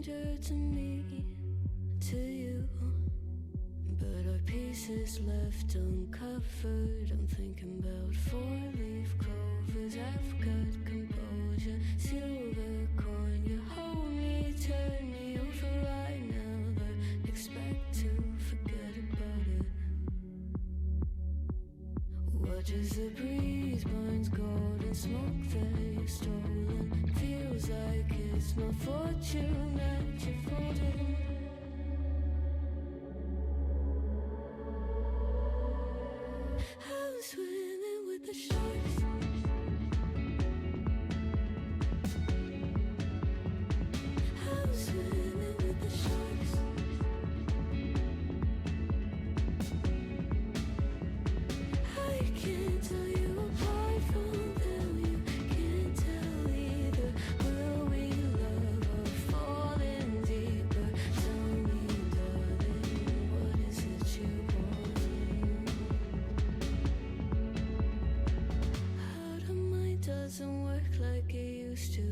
stranger to me, to you. But our pieces left uncovered. I'm thinking about four-leaf clovers. I've got composure, silver coin. You hold me, turn me over. I never expect to forget about it. Watch as the breeze burns golden smoke that you've stolen. Feels like it's my fortune that you're folding. I'm swimming with the sharks. I'm swimming with the sharks. I can't tell you apart from them. You can't tell either. Will we love or fall in deeper? Tell me, darling, what is it you want? How the mind doesn't work like it used to.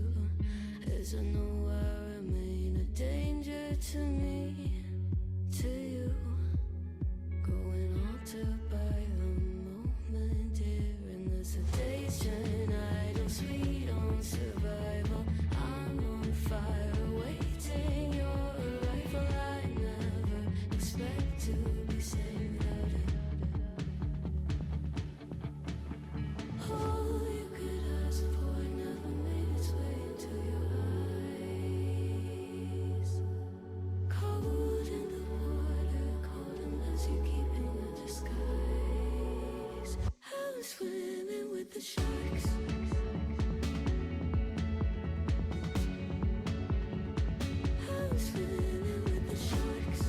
As I know I remain a danger to me, to you. Growing altered by the moment, dear. And as the days turn idle, sweet on survival. I'm on fire, waiting your arrival. I never expect to be sane without it. All you could ask for never made its way into your eyes. Cold in the water, cold unless you're keeping a disguise. I'm swimming with the sharks. I'm swimming with the sharks.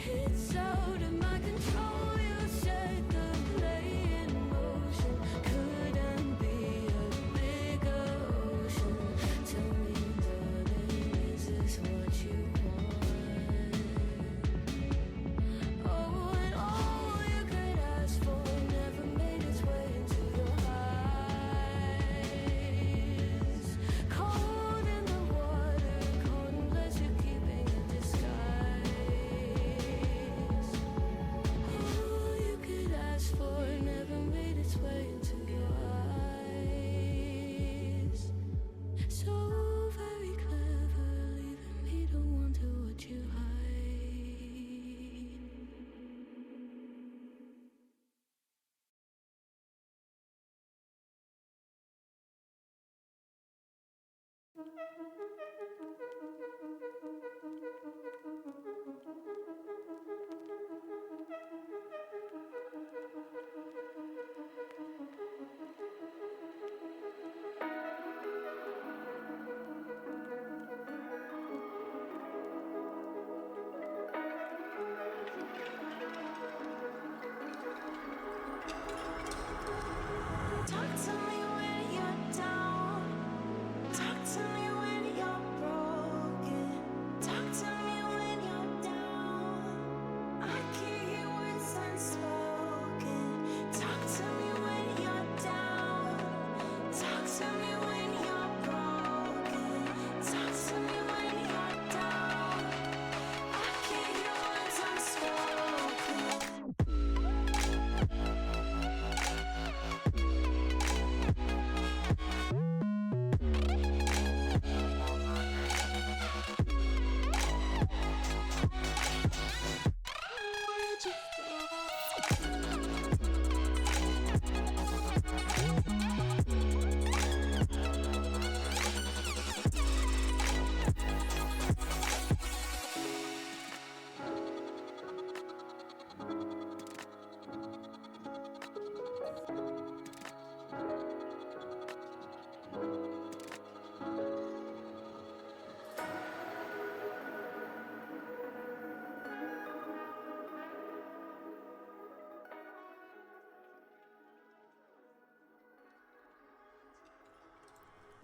It's out of my control. You set the play in motion. Couldn't be a bigger ocean. Tell me, darling, is this what you want? Oh, and all you could ask for never made its way into your eyes. Cold in the water, cold unless you're keeping a disguise. All you could ask for never made its way into your eyes. So very clever, leaving me to wonder what you hide. Talk to me when you're down. Talk to me when you're broken. Talk to me when you're down. I can hear words unspoken. Talk to me when you're down. Talk to me when you're broken. Talk to me when you're down. I can hear words unspoken. Where'd you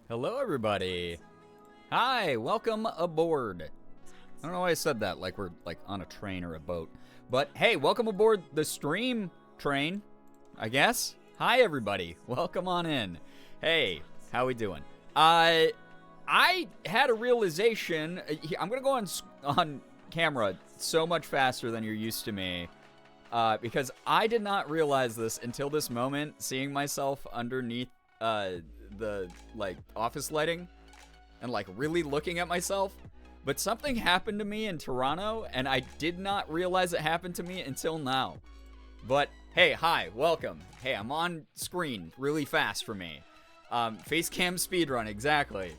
Hello, everybody. Hi, welcome aboard. I don't know why I said that like we're like on a train or a boat. But hey, welcome aboard the stream train, I guess. Hi, everybody. Welcome on in. Hey, How we doing? I had a realization. I'm gonna go on camera so much faster than you're used to me, because I did not realize this until this moment, seeing myself underneath the like office lighting and like really looking at myself. But something happened to me in Toronto, and I did not realize it happened to me until now. But hey, hi, welcome. Hey, I'm on screen really fast for me. Face cam speedrun, exactly.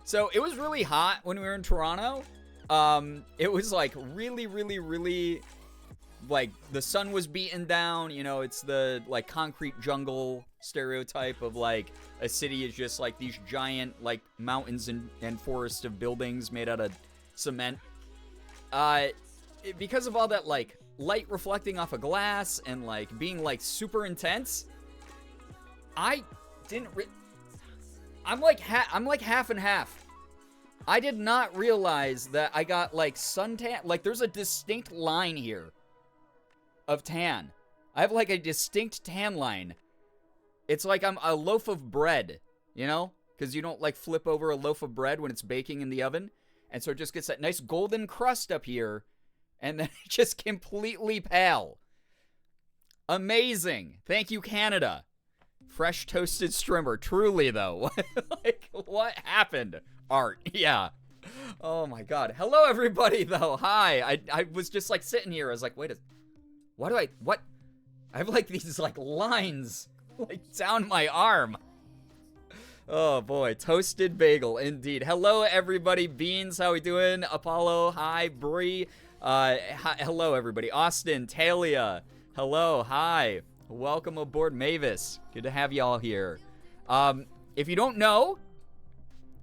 So it was really hot when we were in Toronto. It was like really, like the sun was beating down. You know, it's the like concrete jungle stereotype of like a city is just like these giant like mountains and forests of buildings made out of cement. Because of all that like light reflecting off of glass and like being like super intense, I didn't. I'm like half and half. I did not realize that I got like suntan. Like there's a distinct line here of tan. I have like a distinct tan line. It's like I'm a loaf of bread, you know? Because you don't like flip over a loaf of bread when it's baking in the oven. And so it just gets that nice golden crust up here. And then it just completely pale. Amazing. Thank you, Canada. Fresh toasted strimmer. Truly, though. Like, what happened? Art. Yeah. Oh, my God. Hello, everybody, though. Hi. I was just, like, sitting here. I was like, wait a... What? I have, like, these, like, lines, like, down my arm. Oh, boy. Toasted bagel, indeed. Hello, everybody. Beans, how we doing? Apollo, hi. Bree. Hi, hello, everybody. Austin, Talia. Hello, hi. Welcome aboard, Mavis. Good to have y'all here. If you don't know,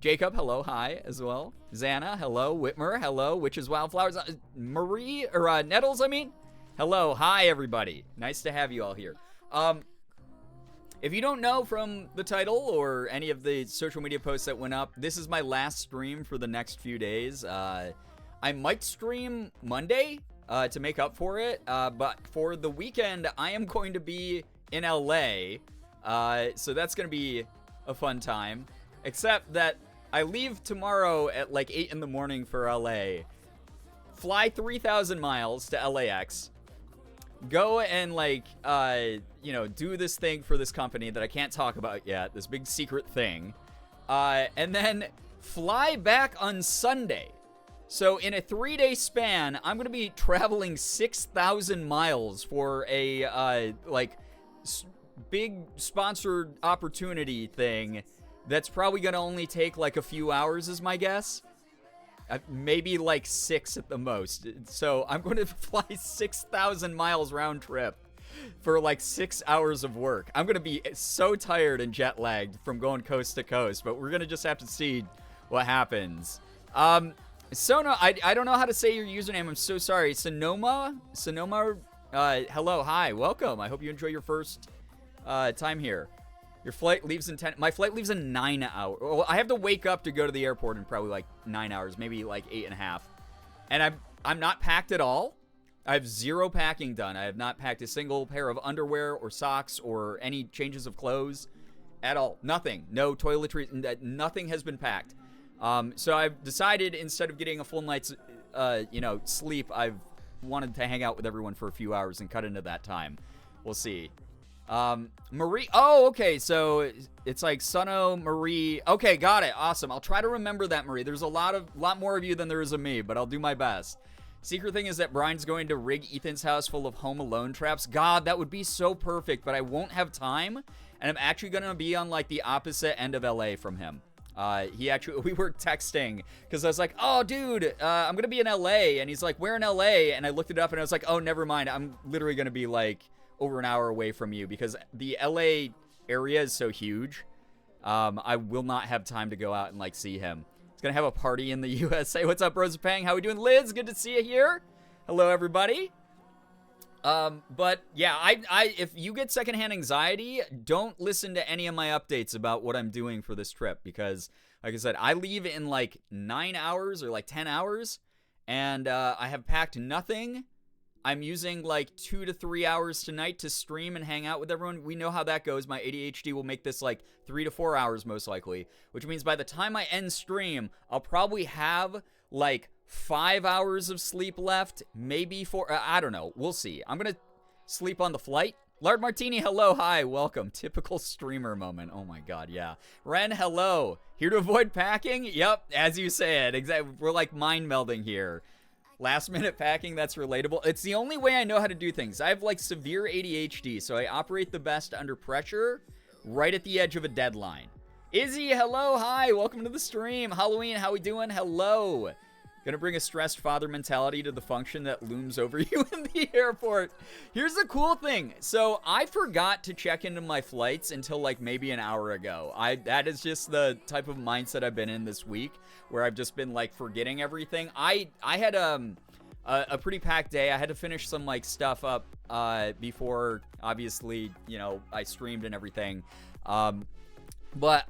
Jacob, hello, hi, as well. Xana, hello. Whitmer, hello. Witches, Wildflowers. Marie, or Nettles, I mean. Hello, hi, everybody. Nice to have you all here. If you don't know from the title or any of the social media posts that went up, this is my last stream for the next few days. I might stream Monday to make up for it, but for the weekend, I am going to be in LA, so that's going to be a fun time, except that I leave tomorrow at like 8 in the morning for LA, fly 3,000 miles to LAX, go and like, you know, do this thing for this company that I can't talk about yet, this big secret thing, and then fly back on Sunday. So in a 3-day span, I'm going to be traveling 6,000 miles for a, like, big sponsored opportunity thing that's probably going to only take, like, a few hours is my guess. Maybe, like, 6 at the most. So I'm going to fly 6,000 miles round trip for, like, 6 hours of work. I'm going to be so tired and jet lagged from going coast to coast, but we're going to just have to see what happens. Sono, I don't know how to say your username. I'm so sorry. Sonoma, hello, hi, welcome. I hope you enjoy your first time here. Your flight leaves in 10. My flight leaves in 9 hours. Well, I have to wake up to go to the airport in probably like 9 hours, maybe like 8.5. And I'm not packed at all. I have 0 packing done. I have not packed a single pair of underwear or socks or any changes of clothes at all. Nothing. No toiletries. Nothing has been packed. So I've decided instead of getting a full night's, sleep, I've wanted to hang out with everyone for a few hours and cut into that time. We'll see. Marie, oh, okay, so it's like Suno, Marie, okay, got it, awesome. I'll try to remember that, Marie. There's a lot more of you than there is of me, but I'll do my best. Secret thing is that Brian's going to rig Ethan's house full of Home Alone traps. God, that would be so perfect, but I won't have time, and I'm actually going to be on, like, the opposite end of LA from him. We were texting because I was like, oh, dude, I'm going to be in LA. And he's like, where in LA? And I looked it up and I was like, oh, never mind. I'm literally going to be like over an hour away from you because the LA area is so huge. I will not have time to go out and like see him. He's going to have a party in the USA. What's up, Rosa Pang? How we doing? Liz, good to see you here. Hello, everybody. But yeah, if you get secondhand anxiety, don't listen to any of my updates about what I'm doing for this trip because, like I said, I leave in like 9 hours or like 10 hours, and I have packed nothing. I'm using like 2 to 3 hours tonight to stream and hang out with everyone. We know how that goes. My ADHD will make this like 3 to 4 hours most likely, which means by the time I end stream, I'll probably have like 5 hours of sleep left, maybe 4. I don't know. We'll see. I'm going to sleep on the flight. Lard Martini, hello, hi, welcome. Typical streamer moment. Oh my god, yeah. Ren, hello. Here to avoid packing? Yep, as you said. Exactly. We're like mind melding here. Last minute packing, that's relatable. It's the only way I know how to do things. I have like severe ADHD, so I operate the best under pressure, right at the edge of a deadline. Izzy, hello, hi, welcome to the stream. Halloween, how we doing? Hello. Gonna bring a stressed father mentality to the function that looms over you in the airport. Here's the cool thing. So I forgot to check into my flights until like maybe an hour ago. That is just the type of mindset I've been in this week, where I've just been like forgetting everything. I had a pretty packed day. I had to finish some like stuff up before, obviously, you know, I streamed and everything. But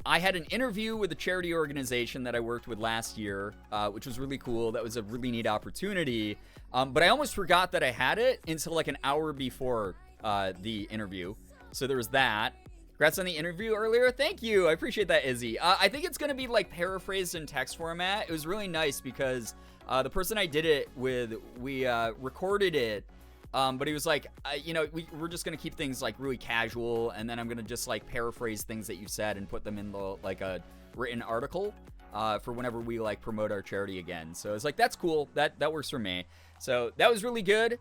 I had an interview with a charity organization that I worked with last year, which was really cool. That was a really neat opportunity. But I almost forgot that I had it until like an hour before the interview. So there was that. Congrats on the interview earlier. Thank you. I appreciate that, Izzy. I think it's going to be like paraphrased in text format. It was really nice because the person I did it with, we recorded it. But he was like, you know, we're just going to keep things like really casual. And then I'm going to just like paraphrase things that you've said and put them in the, like a written article for whenever we like promote our charity again. So it's like, that's cool. That works for me. So that was really good.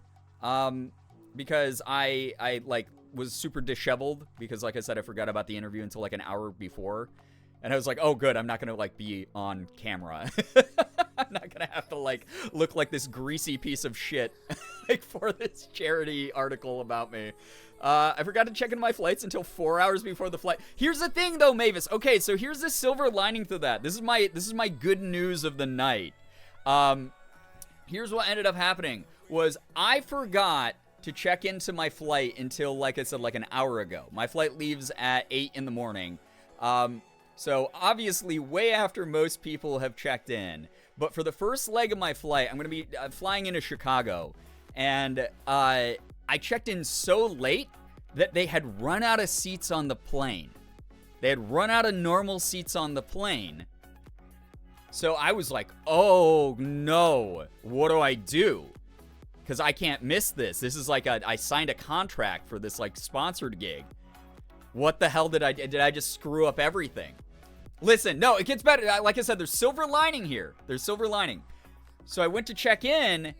Because I like was super disheveled because like I said, I forgot about the interview until like an hour before. And I was like, oh, good. I'm not going to like be on camera. I'm not going to have to like look like this greasy piece of shit like for this charity article about me. I forgot to check in my flights until 4 hours before the flight. Here's the thing though, Mavis. Okay, so here's the silver lining to that. This is my good news of the night. Here's what ended up happening was I forgot to check into my flight until, like I said, like an hour ago. My flight leaves at 8 in the morning. So obviously way after most people have checked in. But for the first leg of my flight, I'm going to be flying into Chicago. And I checked in so late that they had run out of seats on the plane. They had run out of normal seats on the plane. So I was like, oh no, what do I do? Because I can't miss this. This is like I signed a contract for this like sponsored gig. What the hell did I just screw up everything? Listen, no, it gets better. Like I said, there's silver lining here. There's silver lining. So I went to check in.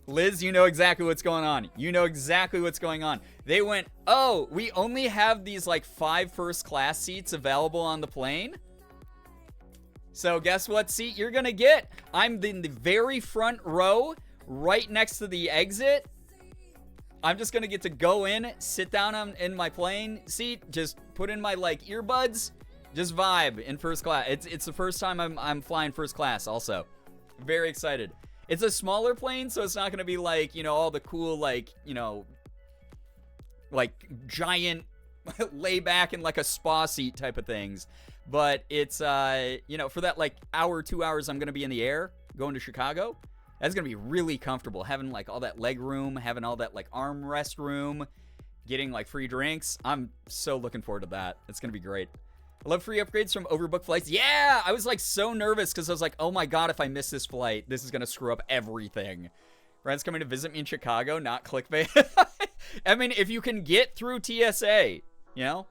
Liz, you know exactly what's going on. You know exactly what's going on. They went, oh, we only have these like 5 first class seats available on the plane. So guess what seat you're going to get? I'm in the very front row, right next to the exit. I'm just going to get to go in, sit down in my plane seat, just put in my like earbuds, just vibe in first class. It's the first time I'm flying first class also. Very excited. It's a smaller plane, so it's not going to be like, you know, all the cool, like, you know, like giant lay back in like a spa seat type of things. But it's, you know, for that like hour, 2 hours, I'm going to be in the air going to Chicago. That's going to be really comfortable, having like all that leg room, having all that like armrest room, getting like free drinks. I'm so looking forward to that. It's going to be great. I love free upgrades from overbooked flights. Yeah, I was like so nervous because I was like, oh my God, if I miss this flight, this is going to screw up everything. Ryan's coming to visit me in Chicago, not clickbait. I mean, if you can get through TSA, you know,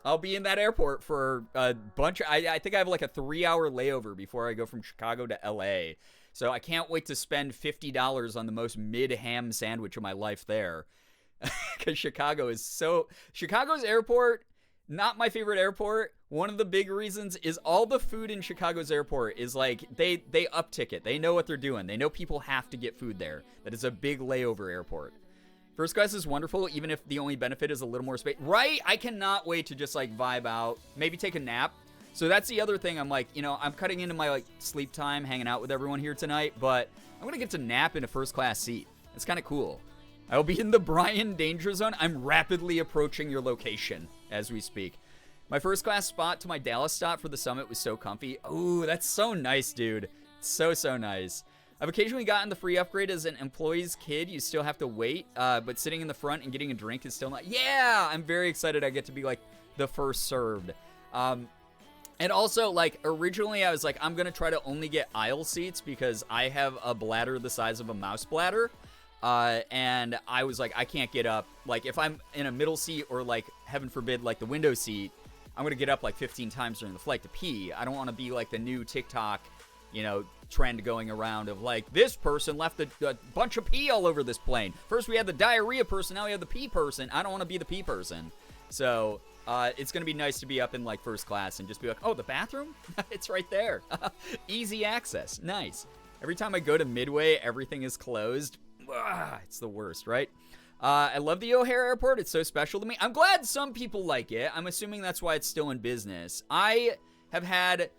I'll be in that airport for a bunch. I think I have like a 3-hour layover before I go from Chicago to LA. So I can't wait to spend $50 on the most mid-ham sandwich of my life there. Because Chicago's airport, not my favorite airport. One of the big reasons is all the food in Chicago's airport is like, they uptick it. They know what they're doing. They know people have to get food there. That is a big layover airport. First class is wonderful, even if the only benefit is a little more space. Right? I cannot wait to just like vibe out, maybe take a nap. So that's the other thing. I'm like, you know, I'm cutting into my like sleep time, hanging out with everyone here tonight, but I'm going to get to nap in a first class seat. It's kind of cool. I will be in the Brian danger zone. I'm rapidly approaching your location as we speak. My first class spot to my Dallas stop for the summit was so comfy. Oh, that's so nice, dude. So nice. I've occasionally gotten the free upgrade as an employee's kid. You still have to wait, but sitting in the front and getting a drink is still not. Yeah, I'm very excited I get to be, like, the first served. And also, like, originally I was like, I'm going to try to only get aisle seats because I have a bladder the size of a mouse bladder. And I was like, I can't get up. Like, if I'm in a middle seat or, like, heaven forbid, like, the window seat, I'm going to get up, like, 15 times during the flight to pee. I don't want to be, like, the new TikTok, you know, trend going around of, like, this person left a bunch of pee all over this plane. First we had the diarrhea person, now we have the pee person. I don't want to be the pee person. So... it's going to be nice to be up in, like, first class and just be like, oh, the bathroom? It's right there. Easy access. Nice. Every time I go to Midway, everything is closed. It's the worst, right? I love the O'Hare Airport. It's so special to me. I'm glad some people like it. I'm assuming that's why it's still in business. I have had,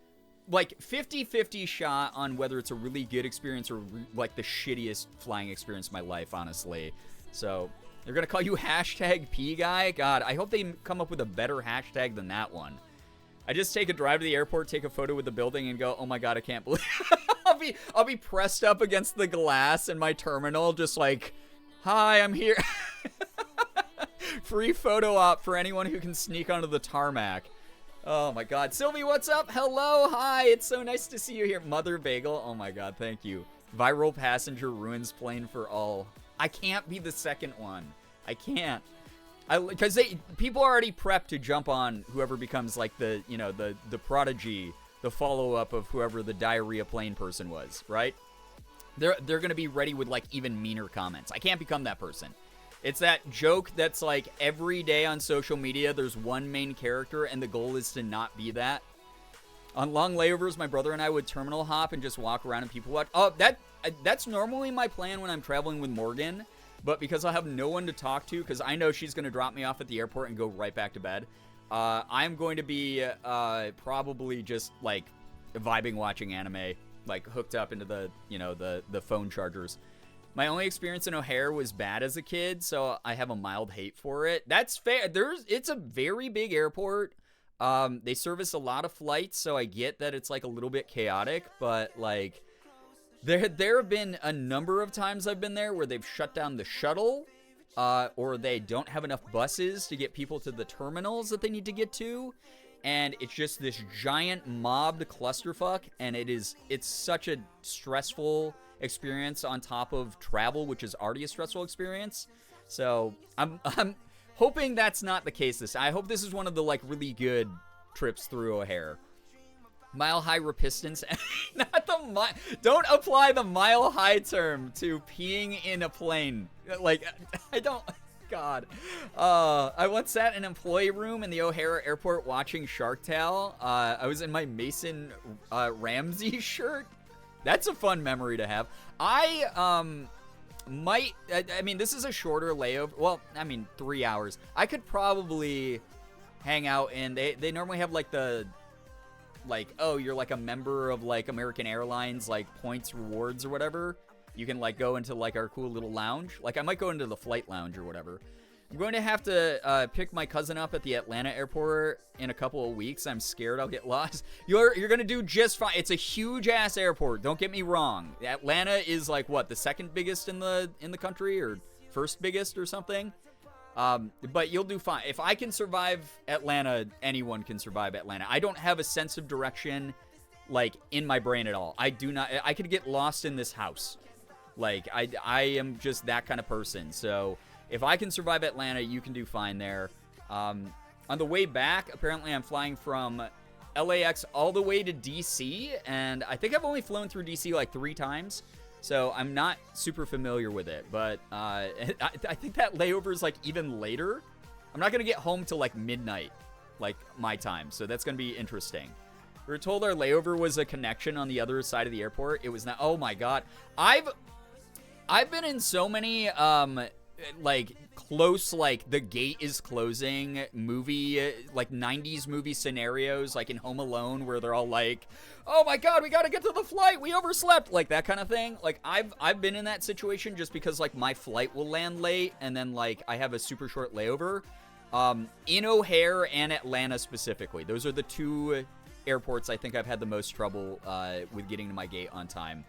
like, 50-50 shot on whether it's a really good experience or, like, the shittiest flying experience of my life, honestly. So... they're going to call you hashtag P guy? God, I hope they come up with a better hashtag than that one. I just take a drive to the airport, take a photo with the building, and go, oh my god, I can't believe I'll be pressed up against the glass in my terminal, just like, hi, I'm here. Free photo op for anyone who can sneak onto the tarmac. Oh my god. Sylvie, what's up? Hello, hi, it's so nice to see you here. Mother Bagel, oh my god, thank you. Viral passenger ruins plane for all. I can't be the second one. I can't. Because people are already prepped to jump on whoever becomes, like, the, you know, the prodigy, the follow-up of whoever the diarrhea plane person was, right? They're going to be ready with, like, even meaner comments. I can't become that person. It's that joke that's, like, every day on social media, there's one main character, and the goal is to not be that. On long layovers, my brother and I would terminal hop and just walk around and people watch. Oh, that's normally my plan when I'm traveling with Morgan, but because I'll have no one to talk to, because I know she's going to drop me off at the airport and go right back to bed, I'm going to be probably just, like, vibing watching anime, like, hooked up into the, you know, the phone chargers. My only experience in O'Hare was bad as a kid, so I have a mild hate for it. That's fair. It's a very big airport. They service a lot of flights, so I get that it's, like, a little bit chaotic, but, like, there have been a number of times I've been there where they've shut down the shuttle, or they don't have enough buses to get people to the terminals that they need to get to, and it's just this giant mobbed clusterfuck, and it's such a stressful experience on top of travel, which is already a stressful experience. So I'm hoping that's not the case this time. I hope this is one of the, like, really good trips through O'Hare. Mile high repistance. Not the don't apply the mile high term to peeing in a plane. Like, I don't. God. I once sat in an employee room in the O'Hare airport watching Shark Tale. I was in my Mason Ramsey shirt. That's a fun memory to have. I mean, this is a shorter layover. Well, I mean, 3 hours. I could probably hang out in, they normally have, like, the, like, oh, you're, like, a member of, like, American Airlines, like, points, rewards, or whatever. You can, like, go into, like, our cool little lounge. Like, I might go into the flight lounge or whatever. I'm going to have to pick my cousin up at the Atlanta airport in a couple of weeks. I'm scared I'll get lost. You're going to do just fine. It's a huge-ass airport. Don't get me wrong. Atlanta is, like, what, the second biggest in the country, or first biggest or something? But you'll do fine. If I can survive Atlanta, anyone can survive Atlanta. I don't have a sense of direction, like, in my brain at all. I do not. I could get lost in this house. Like, I am just that kind of person. So if I can survive Atlanta, you can do fine there. On the way back, apparently I'm flying from LAX all the way to DC, and I think I've only flown through DC like 3 times. So I'm not super familiar with it, but I think that layover is, like, even later. I'm not going to get home till, like, midnight, like, my time, so that's going to be interesting. We were told our layover was a connection on the other side of the airport. It was not. Oh, my God. I've been in so many, like, close, like, the gate is closing movie, like, 90s movie scenarios, like in Home Alone, where they're all like, oh my God, we gotta get to the flight, we overslept, like, that kind of thing. Like, I've been in that situation just because, like, my flight will land late, and then, like, I have a super short layover, in O'Hare and Atlanta specifically. Those are the 2 airports I think I've had the most trouble, with getting to my gate on time.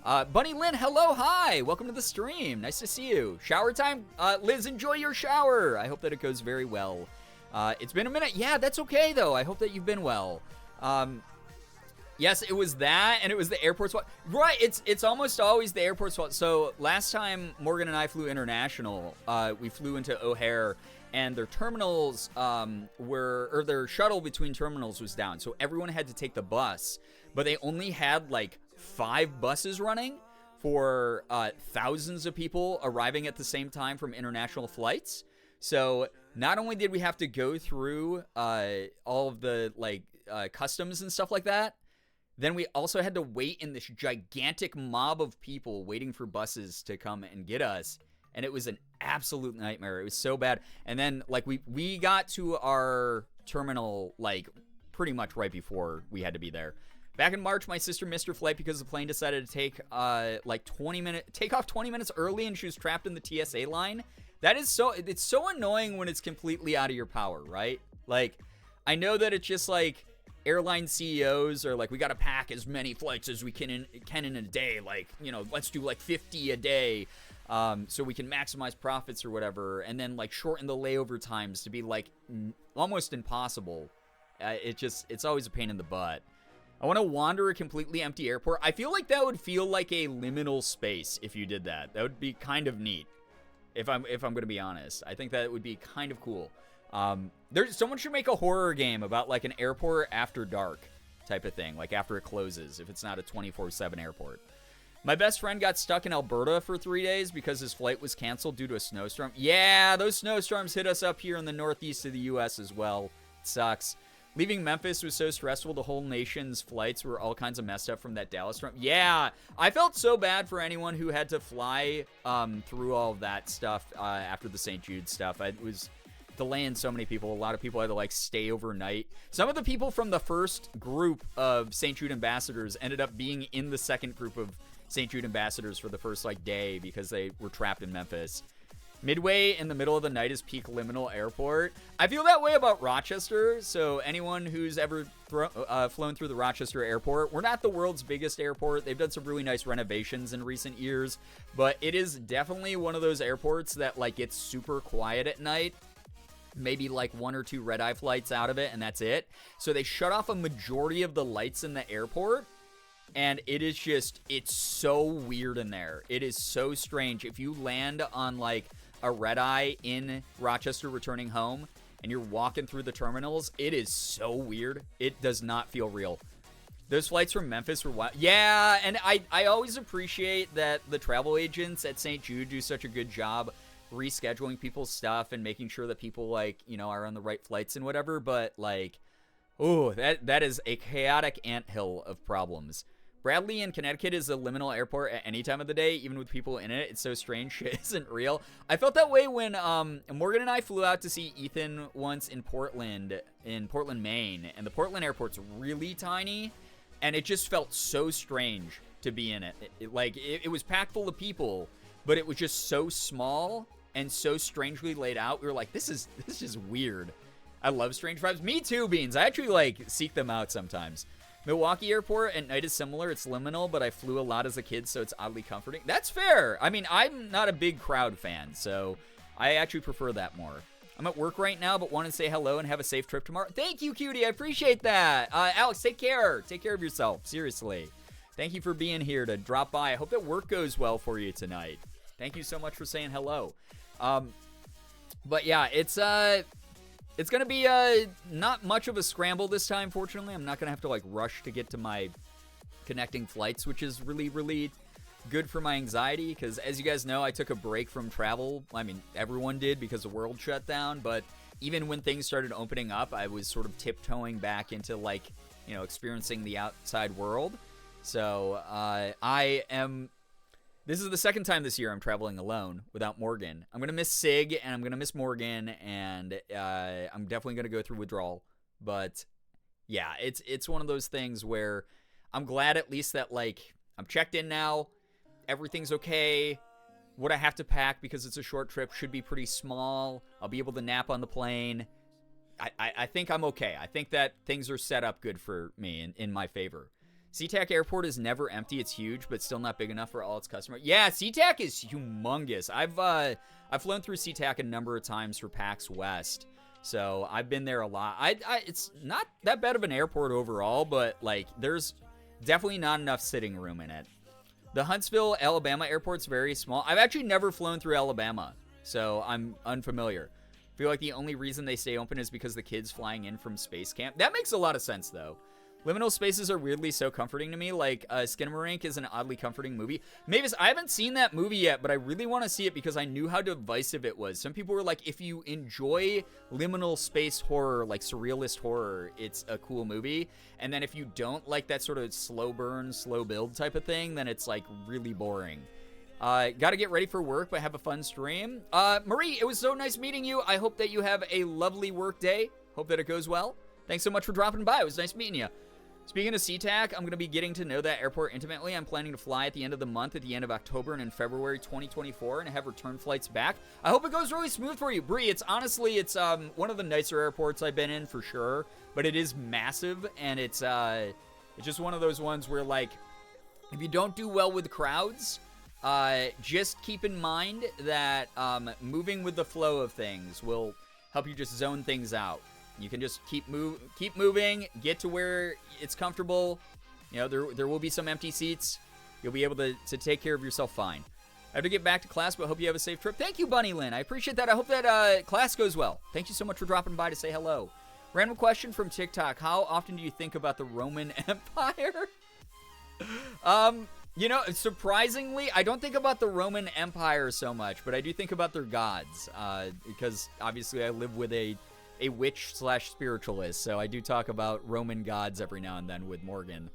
Bunny Lynn, hello, hi. Welcome to the stream. Nice to see you. Shower time. Liz, enjoy your shower. I hope that it goes very well. It's been a minute. Yeah, that's okay, though. I hope that you've been well. Yes, it was that, and it was the airport's fault. Right, it's almost always the airport's fault. So last time Morgan and I flew international, we flew into O'Hare, and their terminals their shuttle between terminals was down. So everyone had to take the bus, but they only had like 5 buses running for thousands of people arriving at the same time from international flights. So not only did we have to go through all of the customs and stuff like that, then we also had to wait in this gigantic mob of people waiting for buses to come and get us. And it was an absolute nightmare. It was so bad. And then we got to our terminal pretty much right before we had to be there. Back in March, my sister missed her flight because the plane decided to take take off 20 minutes early, and she was trapped in the TSA line. It's so annoying when it's completely out of your power, right? I know that it's just airline CEOs are we got to pack as many flights as we can in a day. Let's do 50 a day so we can maximize profits or whatever. And then shorten the layover times to be almost impossible. It's always a pain in the butt. I want to wander a completely empty airport. I feel like that would feel like a liminal space if you did that. That would be kind of neat. If I'm going to be honest, I think that would be kind of cool. Someone should make a horror game about an airport after dark type of thing, after it closes, if it's not a 24/7 airport. My best friend got stuck in Alberta for 3 days because his flight was canceled due to a snowstorm. Yeah, those snowstorms hit us up here in the northeast of the U.S. as well. It sucks. Leaving Memphis was so stressful. The whole nation's flights were all kinds of messed up from that Dallas storm. Yeah, I felt so bad for anyone who had to fly through all of that stuff after the St. Jude stuff. It was delaying so many people. A lot of people had to stay overnight. Some of the people from the first group of St. Jude ambassadors ended up being in the second group of St. Jude ambassadors for the first day because they were trapped in Memphis. Midway in the middle of the night is peak liminal airport. I feel that way about Rochester. So anyone who's ever flown through the Rochester airport, we're not the world's biggest airport. They've done some really nice renovations in recent years, but it is definitely one of those airports that gets super quiet at night. Maybe 1 or 2 red-eye flights out of it, and that's it. So they shut off a majority of the lights in the airport, and it's so weird in there. It is so strange. If you land on a red-eye in Rochester returning home and you're walking through the terminals, it is so weird. It does not feel real. Those flights from Memphis were wild. Yeah, and I always appreciate that the travel agents at St. Jude do such a good job rescheduling people's stuff and making sure that people are on the right flights and whatever, but that is a chaotic anthill of problems. Bradley in Connecticut is a liminal airport at any time of the day, even with people in it. It's so strange shit isn't real. I felt that way when Morgan and I flew out to see Ethan once in Portland, Maine, and the Portland airport's really tiny, and it just felt so strange to be in it. It was packed full of people, but it was just so small and so strangely laid out. We were like, this is weird. I love strange vibes. Me too, Beans. I actually seek them out sometimes. Milwaukee Airport at night is similar. It's liminal, but I flew a lot as a kid, so it's oddly comforting. That's fair. I mean, I'm not a big crowd fan, so I actually prefer that more. I'm at work right now, but want to say hello and have a safe trip tomorrow. Thank you, cutie. I appreciate that. Alex, take care. Take care of yourself. Seriously. Thank you for being here to drop by. I hope that work goes well for you tonight. Thank you so much for saying hello. But yeah, it's going to be not much of a scramble this time, fortunately. I'm not going to have to rush to get to my connecting flights, which is really, really good for my anxiety because, as you guys know, I took a break from travel. I mean, everyone did because the world shut down, but even when things started opening up, I was sort of tiptoeing back into experiencing the outside world. So this is the second time this year I'm traveling alone without Morgan. I'm going to miss Sig, and I'm going to miss Morgan, and I'm definitely going to go through withdrawal. But, yeah, it's one of those things where I'm glad at least that, I'm checked in now. Everything's okay. What I have to pack, because it's a short trip, should be pretty small. I'll be able to nap on the plane. I think I'm okay. I think that things are set up good for me in my favor. SeaTac Airport is never empty. It's huge, but still not big enough for all its customers. Yeah, SeaTac is humongous. I've flown through SeaTac a number of times for PAX West, so I've been there a lot. It's not that bad of an airport overall, but like there's definitely not enough sitting room in it. The Huntsville, Alabama airport's very small. I've actually never flown through Alabama, so I'm unfamiliar. I feel like the only reason they stay open is because the kids flying in from space camp. That makes a lot of sense, though. Liminal spaces are weirdly so comforting to me. Like, Skinamarink is an oddly comforting movie. Mavis, I haven't seen that movie yet, but I really want to see it because I knew how divisive it was. Some people were like, if you enjoy liminal space horror, like surrealist horror, it's a cool movie. And then if you don't like that sort of slow burn, slow build type of thing, then it's, like, really boring. Gotta get ready for work, but have a fun stream. Marie, it was so nice meeting you. I hope that you have a lovely work day. Hope that it goes well. Thanks so much for dropping by. It was nice meeting you. Speaking of SeaTac, I'm going to be getting to know that airport intimately. I'm planning to fly at the end of the month, at the end of October, and in February 2024, and have return flights back. I hope it goes really smooth for you. Bree, it's one of the nicer airports I've been in for sure, but it is massive, and it's just one of those ones where, like, if you don't do well with crowds, just keep in mind that moving with the flow of things will help you just zone things out. You can just keep moving, get to where it's comfortable. You know, there will be some empty seats. You'll be able to take care of yourself fine. I have to get back to class, but hope you have a safe trip. Thank you, Bunny Lynn. I appreciate that. I hope that class goes well. Thank you so much for dropping by to say hello. Random question from TikTok. How often do you think about the Roman Empire? You know, surprisingly, I don't think about the Roman Empire so much, but I do think about their gods, because obviously I live with a witch/spiritualist, so I do talk about Roman gods every now and then with Morgan.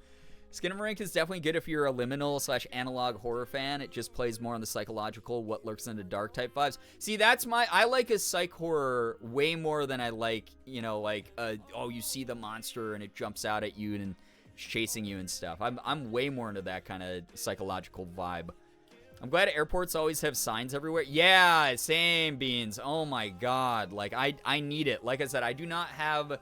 Skinamarink is definitely good if you're a liminal/analog horror fan. It just plays more on the psychological, what lurks in the dark type vibes. See, I like a psych horror way more than I like, you know, like, oh, you see the monster and it jumps out at you and chasing you and stuff. I'm way more into that kind of psychological vibe. I'm glad airports always have signs everywhere. Yeah, same, Beans. Oh my god. Like, I need it. Like I said, I do not have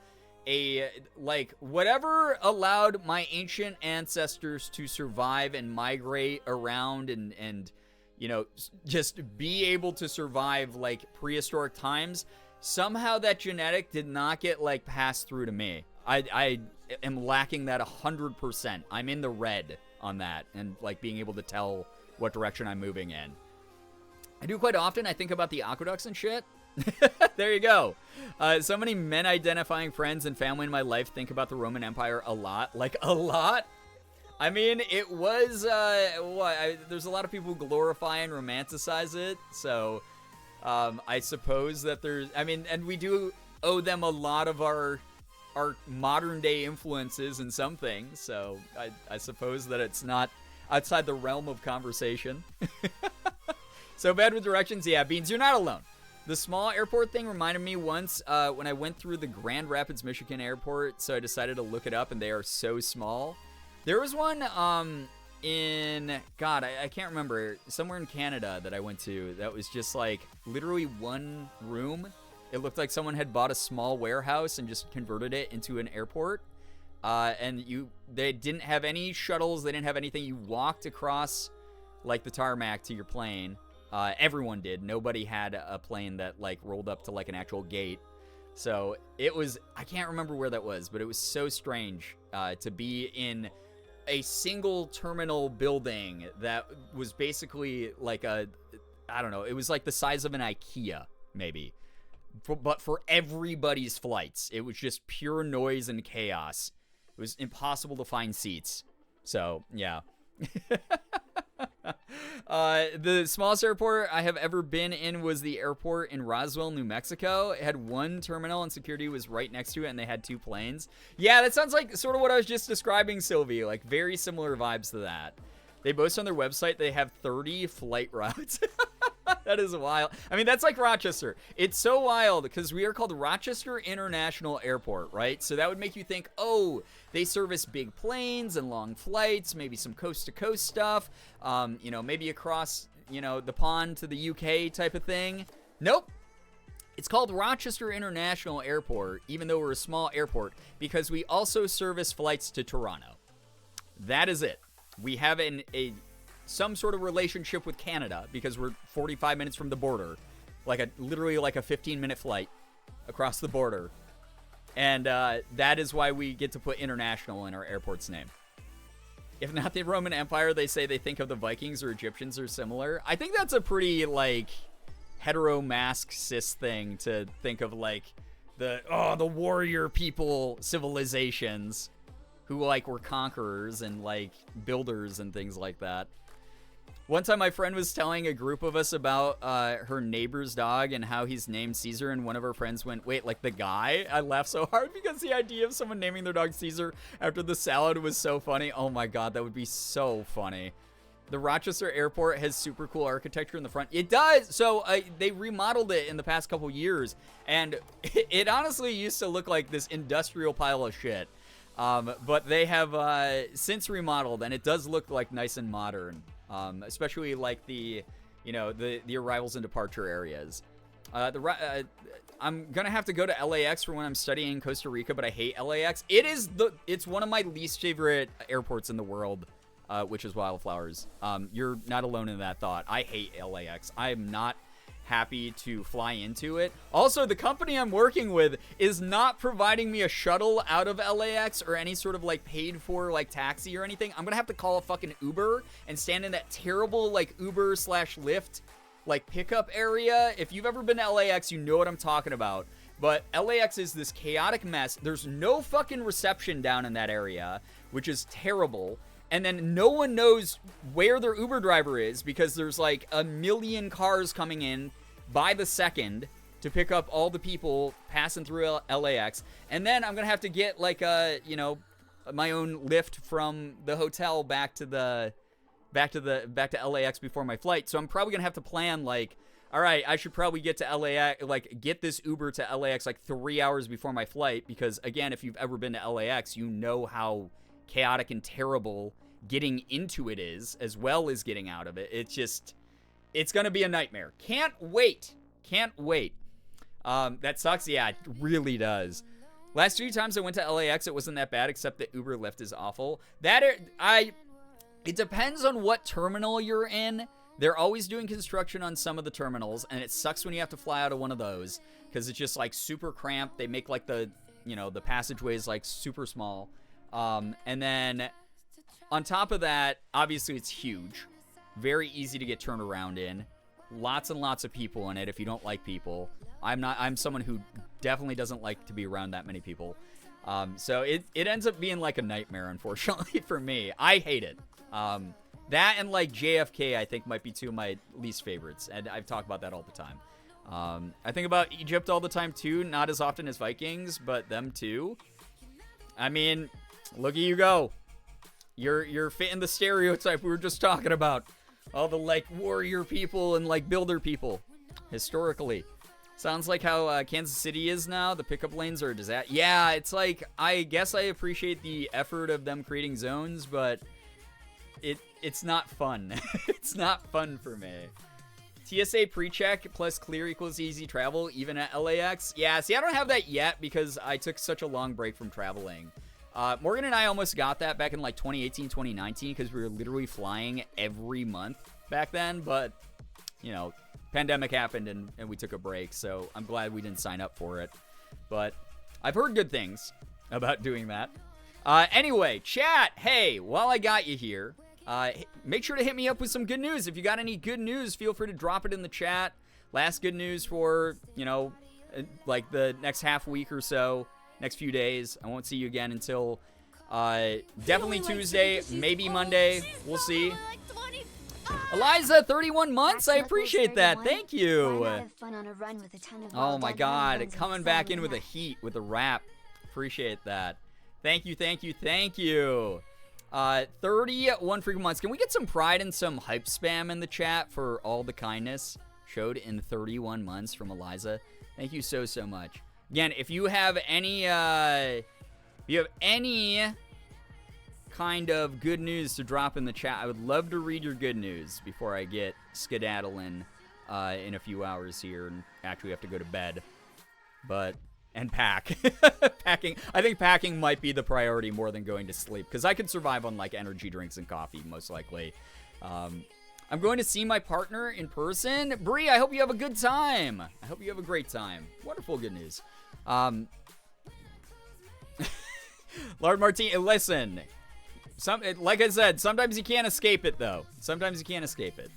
whatever allowed my ancient ancestors to survive and migrate around and you know, just be able to survive, like, prehistoric times. Somehow that genetic did not get, like, passed through to me. I am lacking that 100%. I'm in the red on that and, like, being able to tell what direction I'm moving in. I do quite often. I think about the aqueducts and shit. There you go. So many men identifying friends and family in my life think about the Roman Empire a lot. Like, a lot? I mean, it was, there's a lot of people who glorify and romanticize it. So, I suppose that there's, I mean, and we do owe them a lot of our modern day influences in some things. So, I suppose that it's not outside the realm of conversation. So bad with directions? Yeah, Beans, you're not alone. The small airport thing reminded me once when I went through the Grand Rapids, Michigan airport, so I decided to look it up, and they are so small. There was one in, God, I can't remember, somewhere in Canada that I went to that was just like literally one room. It looked like someone had bought a small warehouse and just converted it into an airport. And they didn't have any shuttles. They didn't have anything. You walked across, like, the tarmac to your plane. Everyone did. Nobody had a plane that, like, rolled up to, like, an actual gate. So it was, I can't remember where that was, but it was so strange to be in a single terminal building that was basically like I don't know, it was like the size of an IKEA, maybe. But for everybody's flights, it was just pure noise and chaos. It was impossible to find seats. So, yeah. The smallest airport I have ever been in was the airport in Roswell, New Mexico. It had one terminal and security was right next to it, and they had two planes. Yeah, that sounds like sort of what I was just describing, Sylvie. Like, very similar vibes to that. They boast on their website they have 30 flight routes. That is wild. I mean, that's like Rochester. It's so wild because we are called Rochester International Airport, right? So that would make you think, oh, they service big planes and long flights, maybe some coast-to-coast stuff, you know, maybe across, you know, the pond to the UK type of thing. Nope. It's called Rochester International Airport, even though we're a small airport, because we also service flights to Toronto. that is it. We have some sort of relationship with Canada because we're 45 minutes from the border, literally like a 15-minute flight across the border, and that is why we get to put international in our airport's name. If not the Roman Empire, they say they think of the Vikings or Egyptians or similar. I think that's a pretty, like, hetero-mask cis thing to think of, like, the warrior people civilizations who, like, were conquerors and, like, builders and things like that. One time my friend was telling a group of us about her neighbor's dog and how he's named Caesar, and one of our friends went, wait, like the guy? I laughed so hard because the idea of someone naming their dog Caesar after the salad was so funny. Oh my god, that would be so funny. The Rochester airport has super cool architecture in the front. It does! So they remodeled it in the past couple years, and it honestly used to look like this industrial pile of shit. But they have since remodeled, and it does look like nice and modern. Especially like the arrivals and departure areas. I'm gonna have to go to LAX for when I'm studying in Costa Rica, but I hate LAX. It's one of my least favorite airports in the world, which is Wildflowers. You're not alone in that thought. I hate LAX. I am not happy to fly into it. Also, the company I'm working with is not providing me a shuttle out of LAX or any sort of like paid for like taxi or anything. I'm gonna have to call a fucking Uber and stand in that terrible like Uber / Lyft like pickup area. If you've ever been to LAX, you know what I'm talking about. But LAX is this chaotic mess. There's no fucking reception down in that area, which is terrible. And then no one knows where their Uber driver is because there's like a million cars coming in by the second to pick up all the people passing through LAX. And then I'm going to have to get like my own Lyft from the hotel back to LAX before my flight. So I'm probably going to have to plan like, all right, I should probably get to LAX, like get this Uber to LAX like 3 hours before my flight. Because again, if you've ever been to LAX, you know how chaotic and terrible getting into it is, as well as getting out of it. It's gonna be a nightmare. Can't wait. That sucks. Yeah, it really does. Last 2 times I went to LAX, it wasn't that bad, except that Uber Lyft is awful. It depends on what terminal you're in. They're always doing construction on some of the terminals, and it sucks when you have to fly out of one of those because it's just like super cramped. They make like the passageways like super small. And then on top of that, obviously it's huge. Very easy to get turned around in. Lots and lots of people in it if you don't like people. I'm someone who definitely doesn't like to be around that many people. So it ends up being like a nightmare, unfortunately, for me. I hate it. That and like JFK, I think, might be 2 of my least favorites. And I've talked about that all the time. I think about Egypt all the time, too. Not as often as Vikings, but them, too. I mean, look at you go. You're fitting the stereotype we were just talking about. All the, like, warrior people and, like, builder people. Historically. Sounds like how Kansas City is now. The pickup lanes are a disaster. Yeah, it's like, I guess I appreciate the effort of them creating zones, but it's not fun. It's not fun for me. TSA pre-check plus clear equals easy travel, even at LAX. Yeah, see, I don't have that yet because I took such a long break from traveling. Morgan and I almost got that back in like 2018, 2019 because we were literally flying every month back then. But, pandemic happened and we took a break. So I'm glad we didn't sign up for it. But I've heard good things about doing that. Anyway, chat, hey, while I got you here, make sure to hit me up with some good news. If you got any good news, feel free to drop it in the chat. Last good news for, like the next half week or so. Next few days. I won't see you again until definitely Tuesday, maybe Monday. We'll see. Eliza, 31 months. I appreciate that. Thank you. Oh my god. Coming back in with a heat, with a rap. Appreciate that. Thank you. 31 frequent months. Can we get some pride and some hype spam in the chat for all the kindness showed in 31 months from Eliza? Thank you so much. Again, if you have any kind of good news to drop in the chat, I would love to read your good news before I get skedaddling in a few hours here and actually have to go to bed. But and pack. Packing. I think packing might be the priority more than going to sleep, because I could survive on like energy drinks and coffee most likely. I'm going to see my partner in person. Bree, I hope you have a good time. I hope you have a great time. Wonderful good news. Lord Martin, listen. Like I said, sometimes you can't escape it, though. Sometimes you can't escape it.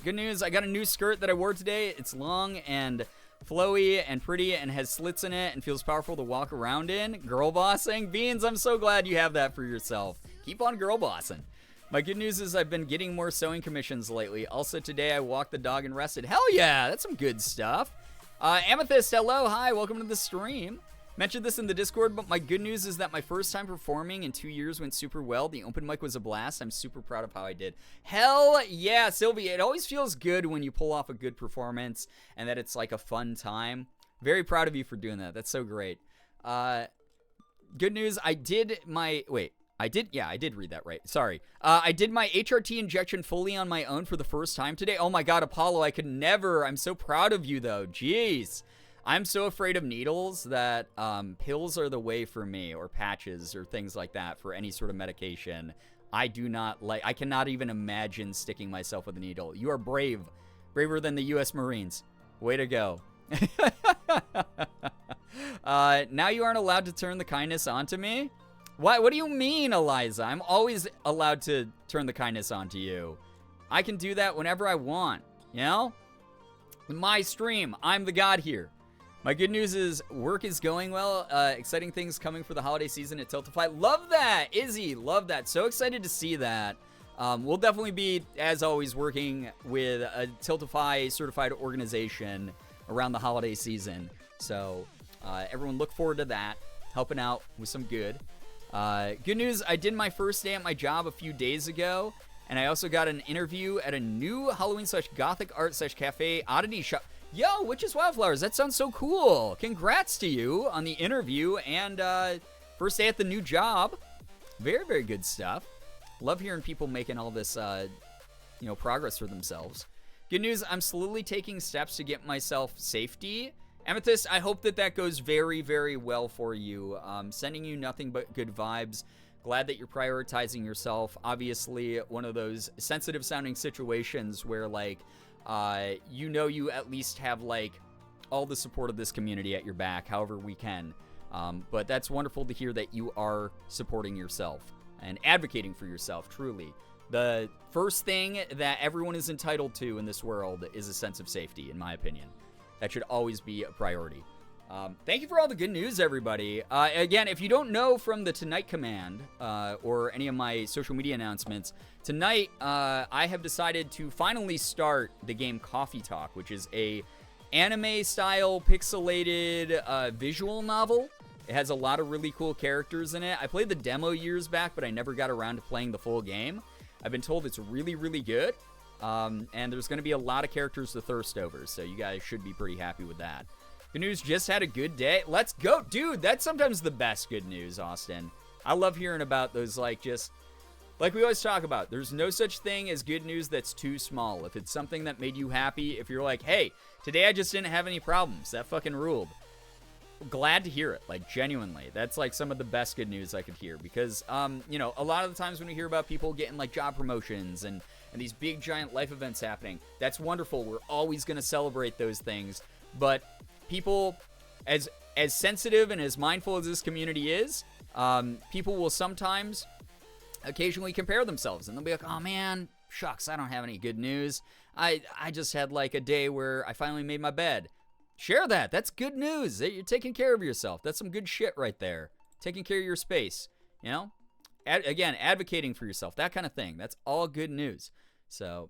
Good news, I got a new skirt that I wore today. It's long and flowy and pretty and has slits in it and feels powerful to walk around in. Girl bossing. Beans, I'm so glad you have that for yourself. Keep on girl bossing. My good news is I've been getting more sewing commissions lately. Also, today I walked the dog and rested. Hell yeah, that's some good stuff. Amethyst, hello, hi, welcome to the stream. Mentioned this in the Discord, but my good news is that my first time performing in 2 years went super well. The open mic was a blast. I'm super proud of how I did. Hell yeah, Sylvie. It always feels good when you pull off a good performance and that it's like a fun time. Very proud of you for doing that. That's so great. Good news, I did read that right. Sorry. I did my HRT injection fully on my own for the first time today. Oh my God, Apollo, I could never. I'm so proud of you though. Jeez. I'm so afraid of needles that pills are the way for me, or patches or things like that for any sort of medication. I cannot even imagine sticking myself with a needle. You are brave. Braver than the U.S. Marines. Way to go. Now you aren't allowed to turn the kindness onto me? What do you mean, Eliza? I'm always allowed to turn the kindness onto you. I can do that whenever I want, you know? My stream. I'm the god here. My good news is work is going well. Exciting things coming for the holiday season at Tiltify. Love that, Izzy. Love that. So excited to see that. We'll definitely be, as always, working with a Tiltify certified organization around the holiday season. So everyone look forward to that. Helping out with some good. Good news, I did my first day at my job a few days ago. And I also got an interview at a new Halloween/Gothic art/cafe oddity shop. Yo, Witches Wildflowers, that sounds so cool. Congrats to you on the interview and first day at the new job. Very, very good stuff. Love hearing people making all this, progress for themselves. Good news, I'm slowly taking steps to get myself safety. Amethyst, I hope that goes very, very well for you. Sending you nothing but good vibes. Glad that you're prioritizing yourself. Obviously, one of those sensitive sounding situations where, you at least have, all the support of this community at your back, however we can. But that's wonderful to hear that you are supporting yourself and advocating for yourself, truly. The first thing that everyone is entitled to in this world is a sense of safety, in my opinion. That should always be a priority. Thank you for all the good news, everybody. Again, if you don't know from the Tonight command or any of my social media announcements, tonight I have decided to finally start the game Coffee Talk, which is a anime-style pixelated visual novel. It has a lot of really cool characters in it. I played the demo years back, but I never got around to playing the full game. I've been told it's really, really good, and there's going to be a lot of characters to thirst over, so you guys should be pretty happy with that. Good news, just had a good day. Let's go. Dude, that's sometimes the best good news, Austin. I love hearing about those, like we always talk about, there's no such thing as good news that's too small. If it's something that made you happy, if you're like, hey, today I just didn't have any problems, that fucking ruled. Glad to hear it, genuinely. That's, some of the best good news I could hear. Because, a lot of the times when we hear about people getting, job promotions and these big, giant life events happening, that's wonderful. We're always going to celebrate those things. But people, as sensitive and as mindful as this community is, people will sometimes occasionally compare themselves. And they'll be like, oh, man, shucks, I don't have any good news. I just had, a day where I finally made my bed. Share that. That's good news. You're taking care of yourself. That's some good shit right there. Taking care of your space, Again, advocating for yourself, that kind of thing. That's all good news. So,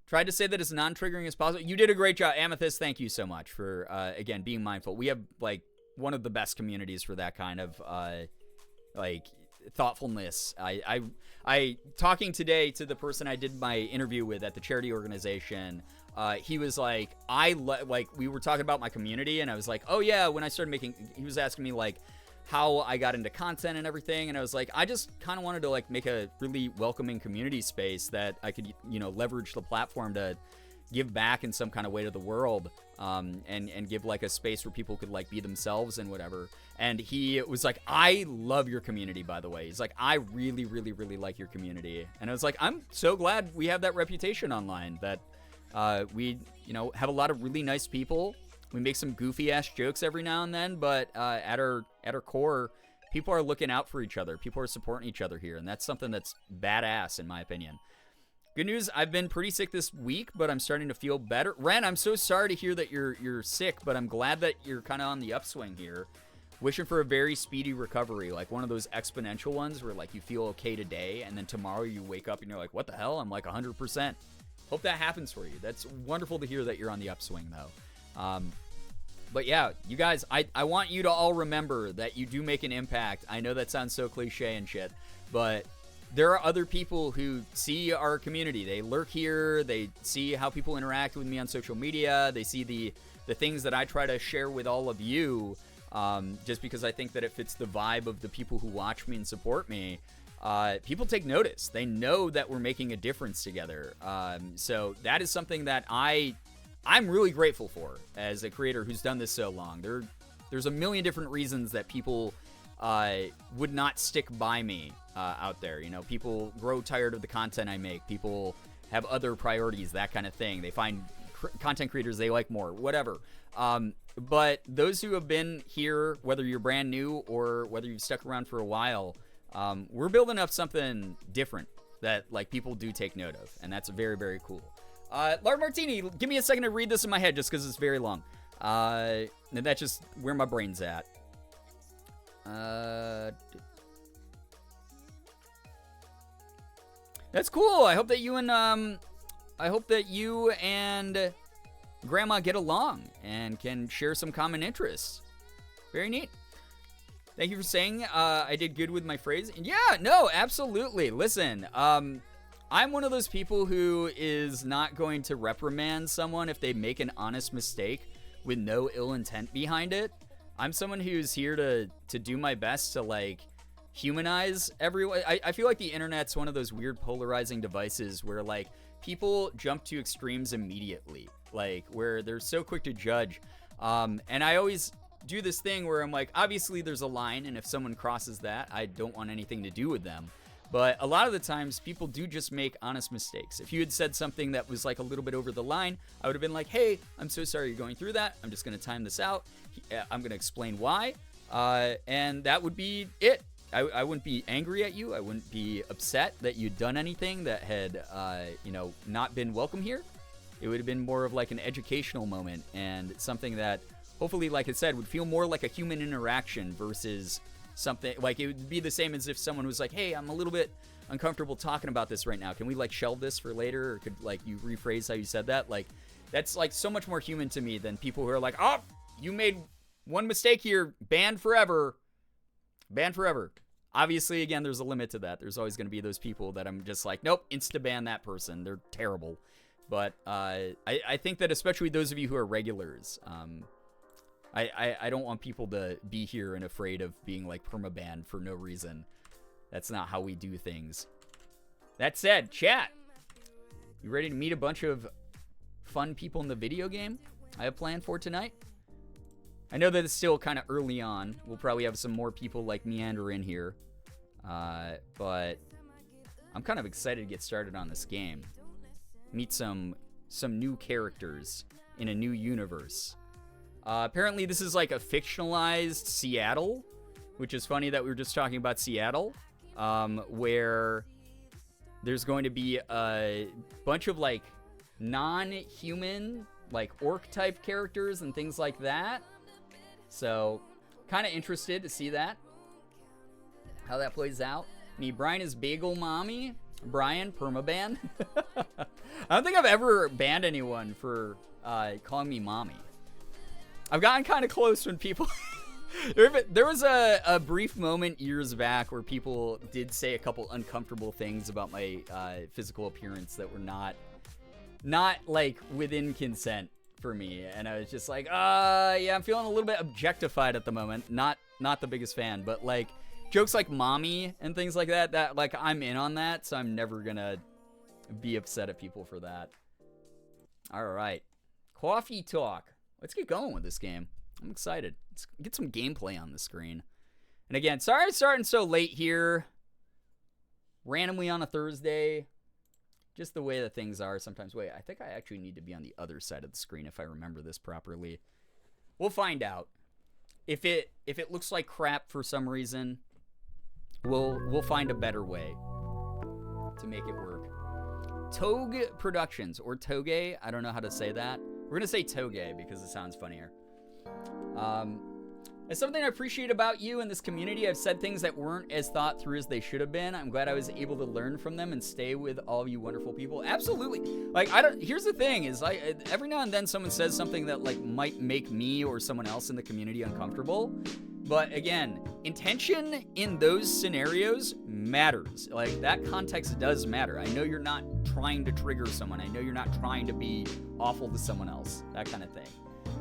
tried to say that as non-triggering as possible. You did a great job, Amethyst. Thank you so much for, again, being mindful. We have, one of the best communities for that kind of, thoughtfulness. I talking today to the person I did my interview with at the charity organization. He was like, we were talking about my community, and I was like, oh yeah, when I started making, he was asking me how I got into content and everything, and I was like, I just kind of wanted to make a really welcoming community space that I could, leverage the platform to give back in some kind of way to the world, and give like a space where people could like be themselves and whatever. And he was like, I love your community, by the way. He's like, I really, really, really like your community. And I was like, I'm so glad we have that reputation online, that we, have a lot of really nice people. We make some goofy ass jokes every now and then, but at our core, people are looking out for each other. People are supporting each other here, and that's something that's badass in my opinion. Good news, I've been pretty sick this week, but I'm starting to feel better. Ren, I'm so sorry to hear that you're sick, but I'm glad that you're kind of on the upswing here. Wishing for a very speedy recovery, like one of those exponential ones where like you feel okay today, and then tomorrow you wake up and you're like, what the hell? I'm like 100%. Hope that happens for you. That's wonderful to hear that you're on the upswing, though. But yeah, you guys, I want you to all remember that you do make an impact. I know that sounds so cliche and shit, but there are other people who see our community. They lurk here. They see how people interact with me on social media. They see the things that I try to share with all of you, just because I think that it fits the vibe of the people who watch me and support me. People take notice. They know that we're making a difference together. So that is something that I'm really grateful for as a creator who's done this so long. There's a million different reasons that people would not stick by me out there. People grow tired of the content I make. People have other priorities, that kind of thing. They find content creators they like more, whatever. But those who have been here, whether you're brand new or whether you've stuck around for a while, we're building up something different that like people do take note of, and that's very, very cool. Lard Martini, give me a second to read this in my head just because it's very long. And that's just where my brain's at. That's cool. I hope that you and Grandma get along and can share some common interests. Very neat. Thank you for saying I did good with my phrase. Yeah, no, absolutely. Listen, I'm one of those people who is not going to reprimand someone if they make an honest mistake with no ill intent behind it. I'm someone who's here to do my best to like humanize everyone. I feel like the internet's one of those weird polarizing devices where like people jump to extremes immediately, like where they're so quick to judge. And I always do this thing where I'm like, obviously there's a line, and if someone crosses that, I don't want anything to do with them. But a lot of the times, people do just make honest mistakes. If you had said something that was like a little bit over the line, I would have been like, hey, I'm so sorry you're going through that. I'm just going to time this out. I'm going to explain why. And that would be it. I wouldn't be angry at you. I wouldn't be upset that you'd done anything that had, not been welcome here. It would have been more of like an educational moment and something that hopefully, like I said, would feel more like a human interaction versus something like it would be the same as if someone was like, hey, I'm a little bit uncomfortable talking about this right now. Can we like shelve this for later? Or could like you rephrase how you said that? Like that's like so much more human to me than people who are like, oh, you made one mistake here, banned forever. Banned forever. Obviously, again, there's a limit to that. There's always going to be those people that I'm just like, nope, insta-ban that person. They're terrible. But I think that especially those of you who are regulars, I don't want people to be here and afraid of being like permabanned for no reason. That's not how we do things. That said, chat, you ready to meet a bunch of fun people in the video game I have planned for tonight? I know that it's still kind of early on. We'll probably have some more people like Meander in here. But I'm kind of excited to get started on this game. Meet some new characters in a new universe. Apparently this is like a fictionalized Seattle, which is funny that we were just talking about Seattle, where there's going to be a bunch of like non-human, like orc type characters and things like that. So kind of interested to see that, how that plays out. Me, Brian is Bagel Mommy. Brian, permaban. I don't think I've ever banned anyone for calling me mommy. I've gotten kind of close when people... There was a brief moment years back where people did say a couple uncomfortable things about my physical appearance that were not like within consent for me, and I was just like, yeah, I'm feeling a little bit objectified at the moment. Not the biggest fan, but like jokes like mommy and things like that like I'm in on that, so I'm never gonna be upset at people for that. All right. Coffee talk. Let's get going with this game. I'm excited. Let's get some gameplay on the screen. And again, sorry I'm starting so late here. Randomly on a Thursday. Just the way that things are sometimes. Wait, I think I actually need to be on the other side of the screen if I remember this properly. We'll find out. If it looks like crap for some reason, we'll find a better way to make it work. Toge Productions, or Toge, I don't know how to say that. We're gonna say Toge because it sounds funnier. It's something I appreciate about you and this community. I've said things that weren't as thought through as they should have been. I'm glad I was able to learn from them and stay with all you wonderful people. Absolutely. Like, here's the thing is, like, every now and then someone says something that, like, might make me or someone else in the community uncomfortable. But again, intention in those scenarios matters. Like, that context does matter. I know you're not trying to trigger someone. I know you're not trying to be awful to someone else. That kind of thing.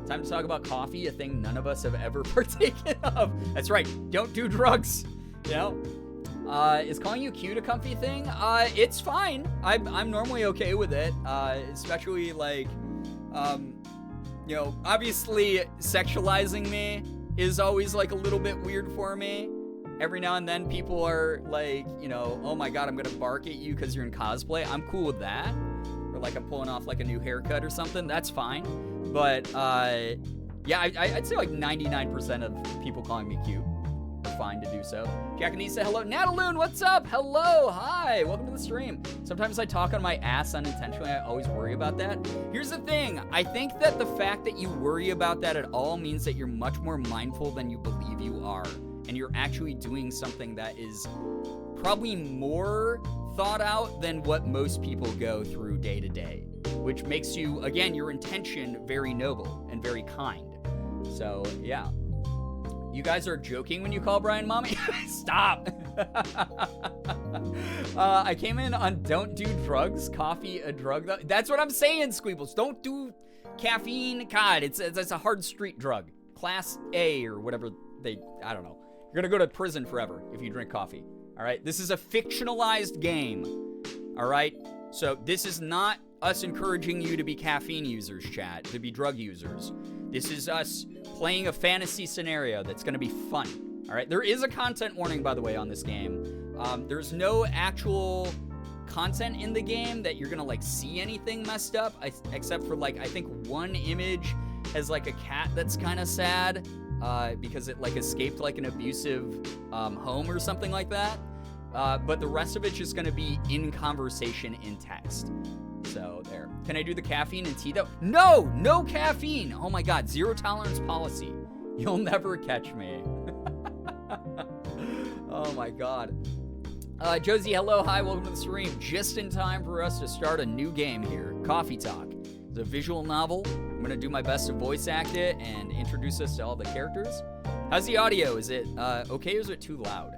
Time to talk about coffee, a thing none of us have ever partaken of. That's right. Don't do drugs. You know? Is calling you cute a comfy thing? It's fine. I'm normally okay with it. Especially, like, you know, obviously sexualizing me is always, like, a little bit weird for me. Every now and then people are like, you know, oh my god, I'm gonna bark at you because you're in cosplay. I'm cool with that. Or like I'm pulling off like a new haircut or something. That's fine. But, yeah, I'd say like 99% of people calling me cute are fine to do so. Jack Anissa, hello. Nataloon, what's up? Hello, hi, welcome to the stream. Sometimes I talk on my ass unintentionally. I always worry about that. Here's the thing. I think that the fact that you worry about that at all means that you're much more mindful than you believe you are. And you're actually doing something that is probably more thought out than what most people go through day to day. Which makes you, again, your intention very noble and very kind. So, yeah. You guys are joking when you call Brian mommy? Stop! I came in on don't do drugs, coffee a drug. That's what I'm saying, Squeebles. Don't do caffeine. God, it's a hard street drug. Class A or whatever I don't know. You're gonna go to prison forever if you drink coffee. All right? This is a fictionalized game. All right? So this is not us encouraging you to be caffeine users, chat, to be drug users. This is us playing a fantasy scenario that's going to be fun. All right? There is a content warning, by the way, on this game. There's no actual content in the game that you're going to, like, see anything messed up, except for, like, I think one image has, like, a cat that's kind of sad because it, like, escaped, like, an abusive home or something like that. But the rest of it's just going to be in conversation in text. So, there. Can I do the caffeine and tea, though? No! No caffeine! Oh, my God. Zero tolerance policy. You'll never catch me. Oh, my God. Josie, hello. Hi. Welcome to the stream. Just in time for us to start a new game here. Coffee Talk. It's a visual novel. I'm going to do my best to voice act it and introduce us to all the characters. How's the audio? Is it okay or is it too loud?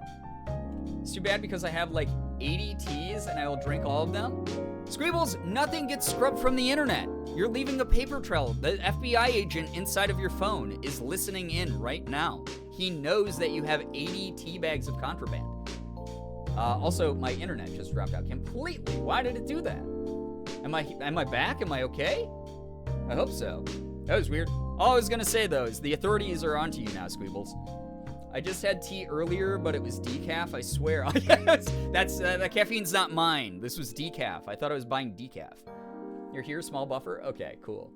It's too bad because I have, like, 80 teas and I will drink all of them. Squeebles, nothing gets scrubbed from the internet. You're leaving a paper trail. The FBI agent inside of your phone is listening in right now. He knows that you have 80 tea bags of contraband. Also, my internet just dropped out completely. Why did it do that? Am I back? Am I okay? I hope so. That was weird. All I was gonna say though is the authorities are onto you now, Squeebles. I just had tea earlier, but it was decaf, I swear. That caffeine's not mine. This was decaf. I thought I was buying decaf. You're here, small buffer? Okay, cool.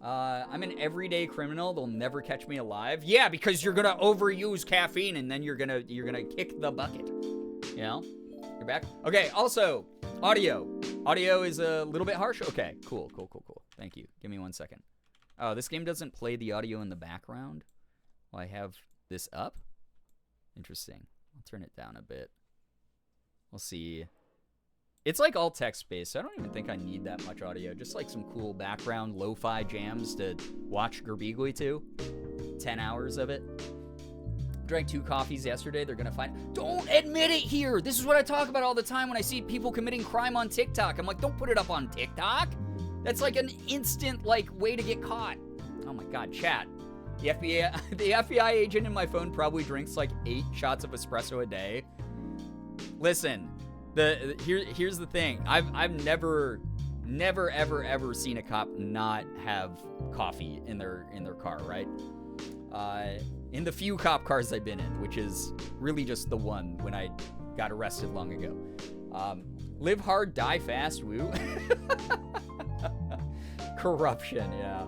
I'm an everyday criminal. They'll never catch me alive. Yeah, because you're gonna overuse caffeine and then you're gonna kick the bucket. You know? You're back? Okay, also, audio. Audio is a little bit harsh? Okay, cool. Thank you. Give me 1 second. Oh, this game doesn't play the audio in the background while I have this up? Interesting. I'll turn it down a bit. We'll see. It's like all text-based, so I don't even think I need that much audio. Just like some cool background lo-fi jams to watch Girbeagly to. 10 hours of it. Drank 2 coffees yesterday. They're gonna find... Don't admit it here! This is what I talk about all the time when I see people committing crime on TikTok. I'm like, don't put it up on TikTok! That's like an instant, like, way to get caught. Oh my god, chat. The FBI agent in my phone probably drinks like 8 shots of espresso a day. Listen, here's the thing. I've never never, ever, ever seen a cop not have coffee in their car, right? In the few cop cars I've been in, which is really just the one when I got arrested long ago. Live hard, die fast, woo. Corruption, yeah.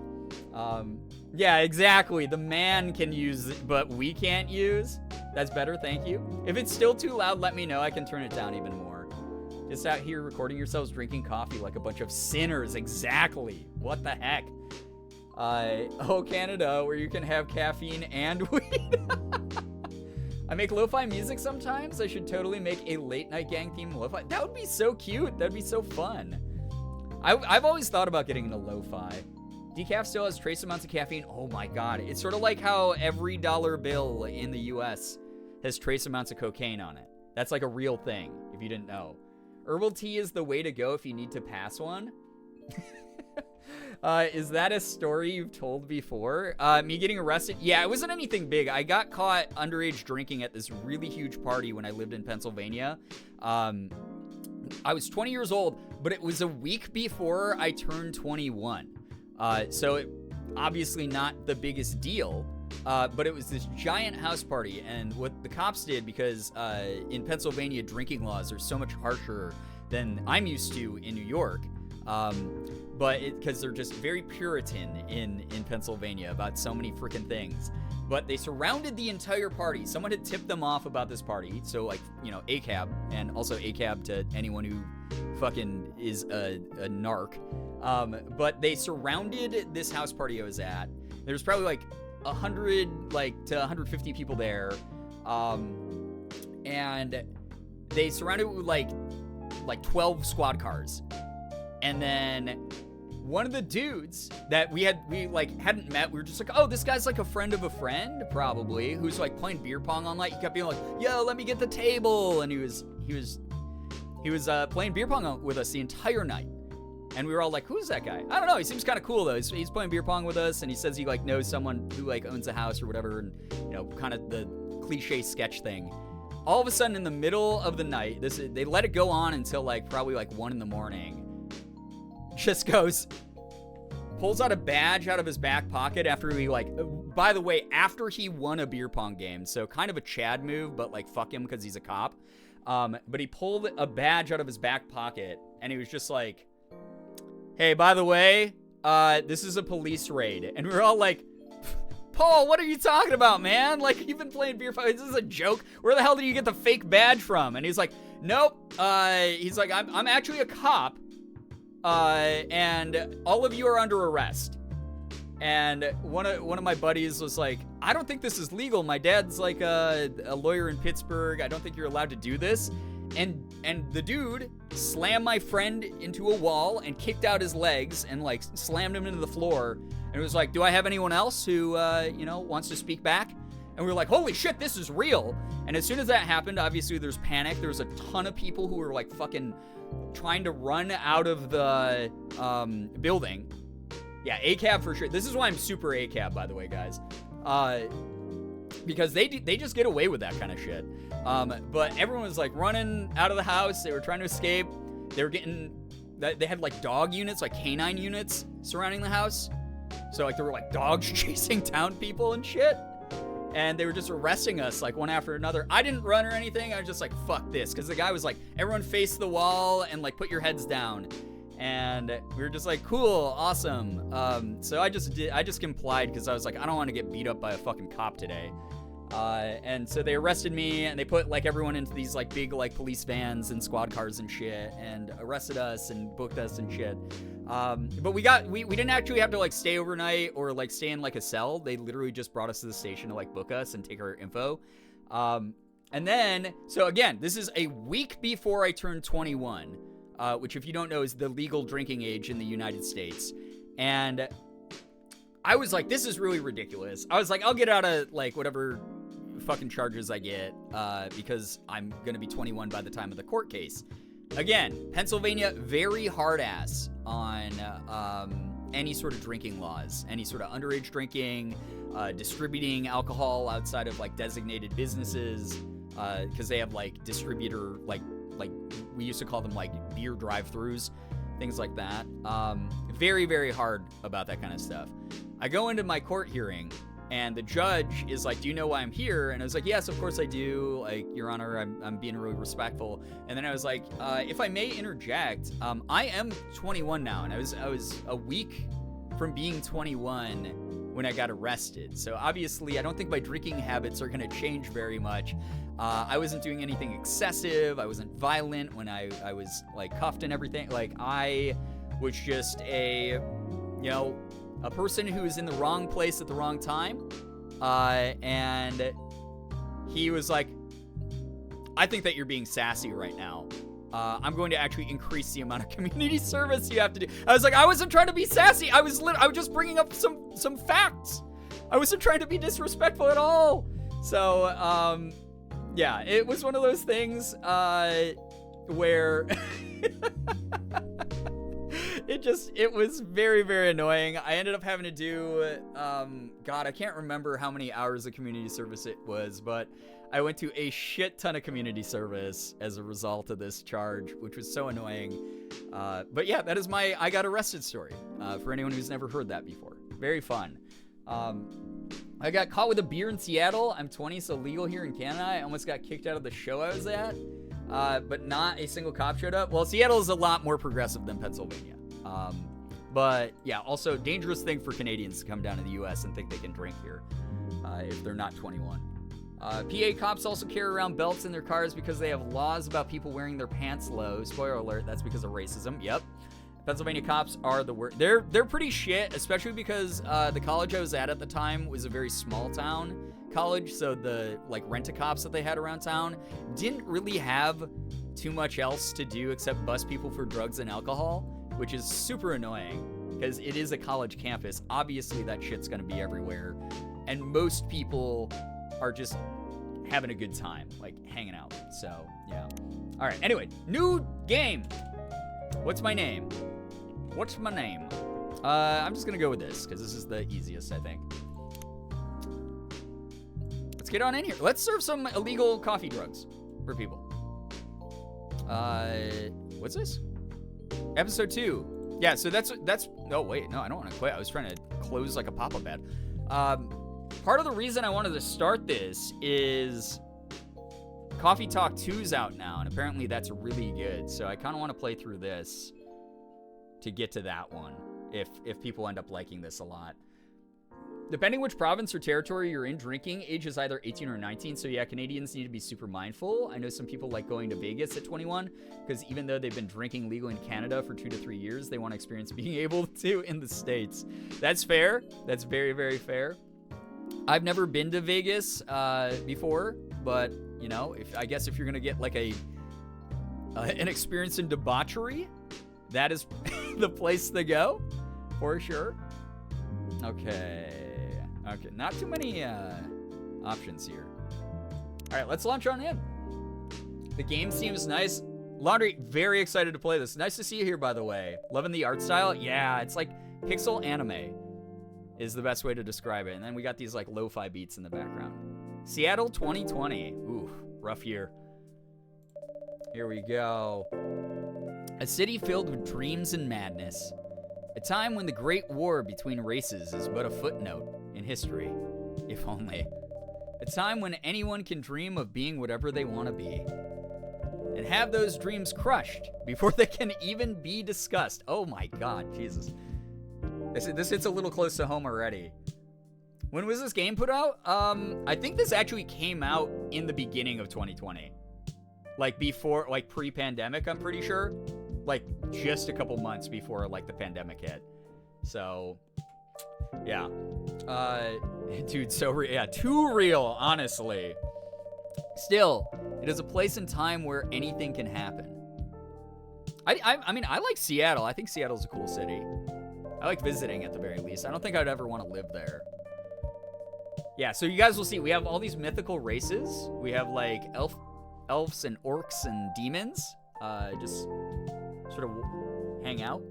Yeah, exactly. The man can use it, but we can't use. That's better, thank you. If it's still too loud, let me know. I can turn it down even more. Just out here recording yourselves drinking coffee like a bunch of sinners. Exactly. What the heck? Oh, Canada, where you can have caffeine and weed. I make lo-fi music sometimes. I should totally make a late night gang theme lo-fi. That would be so cute. That'd be so fun. I've always thought about getting into lo-fi. Decaf still has trace amounts of caffeine. Oh my god. It's sort of like how every dollar bill in the US has trace amounts of cocaine on it. That's like a real thing, if you didn't know. Herbal tea is the way to go if you need to pass one. Is that a story you've told before? Me getting arrested? Yeah, it wasn't anything big. I got caught underage drinking at this really huge party when I lived in Pennsylvania. I was 20 years old, but it was a week before I turned 21. So it obviously not the biggest deal, but it was this giant house party. And what the cops did, because in Pennsylvania, drinking laws are so much harsher than I'm used to in New York, but because they're just very Puritan in Pennsylvania about so many freaking things. But they surrounded the entire party. Someone had tipped them off about this party. So, like, you know, ACAB, and also ACAB to anyone who fucking is a narc. But they surrounded this house party I was at. There's probably like 100 to 150 people there. And they surrounded it with like 12 squad cars. And then one of the dudes that we hadn't met, we were just like, oh, this guy's like a friend of a friend, probably, who's like playing beer pong all night. He kept being like, yo, let me get the table. And he was playing beer pong with us the entire night. And we were all like, who's that guy? I don't know. He seems kind of cool though. He's playing beer pong with us, and he says he like knows someone who like owns a house or whatever, and you know, kind of the cliche sketch thing. All of a sudden, in the middle of the night, they let it go on until like probably like 1 a.m. Just pulls out a badge out of his back pocket after he by the way, after he won a beer pong game. So kind of a Chad move, but like fuck him because he's a cop. But he pulled a badge out of his back pocket, and he was just like, hey, by the way, this is a police raid. And we were all like, Paul, what are you talking about, man? Like, you've been playing beer pong. This is a joke. Where the hell did you get the fake badge from? And he's like, nope. He's like, I'm actually a cop. And all of you are under arrest. And one of my buddies was like, I don't think this is legal. My dad's like a lawyer in Pittsburgh. I don't think you're allowed to do this. And the dude slammed my friend into a wall and kicked out his legs and like slammed him into the floor. And it was like, do I have anyone else who, wants to speak back? And we were like, holy shit, this is real. And as soon as that happened, obviously there's panic. There was a ton of people who were like fucking trying to run out of the building. Yeah, ACAB for sure. This is why I'm super ACAB, by the way, guys. Because they just get away with that kind of shit. But everyone was like running out of the house. They were trying to escape. They had like dog units, like canine units surrounding the house. So like there were like dogs chasing down people and shit. And they were just arresting us like one after another. I didn't run or anything. I was just like, fuck this. Because the guy was like, everyone face the wall and like put your heads down. And we were just like, cool, awesome. So I just complied because I was like, I don't want to get beat up by a fucking cop today. And so they arrested me, and they put like everyone into these like big like police vans and squad cars and shit, and arrested us and booked us and shit. But we didn't actually have to like stay overnight or like stay in like a cell. They literally just brought us to the station to like book us and take our info. And then, so again, this is a week before I turned 21, which if you don't know is the legal drinking age in the United States. And I was like, this is really ridiculous. I was like, I'll get out of like whatever fucking charges I get, because I'm gonna be 21 by the time of the court case. Again, Pennsylvania, very hard ass on any sort of drinking laws, any sort of underage drinking, distributing alcohol outside of like designated businesses, because they have like distributor, like we used to call them like beer drive-throughs. things like that. Very, very hard about that kind of stuff. I go into my court hearing, and the judge is like, do you know why I'm here? And I was like, yes, of course I do. Like, Your Honor, I'm being really respectful. And then I was like, if I may interject, I am 21 now, and I was a week from being 21 when I got arrested. So obviously, I don't think my drinking habits are going to change very much. I wasn't doing anything excessive. I wasn't violent when I was like cuffed and everything. Like, I was just a person who's in the wrong place at the wrong time. And he was like, I think that you're being sassy right now. I'm going to actually increase the amount of community service you have to do. I was like, I wasn't trying to be sassy. I was just bringing up some facts. I wasn't trying to be disrespectful at all. So, yeah, it was one of those things where it was very, very annoying. I ended up having to do, God, I can't remember how many hours of community service it was, but I went to a shit ton of community service as a result of this charge, which was so annoying. But yeah, that is my I got arrested story, for anyone who's never heard that before. Very fun. I got caught with a beer in Seattle. I'm 20, so legal here in Canada. I almost got kicked out of the show I was at, but not a single cop showed up. Well, Seattle is a lot more progressive than Pennsylvania. But yeah, also dangerous thing for Canadians to come down to the U.S. and think they can drink here if they're not 21. PA cops also carry around belts in their cars because they have laws about people wearing their pants low. Spoiler alert, that's because of racism. Yep. Pennsylvania cops are the worst. They're pretty shit, especially because the college I was at the time was a very small town college, so the like rent-a-cops that they had around town didn't really have too much else to do except bust people for drugs and alcohol, which is super annoying because it is a college campus. Obviously, that shit's gonna be everywhere, and most people are just having a good time, like hanging out. So yeah. All right. Anyway, new game. What's my name? What's my name? I'm just gonna go with this because this is the easiest, I think. Let's get on in here. Let's serve some illegal coffee drugs for people. What's this? Episode 2. Yeah, so that's. Oh wait, no, I don't want to quit. I was trying to close like a pop-up ad. Part of the reason I wanted to start this is Coffee Talk 2's out now, and apparently that's really good. So I kind of want to play through this to get to that one, if people end up liking this a lot. Depending which province or territory you're in, drinking age is either 18 or 19. So yeah, Canadians need to be super mindful. I know some people like going to Vegas at 21 because even though they've been drinking legal in Canada for 2 to 3 years, they want to experience being able to in the States. That's fair. That's very, very fair. I've never been to Vegas before, but you know, I guess if you're gonna get like an experience in debauchery, that is the place to go for sure. Okay, not too many options here. All right, let's launch on in. The game seems nice. Laundry, very excited to play this. Nice to see you here, by the way. Loving the art style. Yeah, it's like pixel anime is the best way to describe it. And then we got these like lo-fi beats in the background. Seattle 2020. Ooh, rough year. Here we go. A city filled with dreams and madness. A time when the Great War between races is but a footnote in history, if only. A time when anyone can dream of being whatever they want to be. And have those dreams crushed before they can even be discussed. Oh my God, Jesus. This hits a little close to home already. When was this game put out? I think this actually came out in the beginning of 2020. Like before, like pre-pandemic, I'm pretty sure. Like just a couple months before like the pandemic hit. So, yeah. Dude, so yeah, too real, honestly. Still, it is a place and time where anything can happen. I mean, I like Seattle. I think Seattle's a cool city. I like visiting at the very least. I don't think I'd ever want to live there. Yeah, so you guys will see, we have all these mythical races. We have like elves and orcs and demons. Just sort of hang out.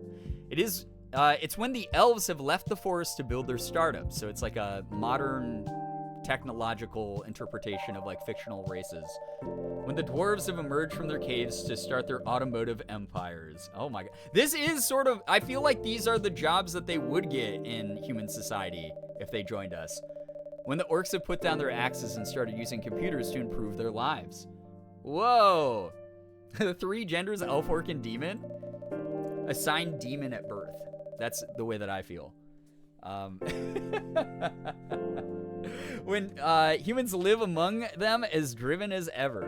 It's when the elves have left the forest to build their startup. So it's like a modern technological interpretation of like fictional races. When the dwarves have emerged from their caves to start their automotive empires. Oh my god. This is sort of, I feel like these are the jobs that they would get in human society if they joined us. When the orcs have put down their axes and started using computers to improve their lives. Whoa. The 3 genders, elf, orc, and demon. Assigned demon at birth. That's the way that I feel. When humans live among them as driven as ever.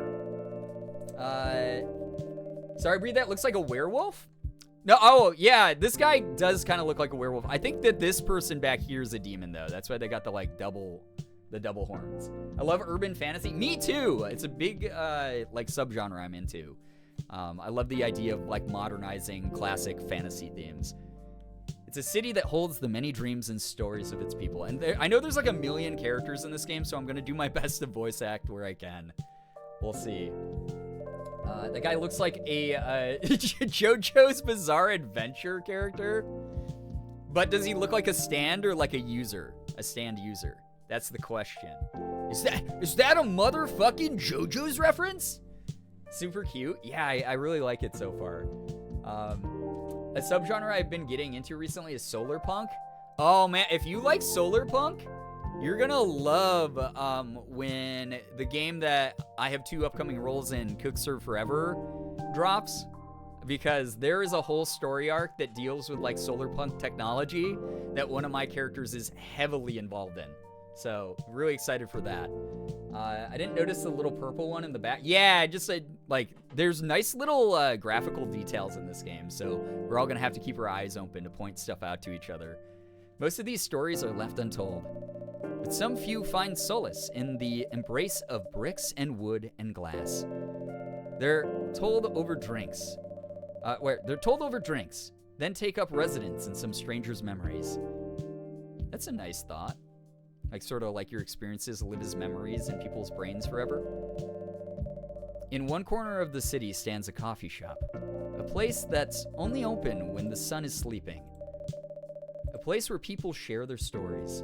Sorry, Breed, that looks like a werewolf? No, oh, yeah, this guy does kind of look like a werewolf. I think that this person back here is a demon, though. That's why they got the, like, double horns. I love urban fantasy. Me, too! It's a big, like, subgenre I'm into. I love the idea of, like, modernizing classic fantasy themes. It's a city that holds the many dreams and stories of its people. And I know there's, like, 1 million characters in this game, so I'm going to do my best to voice act where I can. We'll see. That guy looks like a JoJo's Bizarre Adventure character. But does he look like a stand or like a user? A stand user. That's the question. Is that a motherfucking JoJo's reference? Super cute. Yeah, I really like it so far. A subgenre I've been getting into recently is solar punk. Oh man, if you like solar punk, you're gonna love when the game that I have 2 upcoming roles in, Cook Serve Forever, drops, because there is a whole story arc that deals with like solar punk technology that one of my characters is heavily involved in. So really excited for that. I didn't notice the little purple one in the back. Yeah, just like there's nice little graphical details in this game, so we're all gonna have to keep our eyes open to point stuff out to each other. Most of these stories are left untold, but some few find solace in the embrace of bricks and wood and glass. They're told over drinks. They're told over drinks, then take up residence in some stranger's memories. That's a nice thought. Like, sort of like your experiences live as memories in people's brains forever. In one corner of the city stands a coffee shop, a place that's only open when the sun is sleeping. A place where people share their stories.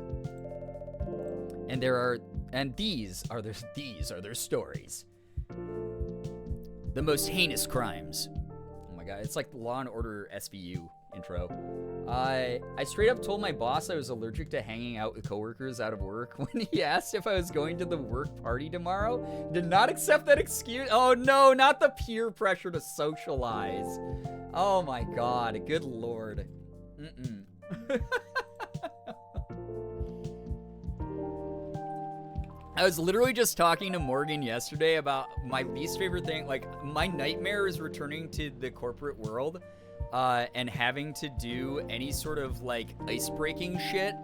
And these are their stories. The most heinous crimes. Oh my god, it's like the Law and Order SVU intro. I straight up told my boss I was allergic to hanging out with coworkers out of work when he asked if I was going to the work party tomorrow. Did not accept that excuse. Oh no, not the peer pressure to socialize. Oh my god, good lord. I was literally just talking to Morgan yesterday about my least favorite thing. Like, my nightmare is returning to the corporate world and having to do any sort of, like, ice-breaking shit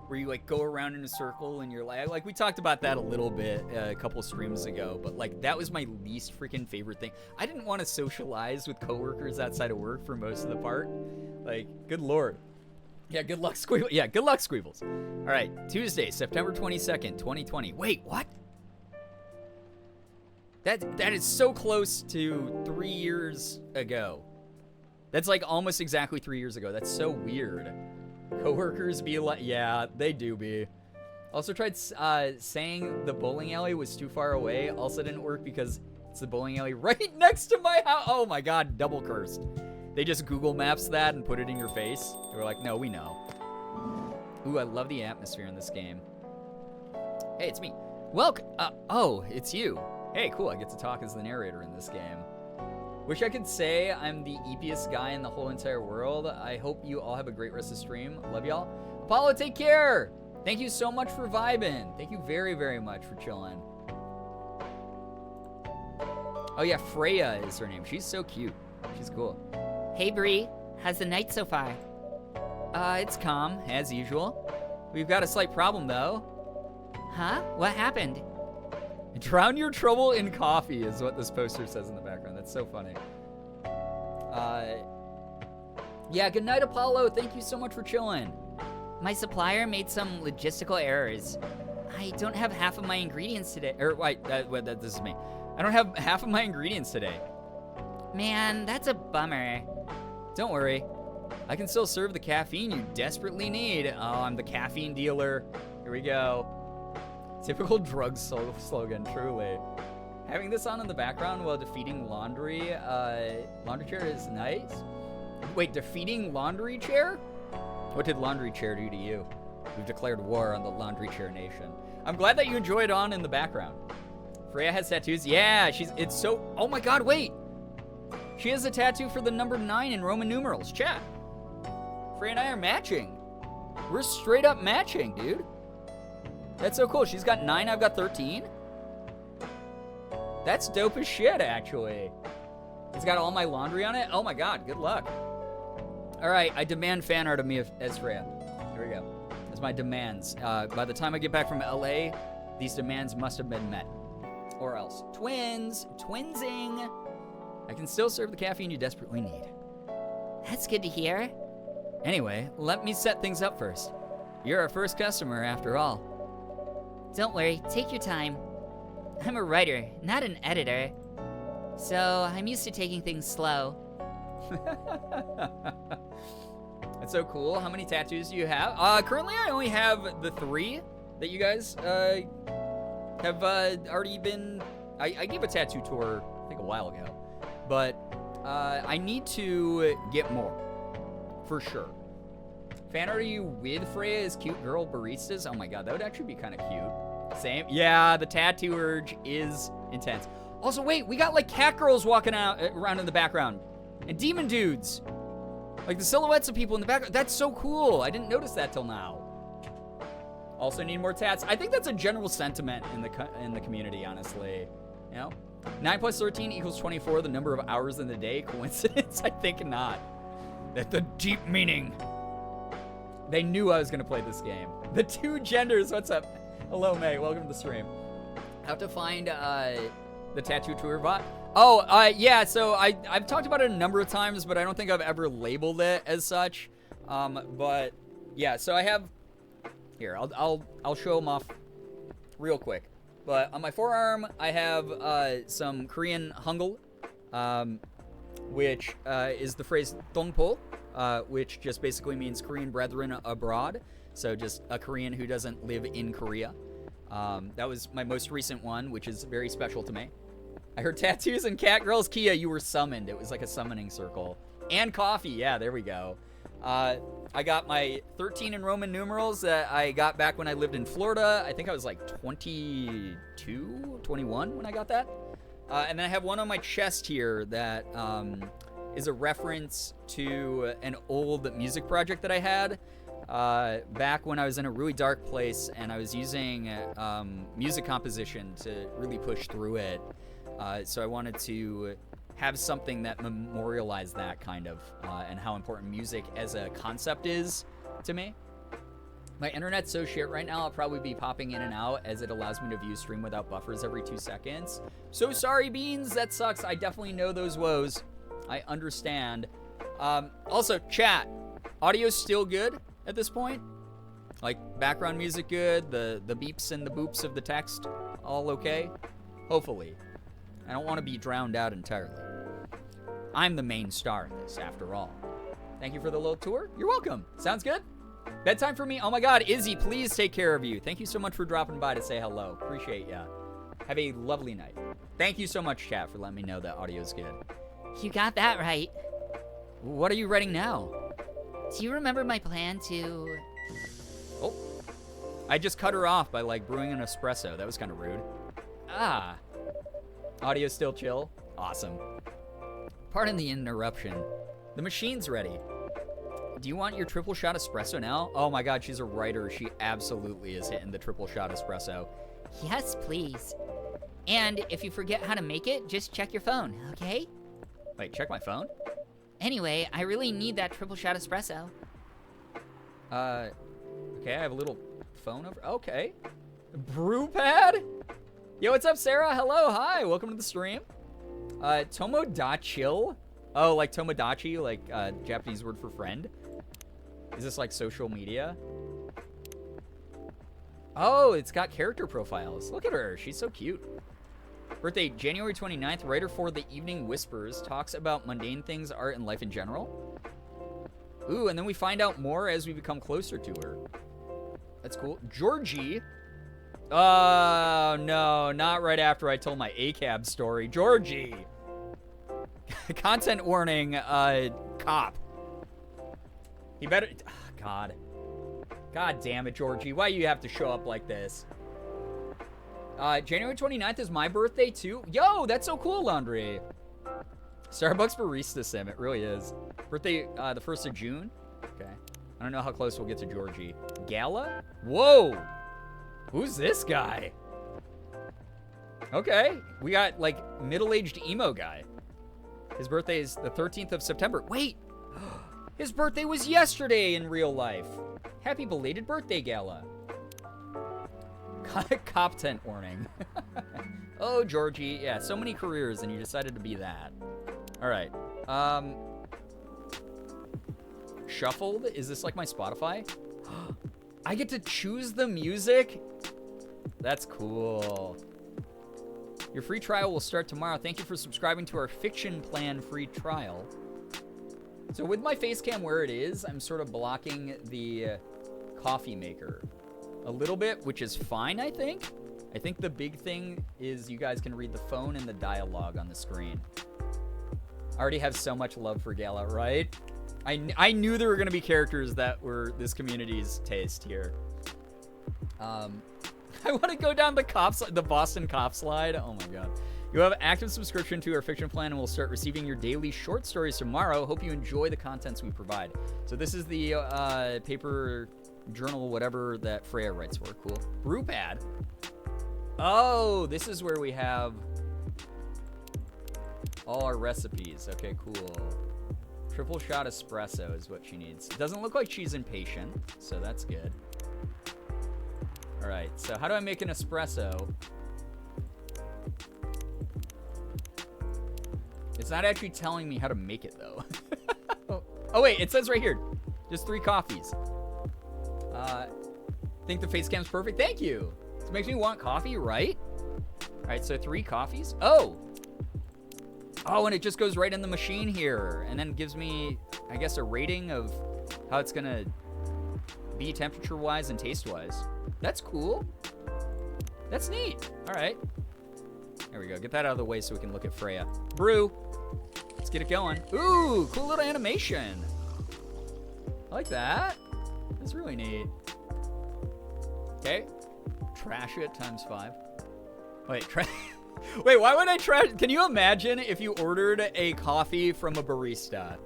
where you, like, go around in a circle and you're like, we talked about that a little bit a couple streams ago, but, like, that was my least freaking favorite thing. I didn't want to socialize with coworkers outside of work for most of the part. Like, good lord. Yeah, good luck, Squeebles. Yeah, good luck, Squeebles. All right, Tuesday, September 22nd, 2020. Wait, what? That is so close to 3 years ago. That's like almost exactly 3 years ago. That's so weird. Coworkers be like, yeah, they do be. Also tried saying the bowling alley was too far away. Also didn't work because it's the bowling alley right next to my house. Oh my god, double cursed. They just Google Maps that and put it in your face. They were like, no, we know. Ooh, I love the atmosphere in this game. Hey, it's me. Welcome. Oh, it's you. Hey, cool. I get to talk as the narrator in this game. Wish I could say I'm the eepiest guy in the whole entire world. I hope you all have a great rest of the stream. Love y'all. Apollo, take care. Thank you so much for vibing. Thank you very, very much for chilling. Oh, yeah, Freya is her name. She's so cute. She's cool. Hey, Bree. How's the night so far? It's calm, as usual. We've got a slight problem, though. Huh? What happened? Drown your trouble in coffee is what this poster says in the background. That's so funny. Yeah, good night, Apollo. Thank you so much for chilling. My supplier made some logistical errors. I don't have half of my ingredients today. Or, wait, this is me. I don't have half of my ingredients today. Man, that's a bummer. Don't worry. I can still serve the caffeine you desperately need. Oh, I'm the caffeine dealer. Here we go. Typical drug slogan, truly. Having this on in the background while defeating laundry chair is nice. Wait, defeating laundry chair? What did laundry chair do to you? We've declared war on the laundry chair nation. I'm glad that you enjoy it on in the background. Freya has tattoos. Yeah, it's so, oh my god, wait. She has a tattoo for the number 9 in Roman numerals. Chat. Freya and I are matching. We're straight up matching, dude. That's so cool. She's got 9, I've got 13. That's dope as shit, actually. It's got all my laundry on it. Oh my god, good luck. All right, I demand fan art of me as Freya. Here we go. That's my demands. By the time I get back from LA, these demands must have been met. Or else. Twinsing. I can still serve the caffeine you desperately need. That's good to hear. Anyway, let me set things up first. You're our first customer, after all. Don't worry, take your time. I'm a writer, not an editor. So I'm used to taking things slow. That's so cool. How many tattoos do you have? Currently I only have the 3 that you guys have already been... I gave a tattoo tour, I think a while ago. But I need to get more, for sure. Fan art of you with Freya as cute girl baristas? Oh my god, that would actually be kind of cute. Same. Yeah, the tattoo urge is intense. Also, wait, we got like cat girls walking around in the background. And demon dudes. Like the silhouettes of people in the background. That's so cool. I didn't notice that till now. Also need more tats. I think that's a general sentiment in the community, honestly. You know? 9 plus 13 equals 24, the number of hours in the day. Coincidence? I think not. That's the deep meaning. They knew I was going to play this game. The 2 genders, what's up? Hello, May, welcome to the stream. I have to find the tattoo tour bot. Oh, yeah, so I've talked about it a number of times, but I don't think I've ever labeled it as such. But, yeah, so I have... Here, I'll show them off real quick. But on my forearm, I have some Korean hangul, which is the phrase Dongpo, which just basically means Korean brethren abroad. So just a Korean who doesn't live in Korea. That was my most recent one, which is very special to me. I heard tattoos and cat girls. Kia, you were summoned. It was like a summoning circle. And coffee. Yeah, there we go. I got my 13 in Roman numerals that I got back when I lived in Florida. I think I was like 22, 21 when I got that. And then I have one on my chest here that is a reference to an old music project that I had back when I was in a really dark place and I was using music composition to really push through it. So I wanted to have something that memorialized that kind of and how important music as a concept is to me. My internet's so shit right now, I'll probably be popping in and out as it allows me to view stream without buffers every 2 seconds. So sorry, Beans, that sucks. I definitely know those woes. I understand. Also, chat, audio's still good at this point? Like, background music good, the beeps and the boops of the text all okay? Hopefully. I don't want to be drowned out entirely. I'm the main star in this, after all. Thank you for the little tour. You're welcome. Sounds good? Bedtime for me? Oh my god, Izzy, please take care of you. Thank you so much for dropping by to say hello. Appreciate ya. Have a lovely night. Thank you so much, chat, for letting me know that audio's good. You got that right. What are you writing now? Do you remember my plan to... Oh. I just cut her off by, like, brewing an espresso. That was kind of rude. Ah. Audio still chill? Awesome. Pardon the interruption. The machine's ready. Do you want your triple shot espresso now? Oh my god, she's a writer. She absolutely is hitting the triple shot espresso. Yes, please. And if you forget how to make it, just check your phone, okay? Wait, check my phone? Anyway, I really need that triple shot espresso. Okay, I have a little phone over. Okay. Brew pad? Yo, what's up, Sarah? Hello, hi. Welcome to the stream. Tomodachi? Oh, like Tomodachi, like Japanese word for friend. Is this like social media? Oh, it's got character profiles. Look at her. She's so cute. Birthday, January 29th. Writer for The Evening Whispers. Talks about mundane things, art, and life in general. Ooh, and then we find out more as we become closer to her. That's cool. Georgie. Oh, no, not right after I told my ACAB story. Georgie. Content warning, cop. He better, oh, God. God damn it, Georgie. Why you have to show up like this? January 29th is my birthday, too. Yo, that's so cool, Laundry. Starbucks Barista Sim, it really is. Birthday, the 1st of June? Okay. I don't know how close we'll get to Georgie. Gala? Whoa! Who's this guy? Okay. We got, like, middle-aged emo guy. His birthday is the 13th of September. Wait! His birthday was yesterday in real life. Happy belated birthday, Gala. Cop tent warning. Oh, Georgie. Yeah, so many careers, and you decided to be that. All right. Shuffled? Is this like my Spotify? I get to choose the music? That's cool. Your free trial will start tomorrow. Thank you for subscribing to our Fiction Plan free trial. So with my face cam where it is, I'm sort of blocking the coffee maker a little bit, which is fine, I think. I think the big thing is you guys can read the phone and the dialogue on the screen. I already have so much love for Gala, right? I knew there were going to be characters that were this community's taste here. I want to go down the Boston cop slide. Oh my god. You have active subscription to our Fiction Plan and we'll start receiving your daily short stories tomorrow. Hope you enjoy the contents we provide. So this is the paper journal, whatever that Freya writes for. Cool. Brew pad. Oh, this is where we have all our recipes. Okay, cool. Triple shot espresso is what she needs. It doesn't look like she's impatient, so that's good. All right, so how do I make an espresso? It's not actually telling me how to make it, though. Oh, wait, it says right here. Just 3 coffees. Think the face cam's perfect? Thank you. This makes me want coffee, right? All right, so 3 coffees. Oh, and it just goes right in the machine here. And then gives me, I guess, a rating of how it's going to be temperature-wise and taste-wise. That's cool. That's neat. All right. There we go. Get that out of the way so we can look at Freya. Brew. Let's get it going. Ooh, cool little animation. I like that. That's really neat. Okay. Trash it times 5. Wait, wait, why would I trash? Can you imagine if you ordered a coffee from a barista?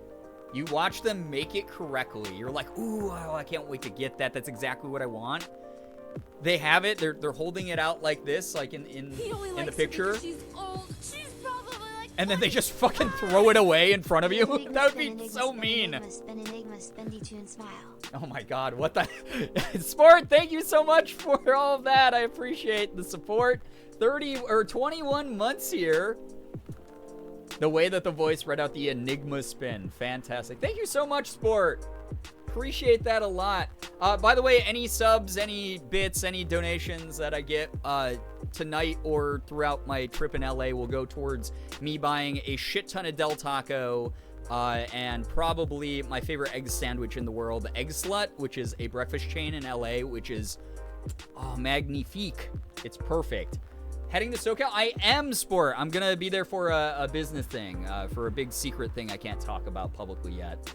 You watch them make it correctly. You're like, ooh, I can't wait to get that. That's exactly what I want. They have it. They're holding it out like this, like in the picture. She's old. She's probably like. And then they just fucking throw it away in front of you. That would be so mean. Oh my god, what the? Sport, thank you so much for all of that. I appreciate the support. 21 months here. The way that the voice read out the Enigma spin. Fantastic. Thank you so much, Sport. Appreciate that a lot. By the way, any subs, any bits, any donations that I get tonight or throughout my trip in LA will go towards me buying a shit ton of Del Taco and probably my favorite egg sandwich in the world, Egg Slut, which is a breakfast chain in LA, which is magnifique. It's perfect. Heading to SoCal? I am, Sport. I'm going to be there for a business thing, for a big secret thing I can't talk about publicly yet.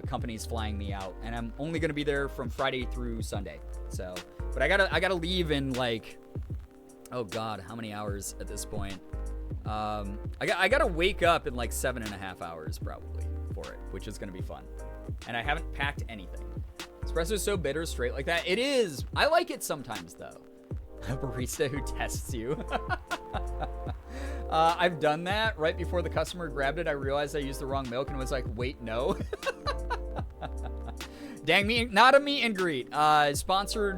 Company's flying me out, and I'm only going to be there from Friday through Sunday. So, but I gotta leave in like, oh God, how many hours at this point? I gotta wake up in like 7.5 hours probably for it, which is going to be fun. And I haven't packed anything. Espresso is so bitter straight like that. It is. I like it sometimes though. A barista who tests you. I've done that right before the customer grabbed it. I realized I used the wrong milk and was like, wait, no. Dang, not a meet and greet. Sponsored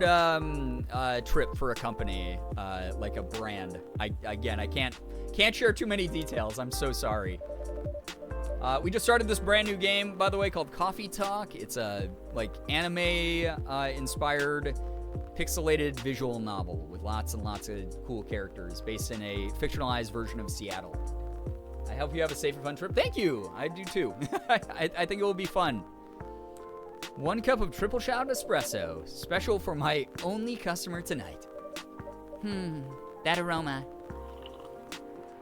trip for a company, like a brand. I can't share too many details. I'm so sorry. We just started this brand new game, by the way, called Coffee Talk. It's a like anime inspired pixelated visual novel with lots and lots of cool characters based in a fictionalized version of Seattle. I hope you have a safe and fun trip. Thank you. I do too. I think it will be fun. 1 cup of triple shot espresso, special for my only customer tonight. That aroma.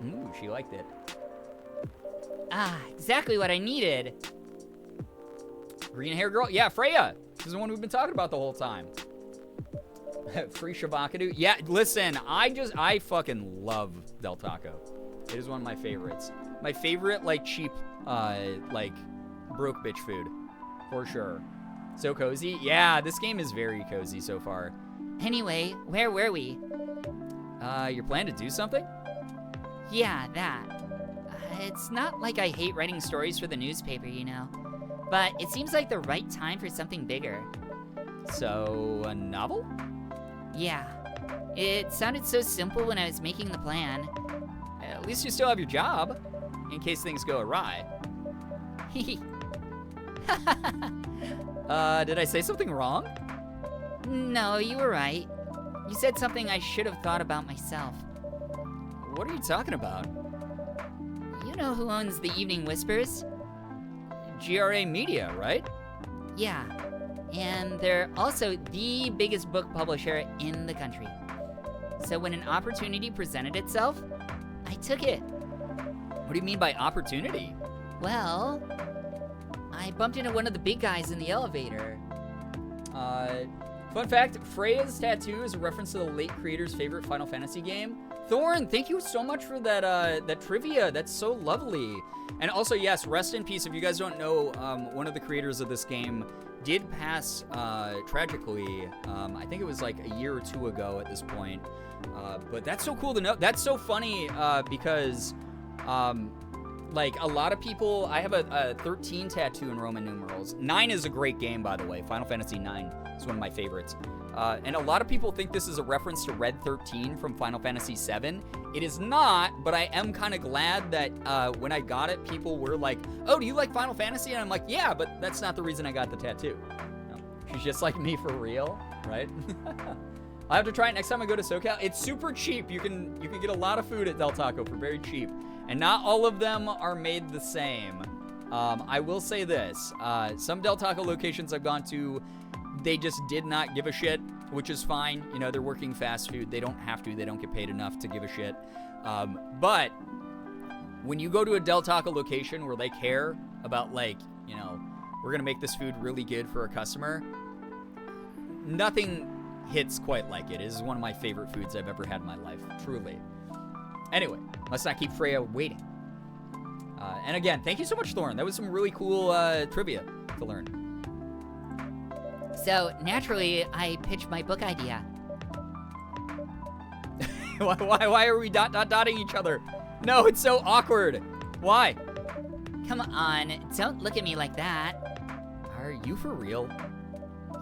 Ooh, she liked it. Ah, exactly what I needed. Green hair girl? Yeah, Freya. She's the one we've been talking about the whole time. Free Shabakadu. Yeah, listen, I fucking love Del Taco. It is one of my favorites. My favorite, like, cheap, like, broke bitch food. For sure. So cozy? Yeah, this game is very cozy so far. Anyway, where were we? You're planning to do something? Yeah, that. It's not like I hate writing stories for the newspaper, you know. But it seems like the right time for something bigger. So, a novel? Yeah. It sounded so simple when I was making the plan. At least you still have your job, in case things go awry. Did I say something wrong? No, you were right. You said something I should have thought about myself. What are you talking about? You know who owns the Evening Whispers? GRA Media, right? Yeah. And they're also the biggest book publisher in the country. So when an opportunity presented itself, I took it. What do you mean by opportunity? Well, I bumped into one of the big guys in the elevator. Fun fact, Freya's tattoo is a reference to the late creator's favorite Final Fantasy game. Thorn, thank you so much for that that trivia. That's so lovely. And also, yes, rest in peace. If you guys don't know, one of the creators of this game did pass tragically. I think it was like a year or two ago at this point. But that's so cool to know. That's so funny because like a lot of people, I have a 13 tattoo in Roman numerals. 9 is a great game, by the way. Final Fantasy 9 is one of my favorites. And a lot of people think this is a reference to Red 13 from Final Fantasy 7. It is not, but I am kind of glad that when I got it, people were like, oh, do you like Final Fantasy? And I'm like, yeah, but that's not the reason I got the tattoo. No, she's just like me for real, right? I'll have to try it next time I go to SoCal. It's super cheap. You can get a lot of food at Del Taco for very cheap. And not all of them are made the same. I will say this. Some Del Taco locations I've gone to, they just did not give a shit, which is fine. You know, they're working fast food. They don't have to. They don't get paid enough to give a shit. But when you go to a Del Taco location where they care about, like, you know, we're going to make this food really good for a customer, nothing hits quite like it. It is one of my favorite foods I've ever had in my life, truly. Anyway, let's not keep Freya waiting. And again, thank you so much, Thorn. That was some really cool trivia to learn. So, naturally, I pitched my book idea. Why are we dotting each other? No, it's so awkward. Why? Come on, don't look at me like that. Are you for real?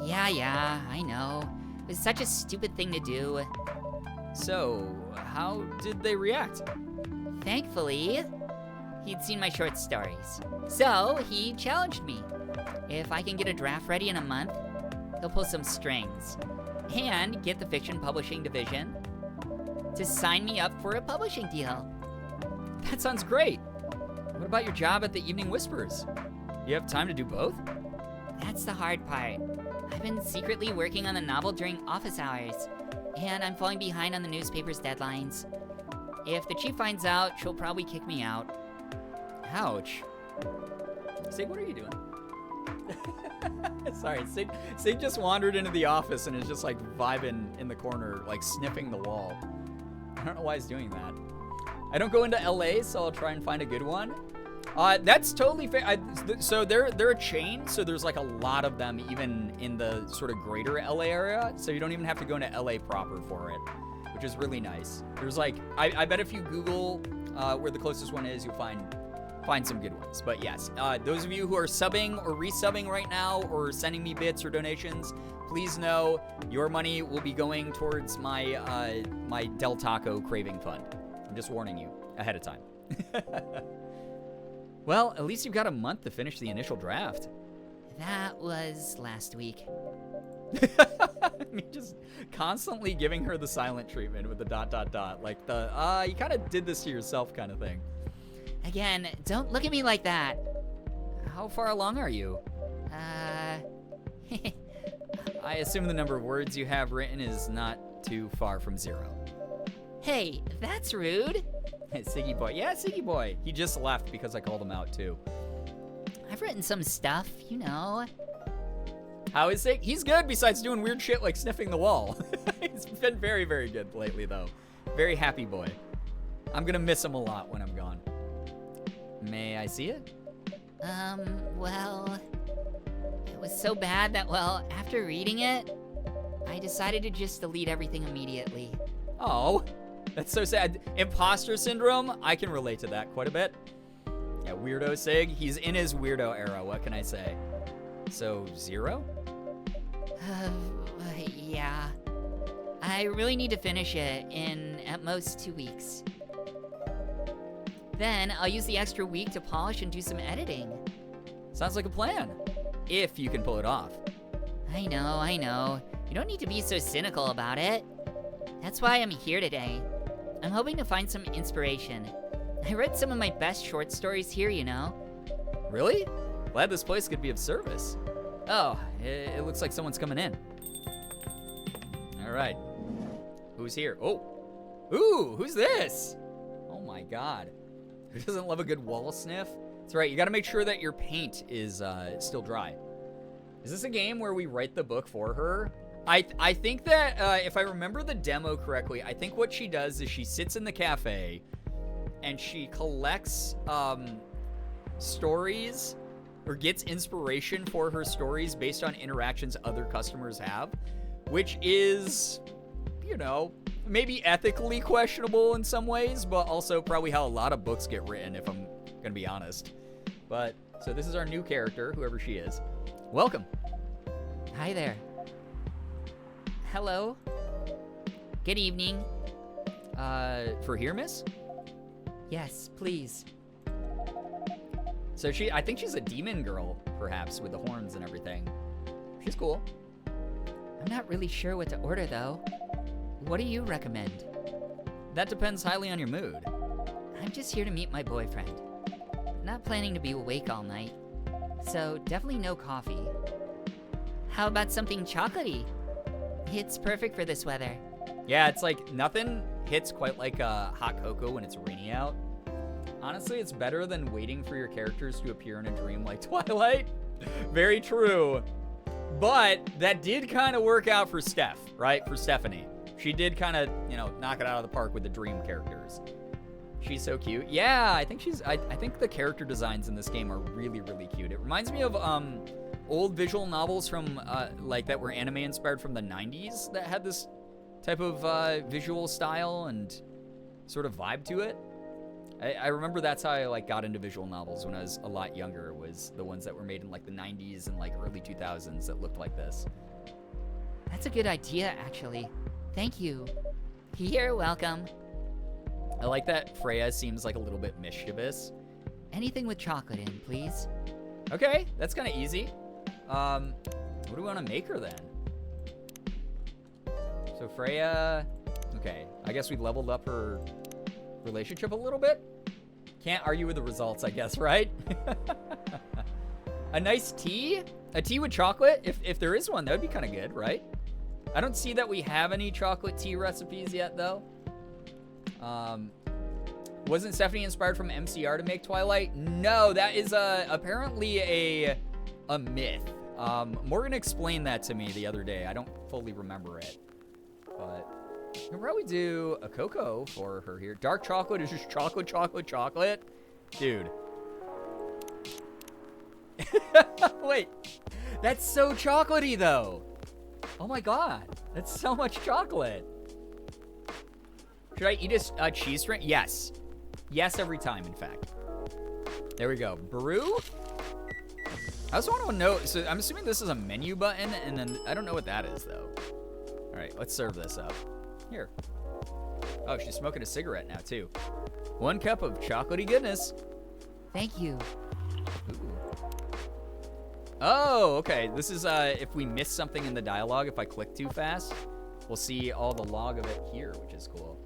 Yeah, I know. It was such a stupid thing to do. So, how did they react? Thankfully, he'd seen my short stories. So, he challenged me. If I can get a draft ready in a month, he'll pull some strings and get the fiction publishing division to sign me up for a publishing deal. That sounds great. What about your job at the Evening Whispers? You have time to do both? That's the hard part. I've been secretly working on the novel during office hours, and I'm falling behind on the newspaper's deadlines. If the chief finds out, she'll probably kick me out. Ouch. Sig, what are you doing? Sorry, Sig just wandered into the office and is just like vibing in the corner, like sniffing the wall. I don't know why he's doing that. I don't go into LA, so I'll try and find a good one. That's totally fair. So they're a chain, so there's like a lot of them even in the sort of greater LA area, so you don't even have to go into LA proper for it, which is really nice. There's like, I bet if you Google where the closest one is, you'll find some good ones. But yes, those of you who are subbing or resubbing right now or sending me bits or donations, please know your money will be going towards my my Del Taco craving fund. I'm just warning you ahead of time. Well, at least you've got a month to finish the initial draft. That was last week. I mean, just constantly giving her the silent treatment with the ... like the you kind of did this to yourself kind of thing. Again, don't look at me like that. How far along are you? I assume the number of words you have written is not too far from 0. Hey, that's rude. Siggy boy. Yeah, Siggy boy. He just left because I called him out too. I've written some stuff, you know. How is Sig? He's good besides doing weird shit like sniffing the wall. He's been very, very good lately though. Very happy boy. I'm gonna miss him a lot when I'm gone. May I see it? Well, it was so bad that, well, after reading it, I decided to just delete everything immediately. Oh, that's so sad. Imposter syndrome, I can relate to that quite a bit. Yeah, weirdo Sig, he's in his weirdo era, what can I say? So, 0? Yeah. I really need to finish it in, at most, 2 weeks. Then, I'll use the extra week to polish and do some editing. Sounds like a plan. If you can pull it off. I know. You don't need to be so cynical about it. That's why I'm here today. I'm hoping to find some inspiration. I read some of my best short stories here, you know. Really? Glad this place could be of service. Oh, it looks like someone's coming in. All right. Who's here? Oh. Ooh, who's this? Oh my God. Who doesn't love a good wall sniff? That's right, you gotta make sure that your paint is still dry. Is this a game where we write the book for her? I think that, if I remember the demo correctly, I think what she does is she sits in the cafe and she collects stories or gets inspiration for her stories based on interactions other customers have, which is, you know, maybe ethically questionable in some ways, but also probably how a lot of books get written, if I'm gonna be honest. But, so this is our new character, whoever she is. Welcome. Hi there. Hello. Good evening. For here, miss? Yes, please. So I think she's a demon girl, perhaps, with the horns and everything. She's cool. I'm not really sure what to order, though. What do you recommend? That depends highly on your mood. I'm just here to meet my boyfriend. Not planning to be awake all night. So, definitely no coffee. How about something chocolatey? It's perfect for this weather. Yeah, it's like nothing hits quite like hot cocoa when it's rainy out. Honestly, it's better than waiting for your characters to appear in a dream like Twilight. Very true. But that did kind of work out for Steph, right? For Stephanie. She did kind of, you know, knock it out of the park with the dream characters. She's so cute. Yeah, I think I think the character designs in this game are really, really cute. It reminds me of old visual novels from like that were anime inspired from the 90s that had this type of visual style and sort of vibe to it. I remember that's how I like got into visual novels when I was a lot younger, was the ones that were made in like the 90s and like early 2000s that looked like this. That's a good idea, actually. Thank you. You're welcome. I like that Freya seems like a little bit mischievous. Anything with chocolate in, please. Okay, that's kind of easy. What do we want to make her then? So Freya, okay, I guess we leveled up her relationship a little bit. Can't argue with the results, I guess, right? A nice tea? A tea with chocolate? If there is one, that would be kind of good, right? I don't see that we have any chocolate tea recipes yet, though. Wasn't Stephanie inspired from MCR to make Twilight? No, that is apparently a myth. Morgan explained that to me the other day. I don't fully remember it, but we'll probably do a cocoa for her here. Dark chocolate is just chocolate, chocolate, chocolate. Dude. Wait, that's so chocolatey though. Oh my God, that's so much chocolate. Should I eat a cheese string? Yes. Yes, every time, in fact. There we go. Brew? I also want to know, so I'm assuming this is a menu button, and then I don't know what that is, though. All right, let's serve this up. Here. Oh, she's smoking a cigarette now, too. 1 cup of chocolatey goodness. Thank you. Ooh. Oh, okay. This is if we miss something in the dialogue, if I click too fast, we'll see all the log of it here, which is cool.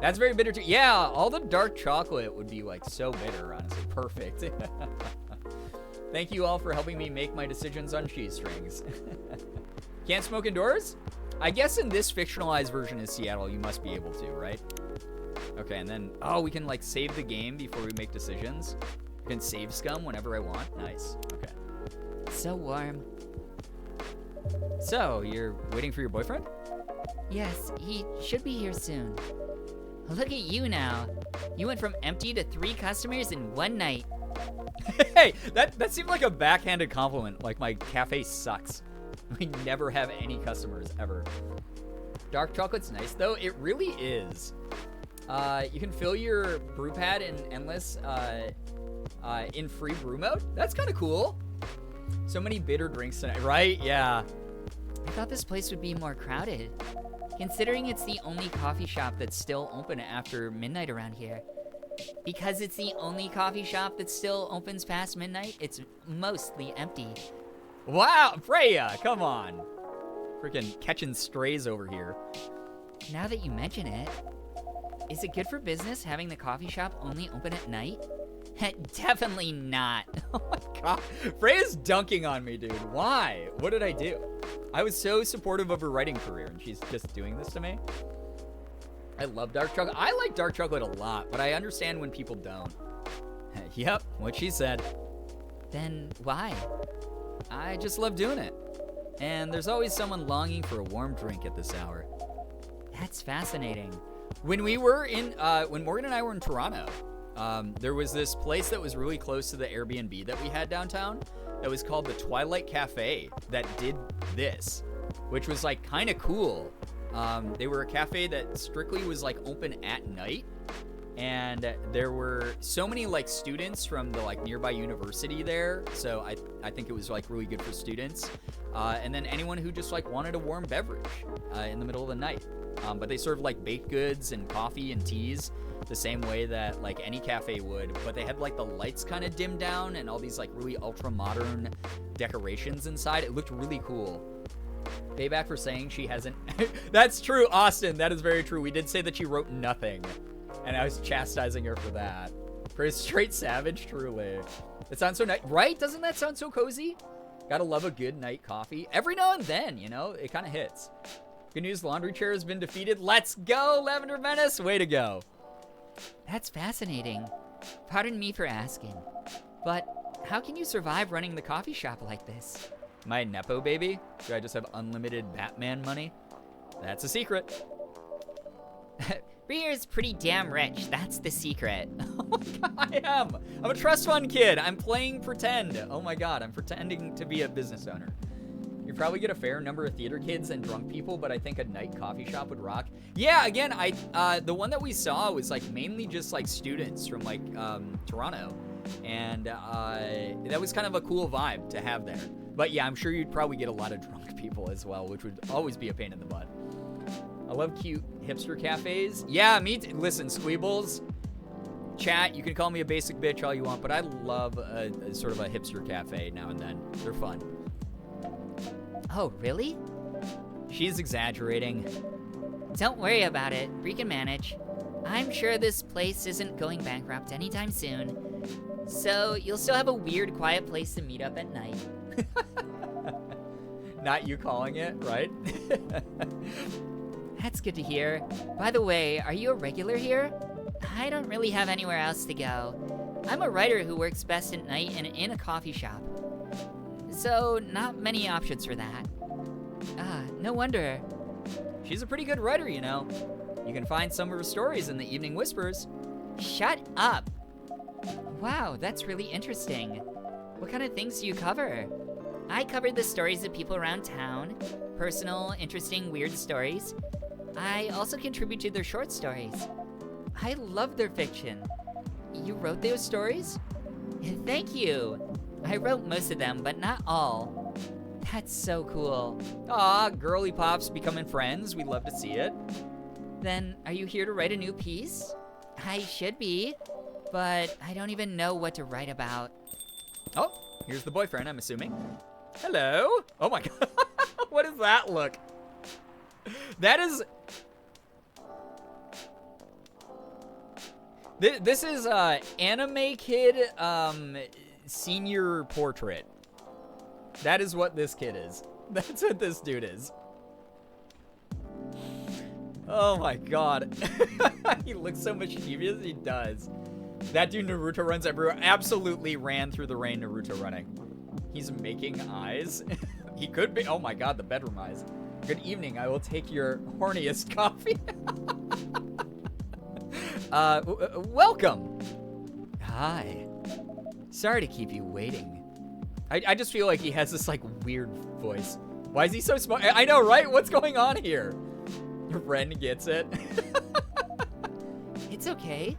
That's very bitter too. Yeah, all the dark chocolate would be like so bitter, honestly. Perfect. Thank you all for helping me make my decisions on cheese strings. Can't smoke indoors? I guess in this fictionalized version of Seattle, you must be able to, right? Okay, and then, oh, we can like save the game before we make decisions. I can save scum whenever I want. Nice. Okay. So warm. So, you're waiting for your boyfriend? Yes, he should be here soon. Look at you now. You went from empty to 3 customers in one night. Hey, that seemed like a backhanded compliment. Like my cafe sucks. We never have any customers ever. Dark chocolate's nice though. It really is. You can fill your brew pad in endless in free brew mode. That's kind of cool. So many bitter drinks tonight, right? Yeah. I thought this place would be more crowded, considering it's the only coffee shop that's still open after midnight around here. Because it's the only coffee shop that still opens past midnight, it's mostly empty. Wow, Freya, come on. Freaking catching strays over here. Now that you mention it, is it good for business having the coffee shop only open at night? Definitely not. Oh my god. Freya's dunking on me, dude. Why? What did I do? I was so supportive of her writing career, and she's just doing this to me. I love dark chocolate. I like dark chocolate a lot, but I understand when people don't. Yep, what she said. Then why? I just love doing it. And there's always someone longing for a warm drink at this hour. That's fascinating. When we were in, when Morgan and I were in Toronto, there was this place that was really close to the Airbnb that we had downtown that was called the Twilight Cafe that did this, which was like kind of cool. They were a cafe that strictly was like open at night, and there were so many like students from the like nearby university there, so I think it was like really good for students, and then anyone who just like wanted a warm beverage in the middle of the night. But they served like baked goods and coffee and teas the same way that like any cafe would, but they had like the lights kind of dimmed down and all these like really ultra modern decorations inside. It looked really cool. Payback for saying she hasn't. That's true, Austin. That is very true. We did say that she wrote nothing, and I was chastising her for that. For a straight savage, truly. It sounds so nice, right? Doesn't that sound so cozy? Gotta love a good night coffee. Every now and then, you know, it kind of hits. Good news, laundry chair has been defeated. Let's go, Lavender Menace. Way to go. That's fascinating. Pardon me for asking, but how can you survive running the coffee shop like this? My Nepo baby? Do I just have unlimited Batman money? That's a secret. Rier's pretty damn rich, that's the secret. Oh my god, I am. I'm a trust fund kid. I'm playing pretend. Oh my god, I'm pretending to be a business owner. You probably get a fair number of theater kids and drunk people, but I think a night coffee shop would rock. Yeah, again, the one that we saw was like mainly just like students from like Toronto, and that was kind of a cool vibe to have there. But yeah, I'm sure you'd probably get a lot of drunk people as well, which would always be a pain in the butt. I love cute hipster cafes. Yeah, listen, Squeebles, chat, you can call me a basic bitch all you want, but I love a sort of a hipster cafe now and then. They're fun. Oh, really? She's exaggerating. Don't worry about it. We can manage. I'm sure this place isn't going bankrupt anytime soon. So you'll still have a weird, quiet place to meet up at night. Not you calling it, right? That's good to hear. By the way, are you a regular here? I don't really have anywhere else to go. I'm a writer who works best at night and in a coffee shop. So, not many options for that. No wonder. She's a pretty good writer, you know. You can find some of her stories in the Evening Whispers. Shut up! Wow, that's really interesting. What kind of things do you cover? I covered the stories of people around town, personal, interesting, weird stories. I also contribute to their short stories. I love their fiction. You wrote those stories? Thank you. I wrote most of them, but not all. That's so cool. Aw, girly pops becoming friends. We'd love to see it. Then, are you here to write a new piece? I should be, but I don't even know what to write about. Oh, here's the boyfriend, I'm assuming. Hello? Oh my god. What does that look? That is... This is anime kid senior portrait. That is what this kid is. That's what this dude is. Oh my god. He looks so mischievous. He does. That dude Naruto runs everywhere. Absolutely ran through the rain Naruto running. He's making eyes. He could be. Oh my god, the bedroom eyes. Good evening. I will take your horniest coffee. Welcome. Hi. Sorry to keep you waiting. I just feel like he has this like weird voice. Why is he so smart? I know, right? What's going on here? Ren gets it. It's okay.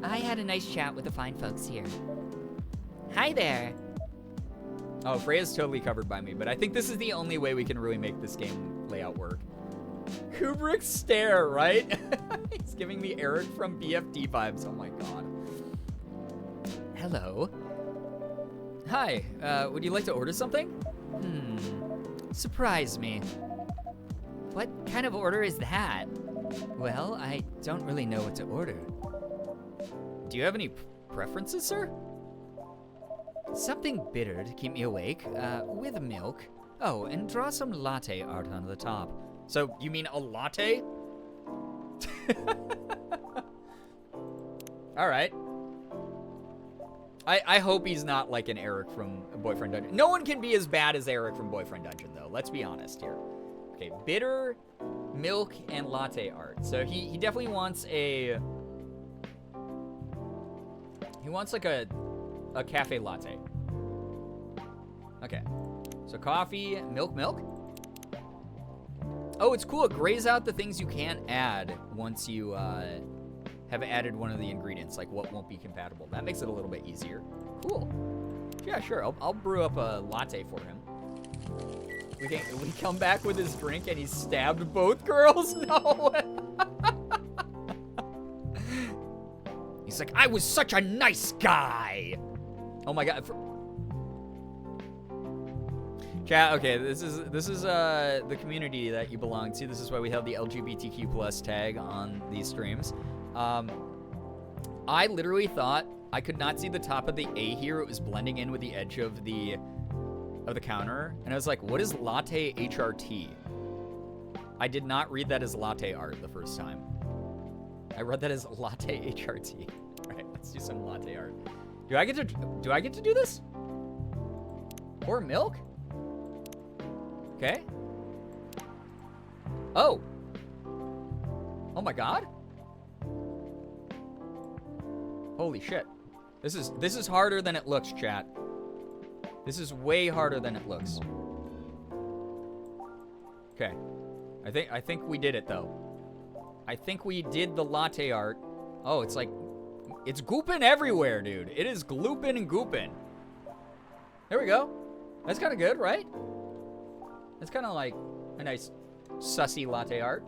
I had a nice chat with the fine folks here. Hi there. Oh, Freya's totally covered by me, but I think this is the only way we can really make this game layout work. Kubrick's stare, right? He's giving me Eric from BFD vibes. Oh my god. Hello. Hi, would you like to order something? Surprise me. What kind of order is that? Well, I don't really know what to order. Do you have any preferences, sir? Something bitter to keep me awake, with milk. Oh, and draw some latte art on the top. So, you mean a latte? Alright. I hope he's not like an Eric from Boyfriend Dungeon. No one can be as bad as Eric from Boyfriend Dungeon, though. Let's be honest here. Okay, bitter, milk, and latte art. So he definitely wants a... He wants like a cafe latte. Okay. So coffee, milk. Oh, it's cool. It grays out the things you can't add once you have added one of the ingredients, like what won't be compatible. That makes it a little bit easier. Cool. Yeah, sure. I'll brew up a latte for him. We come back with his drink and he stabbed both girls? No. He's like, I was such a nice guy. Oh my god. Chat, okay, this is the community that you belong to. This is why we have the LGBTQ plus tag on these streams. I literally thought I could not see the top of the A here. It was blending in with the edge of the counter. And I was like, what is latte HRT? I did not read that as latte art the first time. I read that as latte HRT. All right, let's do some latte art. Do I get to do this? Pour milk? Okay. Oh. Oh my god. Holy shit. This is harder than it looks, chat. This is way harder than it looks. Okay. I think we did it though. I think we did the latte art. Oh, it's like it's gooping everywhere, dude. It is glooping and gooping. There we go. That's kind of good, right? That's kind of like a nice sussy latte art.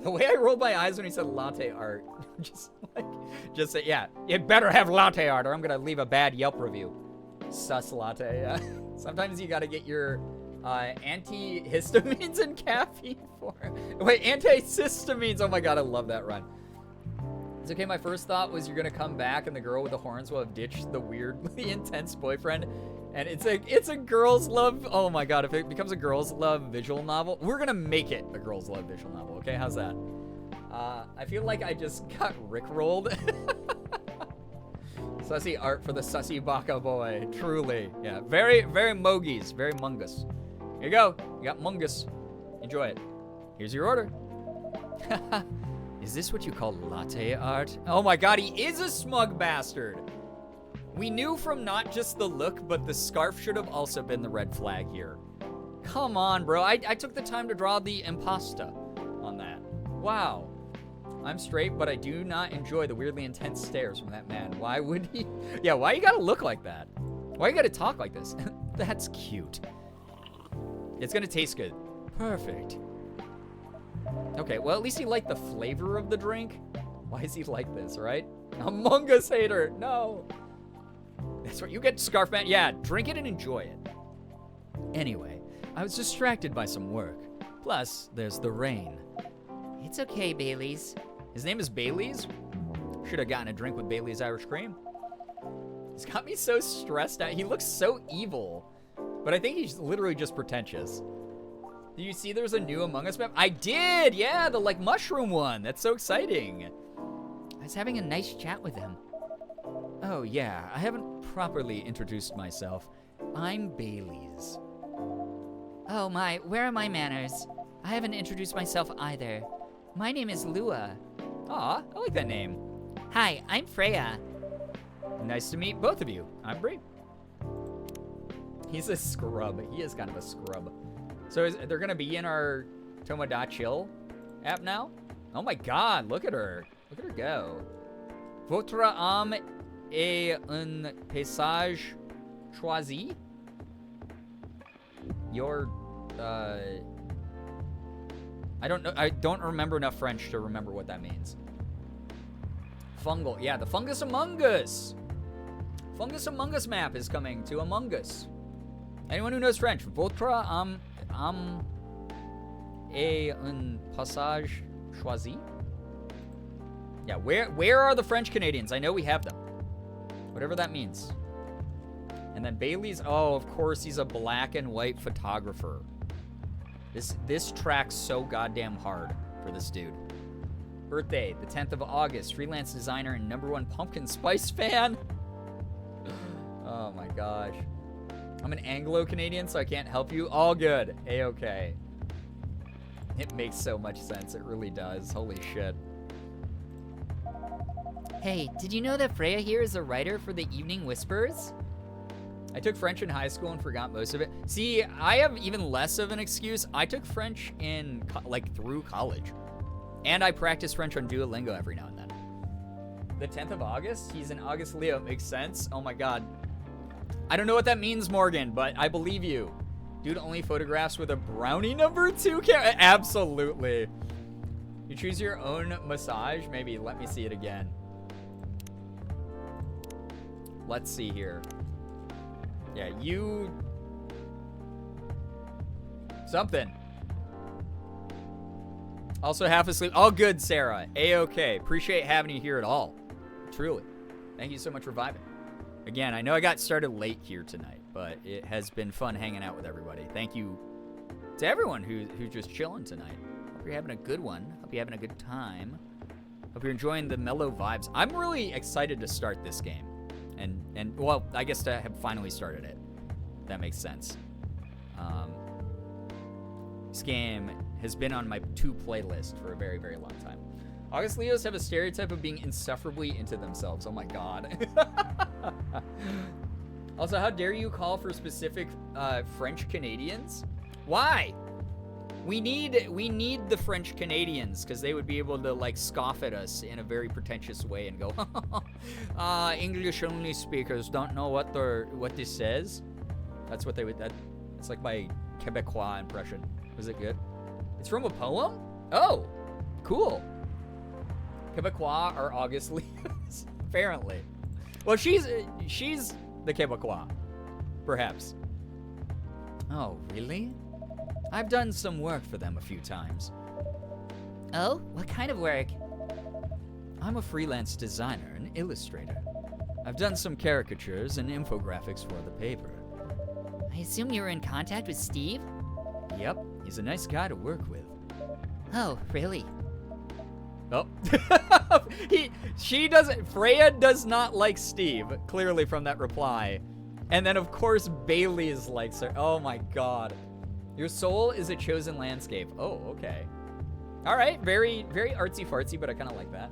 The way I rolled my eyes when he said latte art, just say, yeah, it better have latte art or I'm gonna leave a bad Yelp review. Sus latte, yeah. Sometimes you gotta get your antihistamines and caffeine for it. Wait, antihistamines, oh my god, I love that run. It's okay, my first thought was you're gonna come back and the girl with the horns will have ditched the weirdly intense boyfriend. And it's a girls' love, oh my god, if it becomes a girls' love visual novel, we're gonna make it a girls' love visual novel, okay? How's that? I feel like I just got rickrolled. Sussy art for the sussy baka boy, truly. Yeah, very, very mogies, very mungus. Here you go, you got mungus. Enjoy it. Here's your order. Is this what you call latte art? Oh my god, he is a smug bastard. We knew from not just the look, but the scarf should have also been the red flag here. Come on, bro. I took the time to draw the impasta on that. Wow. I'm straight, but I do not enjoy the weirdly intense stares from that man. Why would he? Yeah, why you gotta look like that? Why you gotta talk like this? That's cute. It's gonna taste good. Perfect. Okay, well, at least he liked the flavor of the drink. Why is he like this, right? Among Us hater. No. That's what you get, Scarfman. Yeah, drink it and enjoy it. Anyway, I was distracted by some work. Plus, there's the rain. It's okay, Bailey's. His name is Bailey's? Should have gotten a drink with Bailey's Irish Cream. He's got me so stressed out. He looks so evil. But I think he's literally just pretentious. Did you see there's a new Among Us map? I did! Yeah, the, like, mushroom one. That's so exciting. I was having a nice chat with him. Oh, yeah. I haven't properly introduced myself. I'm Bailey's. Oh my, where are my manners? I haven't introduced myself either. My name is Lua. Aw, I like that name. Hi, I'm Freya. Nice to meet both of you. I'm Bree. He's a scrub. He is kind of a scrub. So they're going to be in our Tomoda Chill app now? Oh my god, look at her. Look at her go. Votre âme est un paysage choisi? Your, I don't know. I don't remember enough French to remember what that means. Fungal. Yeah, the Fungus Among Us. Fungus Among Us map is coming to Among Us. Anyone who knows French, votre âme est un passage choisi? Yeah, where are the French Canadians? I know we have them. Whatever that means. And then Bailey's, oh, of course he's a black and white photographer. This tracks so goddamn hard for this dude. Birthday, the 10th of August, freelance designer and #1 pumpkin spice fan. Oh my gosh. I'm an Anglo-Canadian, so I can't help you. All good. A-okay. It makes so much sense. It really does. Holy shit. Hey, did you know that Freya here is a writer for the Evening Whispers? I took French in high school and forgot most of it. See, I have even less of an excuse. I took French in, through college. And I practice French on Duolingo every now and then. The 10th of August? He's an August Leo. Makes sense. Oh my god. I don't know what that means, Morgan, but I believe you. Dude only photographs with a brownie #2 camera. Absolutely. You choose your own massage? Maybe. Let me see it again. Let's see here. Yeah, you... Something. Also half asleep. All good, Sarah. A-okay. Appreciate having you here at all. Truly. Thank you so much for vibing. Again, I know I got started late here tonight, but it has been fun hanging out with everybody. Thank you to everyone who's just chilling tonight. Hope you're having a good one. Hope you're having a good time. Hope you're enjoying the mellow vibes. I'm really excited to start this game. And well, I guess to have finally started it. If that makes sense. This game has been on my to-playlist for a very, very long time. August Leos have a stereotype of being insufferably into themselves. Oh my god. Also, how dare you call for specific French Canadians? Why? We need the French Canadians because they would be able to like scoff at us in a very pretentious way and go, English only speakers don't know what this says. That's what they would. It's like my Quebecois impression. Was it good? It's from a poem? Oh, cool. Quebecois are August Leos, apparently. Well, she's the Quebecois, perhaps. Oh, really? I've done some work for them a few times. Oh, what kind of work? I'm a freelance designer and illustrator. I've done some caricatures and infographics for the paper. I assume you were in contact with Steve? Yep, he's a nice guy to work with. Oh, really? Oh. Freya does not like Steve, clearly from that reply. And then, of course, Bailey's likes her. Oh my god. Your soul is a chosen landscape. Oh, okay. All right, very, very artsy-fartsy, but I kind of like that.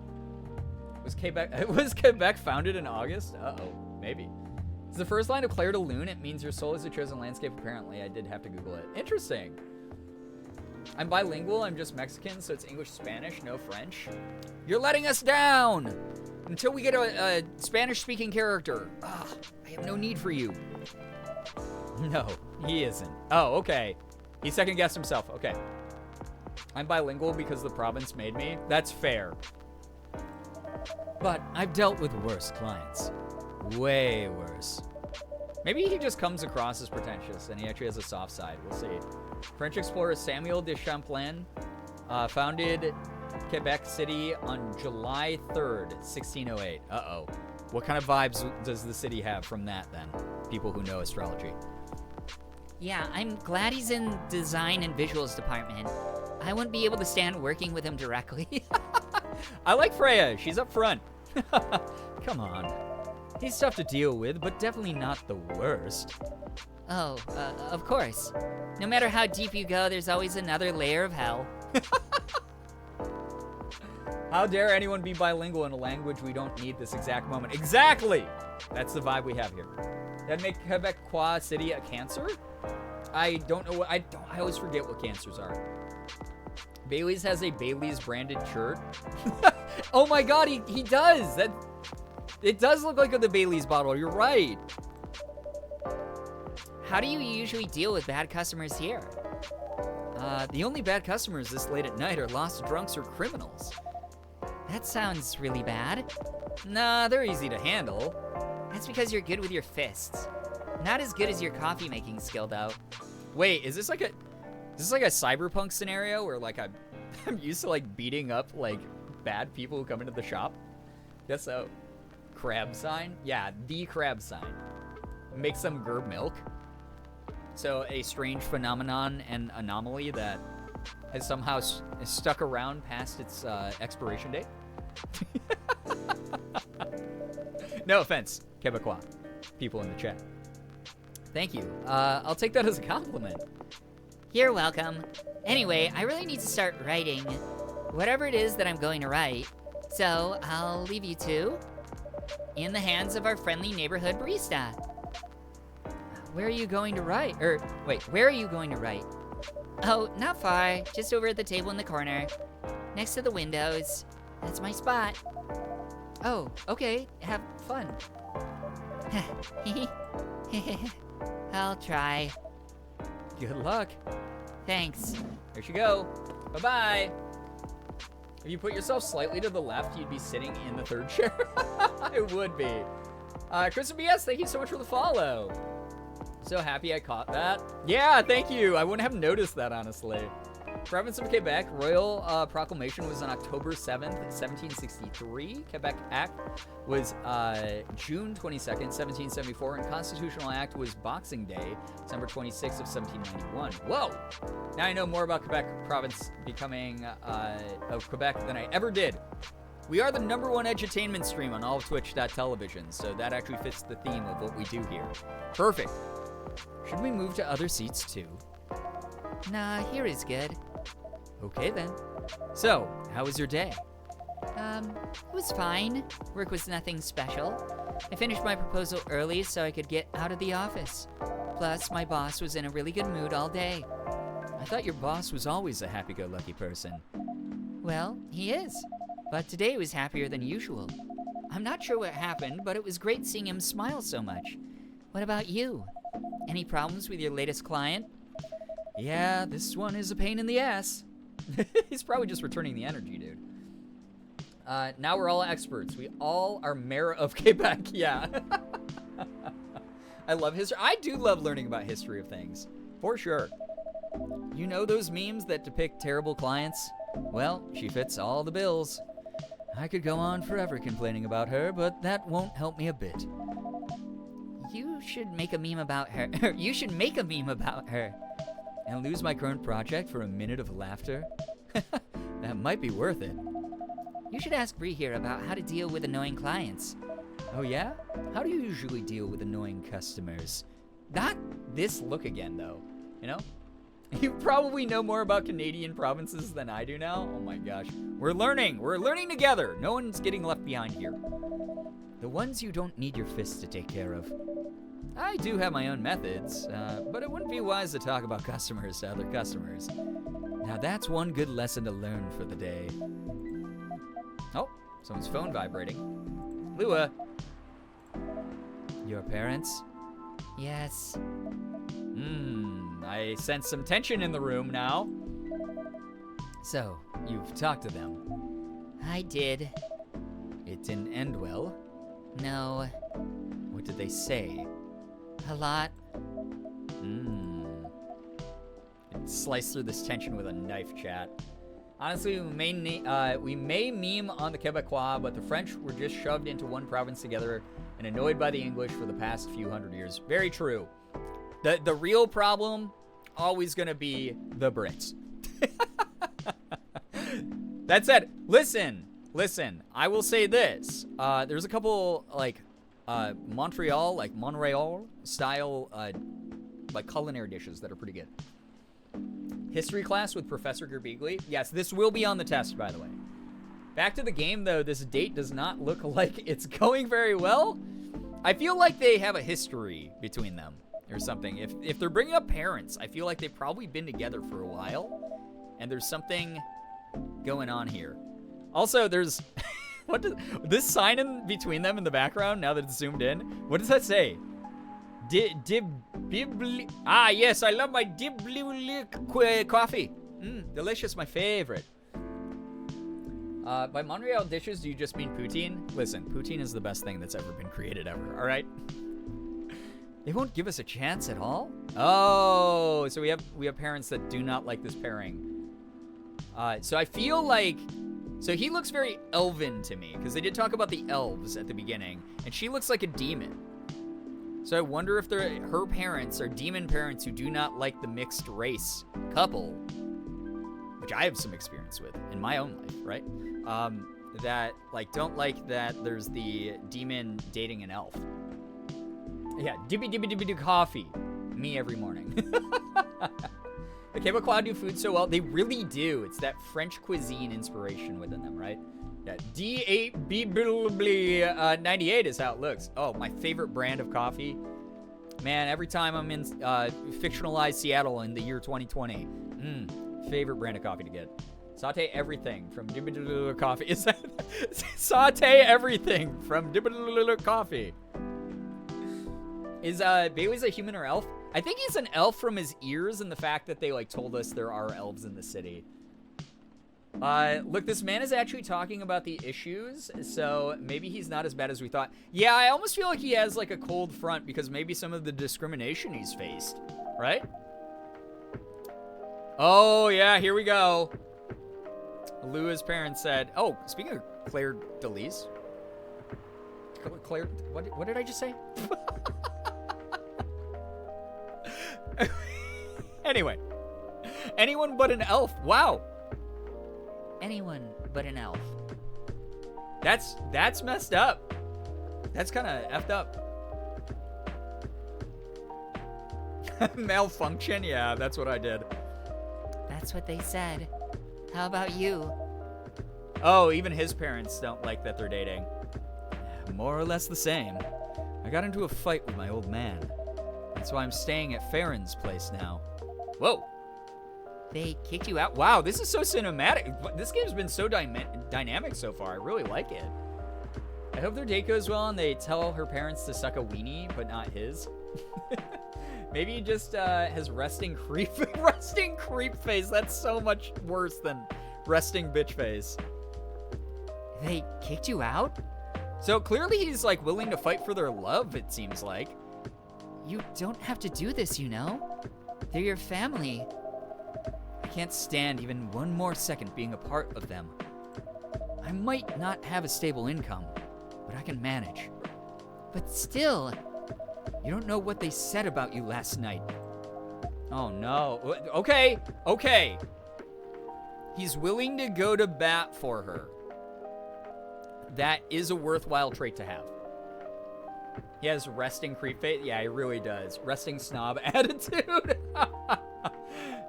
Was Quebec founded in August? Uh-oh, maybe. It's the first line of Claire de Lune. It means your soul is a chosen landscape, apparently. I did have to Google it. Interesting. I'm bilingual. I'm just Mexican, so it's English-Spanish, no French. You're letting us down! Until we get a Spanish-speaking character. Ugh, I have no need for you. No, he isn't. Oh, okay. He second-guessed himself. Okay. I'm bilingual because the province made me. That's fair. But I've dealt with worse clients. Way worse. Maybe he just comes across as pretentious and he actually has a soft side. We'll see. French explorer Samuel de Champlain founded Quebec City on July 3rd, 1608. Uh-oh. What kind of vibes does the city have from that, then? People who know astrology. Yeah, I'm glad he's in design and visuals department. I wouldn't be able to stand working with him directly. I like Freya. She's up front. Come on. He's tough to deal with, but definitely not the worst. Oh, of course. No matter how deep you go, there's always another layer of hell. How dare anyone be bilingual in a language we don't need this exact moment? Exactly! That's the vibe we have here. That make Quebecois City a cancer? I don't know what, I always forget what cancers are. Bailey's has a Bailey's branded shirt. Oh my god, he does! It does look like the Bailey's bottle, you're right. How do you usually deal with bad customers here? The only bad customers this late at night are lost drunks or criminals. That sounds really bad. Nah, they're easy to handle. That's because you're good with your fists. Not as good as your coffee making skill, though. Wait, is this like a cyberpunk scenario where like I'm used to like beating up like bad people who come into the shop? Guess so. Crab sign? Yeah, the crab sign. Make some gerb milk. So a strange phenomenon and anomaly that has somehow stuck around past its expiration date. No offense, Quebecois people in the chat. Thank you. I'll take that as a compliment. You're welcome. Anyway, I really need to start writing whatever it is that I'm going to write. So I'll leave you two in the hands of our friendly neighborhood barista. Where are you going to write? Where are you going to write? Oh, not far. Just over at the table in the corner. Next to the windows. That's my spot. Oh, okay. Have fun. I'll try. Good luck. Thanks. There you go. Bye-bye. If you put yourself slightly to the left, you'd be sitting in the third chair. It would be. Christopher BS, thank you so much for the follow. So happy I caught that. Yeah, thank you. I wouldn't have noticed that, honestly. Province of Quebec, Royal Proclamation was on October 7th, 1763. Quebec Act was June 22nd, 1774. And Constitutional Act was Boxing Day, December 26th of 1791. Whoa! Now I know more about Quebec province becoming of Quebec than I ever did. We are the #1 edutainment stream on all of Twitch.television, so that actually fits the theme of what we do here. Perfect. Should we move to other seats too? Nah, here is good. Okay then. So, how was your day? It was fine. Work was nothing special. I finished my proposal early so I could get out of the office. Plus, my boss was in a really good mood all day. I thought your boss was always a happy-go-lucky person. Well, he is. But today was happier than usual. I'm not sure what happened, but it was great seeing him smile so much. What about you? Any problems with your latest client? Yeah, this one is a pain in the ass. He's probably just returning the energy, dude. Now we're all experts. We all are mayor of Quebec, yeah. I love history. I do love learning about history of things, for sure. You know those memes that depict terrible clients? Well, she fits all the bills. I could go on forever complaining about her, but that won't help me a bit. You should make a meme about her. You should make a meme about her. And lose my current project for a minute of laughter? That might be worth it. You should ask Bree here about how to deal with annoying clients. Oh yeah? How do you usually deal with annoying customers? Not this look again, though. You know? You probably know more about Canadian provinces than I do now. Oh my gosh. We're learning. We're learning together. No one's getting left behind here. The ones you don't need your fists to take care of. I do have my own methods, but it wouldn't be wise to talk about customers to other customers. Now that's one good lesson to learn for the day. Oh, someone's phone vibrating. Lua. Your parents? Yes. I sense some tension in the room now. So, you've talked to them? I did. It didn't end well? No. What did they say? A lot. Slice through this tension with a knife, chat. Honestly, we may meme on the Quebecois, but the French were just shoved into one province together and annoyed by the English for the past few hundred years. Very true. The real problem, always gonna be the Brits. That said, listen, I will say this. There's a couple, like, Montreal style, like, culinary dishes that are pretty good. History class with Professor Girbeagly. Yes, this will be on the test, by the way. Back to the game, though, this date does not look like it's going very well. I feel like they have a history between them or something. If they're bringing up parents, I feel like they've probably been together for a while, and there's something going on here. Also, there's this sign in between them in the background, now that it's zoomed in, what does that say? Ah, yes, I love my Girbeagly coffee. Delicious, my favorite. By Montreal dishes, do you just mean poutine? Listen, poutine is the best thing that's ever been created ever, all right? They won't give us a chance at all? Oh, so we have parents that do not like this pairing. So I feel like, so he looks very elven to me, because they did talk about the elves at the beginning, and she looks like a demon. So I wonder if her parents are demon parents who do not like the mixed race couple, which I have some experience with in my own life, right? That, like, don't like that there's the demon dating an elf. Yeah, dibby coffee. Me every morning. The Cable Cloud do food so well. They really do. It's that French cuisine inspiration within them, right? Yeah, D8B98 is how it looks. Oh, my favorite brand of coffee. Man, every time I'm in fictionalized Seattle in the year 2020, favorite brand of coffee to get. Saute everything from coffee. Is that saute everything from coffee? Is Bailey's a human or elf? I think he's an elf from his ears and the fact that they, like, told us there are elves in the city. Look, this man is actually talking about the issues, so maybe he's not as bad as we thought. Yeah, I almost feel like he has, like, a cold front because maybe some of the discrimination he's faced, right? Oh, yeah, here we go. Lua's parents said, oh, speaking of Claire Delise. Claire, what did I just say? Anyway, anyone but an elf. Wow. Anyone but an elf. That's messed up. That's kind of effed up. Malfunction? Yeah, that's what I did. That's what they said. How about you? Oh, even his parents don't like that they're dating. More or less the same. I got into a fight with my old man. That's why I'm staying at Farron's place now. Whoa. They kicked you out? Wow, this is so cinematic. This game's been so dynamic so far. I really like it. I hope their date goes well and they tell her parents to suck a weenie, but not his. Maybe he just has resting creep face. That's so much worse than resting bitch face. They kicked you out? So clearly he's, like, willing to fight for their love, it seems like. You don't have to do this, you know? They're your family. I can't stand even one more second being a part of them. I might not have a stable income, but I can manage. But still... You don't know what they said about you last night. Oh, no. Okay. He's willing to go to bat for her. That is a worthwhile trait to have. He has resting creep face. Yeah, he really does. Resting snob attitude.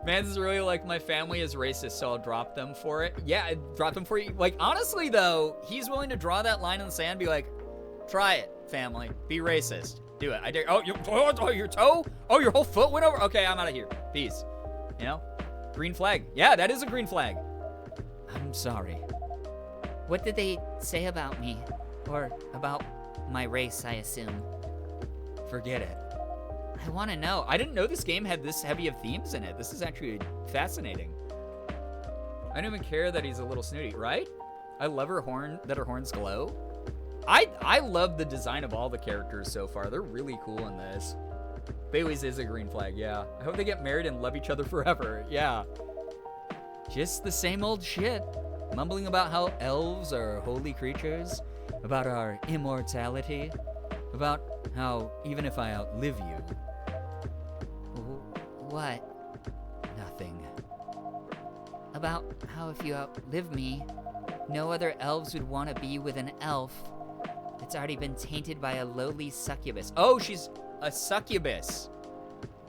Man, this is really like my family is racist, so I'll drop them for it. Yeah, I drop them for you. Like, honestly, though, he's willing to draw that line in the sand and be like, try it, family. Be racist. Do it. I dare. Oh, your toe? Oh, your whole foot went over? Okay, I'm out of here. Peace. You know? Green flag. Yeah, that is a green flag. I'm sorry. What did they say about me? Or about my race, I assume? Forget it. I want to know. I didn't know this game had this heavy of themes in it. This is actually fascinating. I don't even care that he's a little snooty, right? I love her horns glow. I love the design of all the characters so far. They're really cool in this. Bailey's is a green flag, yeah. I hope they get married and love each other forever, yeah. Just the same old shit. Mumbling about how elves are holy creatures, about our immortality, about how even if I outlive you, What? Nothing. About how if you outlive me, no other elves would want to be with an elf that's already been tainted by a lowly succubus. Oh, she's a succubus.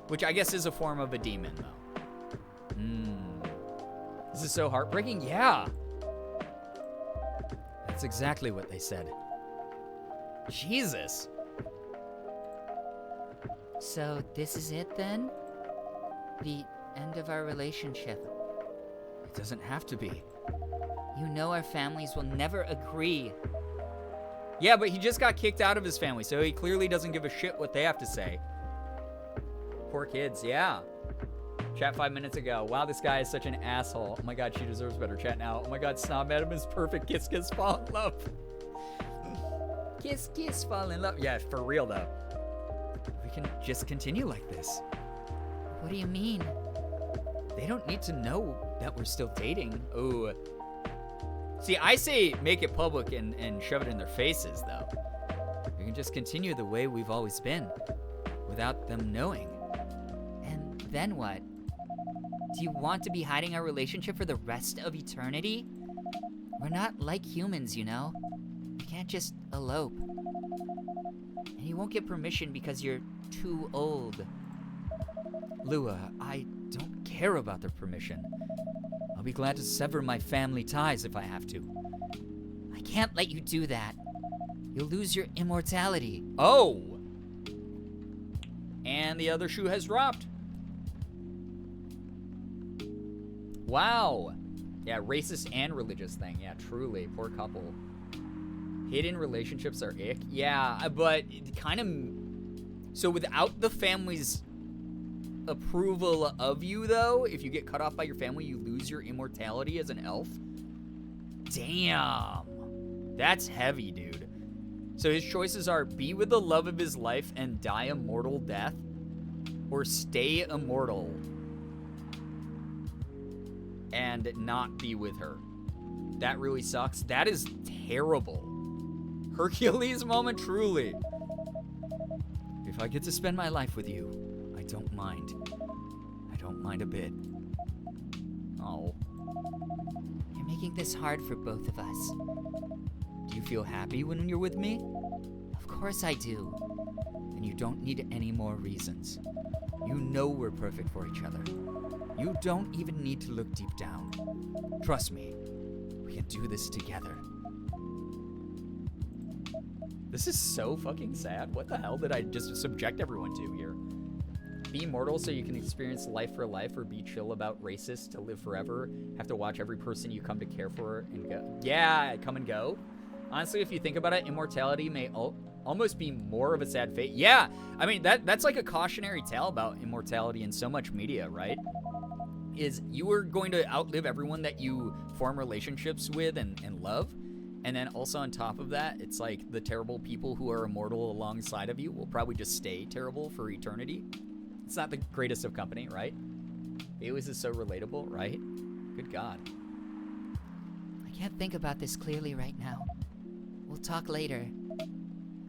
Which I guess is a form of a demon, though. This is so heartbreaking? Yeah. That's exactly what they said. Jesus. So this is it then? The end of our relationship. It doesn't have to be. You know our families will never agree. Yeah, but he just got kicked out of his family, so he clearly doesn't give a shit what they have to say. Poor kids, yeah. Chat 5 minutes ago. Wow, this guy is such an asshole. Oh my god, she deserves better. Chat now. Oh my god, Snob Madam is perfect. Kiss, kiss, fall in love. Kiss, kiss, fall in love. Yeah, for real though. We can just continue like this. What do you mean? They don't need to know that we're still dating. Ooh. See, I say make it public and shove it in their faces, though. We can just continue the way we've always been, without them knowing. And then what? Do you want to be hiding our relationship for the rest of eternity? We're not like humans, you know? You can't just elope. And you won't get permission because you're too old. Lua, I don't care about their permission. I'll be glad to sever my family ties if I have to. I can't let you do that. You'll lose your immortality. Oh! And the other shoe has dropped. Wow. Yeah, racist and religious thing. Yeah, truly. Poor couple. Hidden relationships are ick. Yeah, but it kind of... So without the family's approval of you, though, if you get cut off by your family, you lose your immortality as an elf? Damn. That's heavy, dude. So his choices are be with the love of his life and die a mortal death, or stay immortal and not be with her. That really sucks. That is terrible. Hercules moment, truly. If I get to spend my life with you, I don't mind. I don't mind a bit. Oh. You're making this hard for both of us. Do you feel happy when you're with me? Of course I do. And you don't need any more reasons. You know we're perfect for each other. You don't even need to look deep down. Trust me, we can do this together. This is so fucking sad. What the hell did I just subject everyone to here? Be immortal so you can experience life for life, or be chill about racist to live forever. Have to watch every person you come to care for and go. Yeah, come and go. Honestly, if you think about it, immortality may almost be more of a sad fate. Yeah, I mean, that's like a cautionary tale about immortality in so much media, right? Is you are going to outlive everyone that you form relationships with and love. And then also on top of that, it's like the terrible people who are immortal alongside of you will probably just stay terrible for eternity. It's not the greatest of company, right? Alias is so relatable, right? Good God. I can't think about this clearly right now. We'll talk later.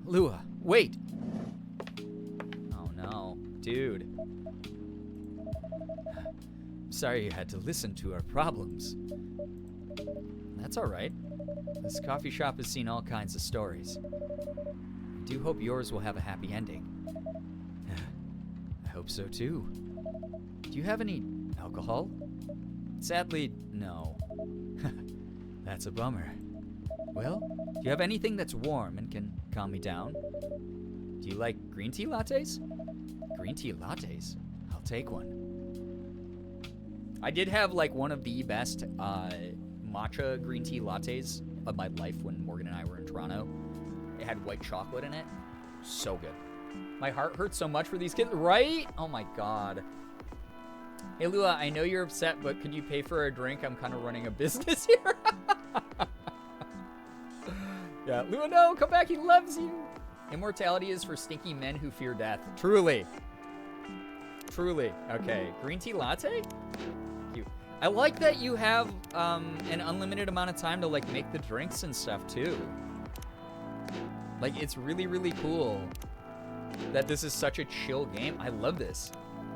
Lua, wait! Oh no, dude. I'm sorry you had to listen to our problems. That's alright. This coffee shop has seen all kinds of stories. I do hope yours will have a happy ending. I hope so too. Do you have any alcohol? Sadly, no. That's a bummer. Well, do you have anything that's warm and can calm me down? Do you like green tea lattes? Green tea lattes? I'll take one. I did have like one of the best matcha green tea lattes of my life when Morgan and I were in Toronto. It had white chocolate in it. So good. My heart hurts so much for these kids, right? Oh my God. Hey Lua, I know you're upset, but could you pay for a drink? I'm kind of running a business here. Yeah, Lua, no, come back, he loves you. Immortality is for stinky men who fear death. Truly. Truly. Okay, green tea latte? Cute. I like that you have an unlimited amount of time to like make the drinks and stuff too. Like, it's really, really cool that this is such a chill game. I love this.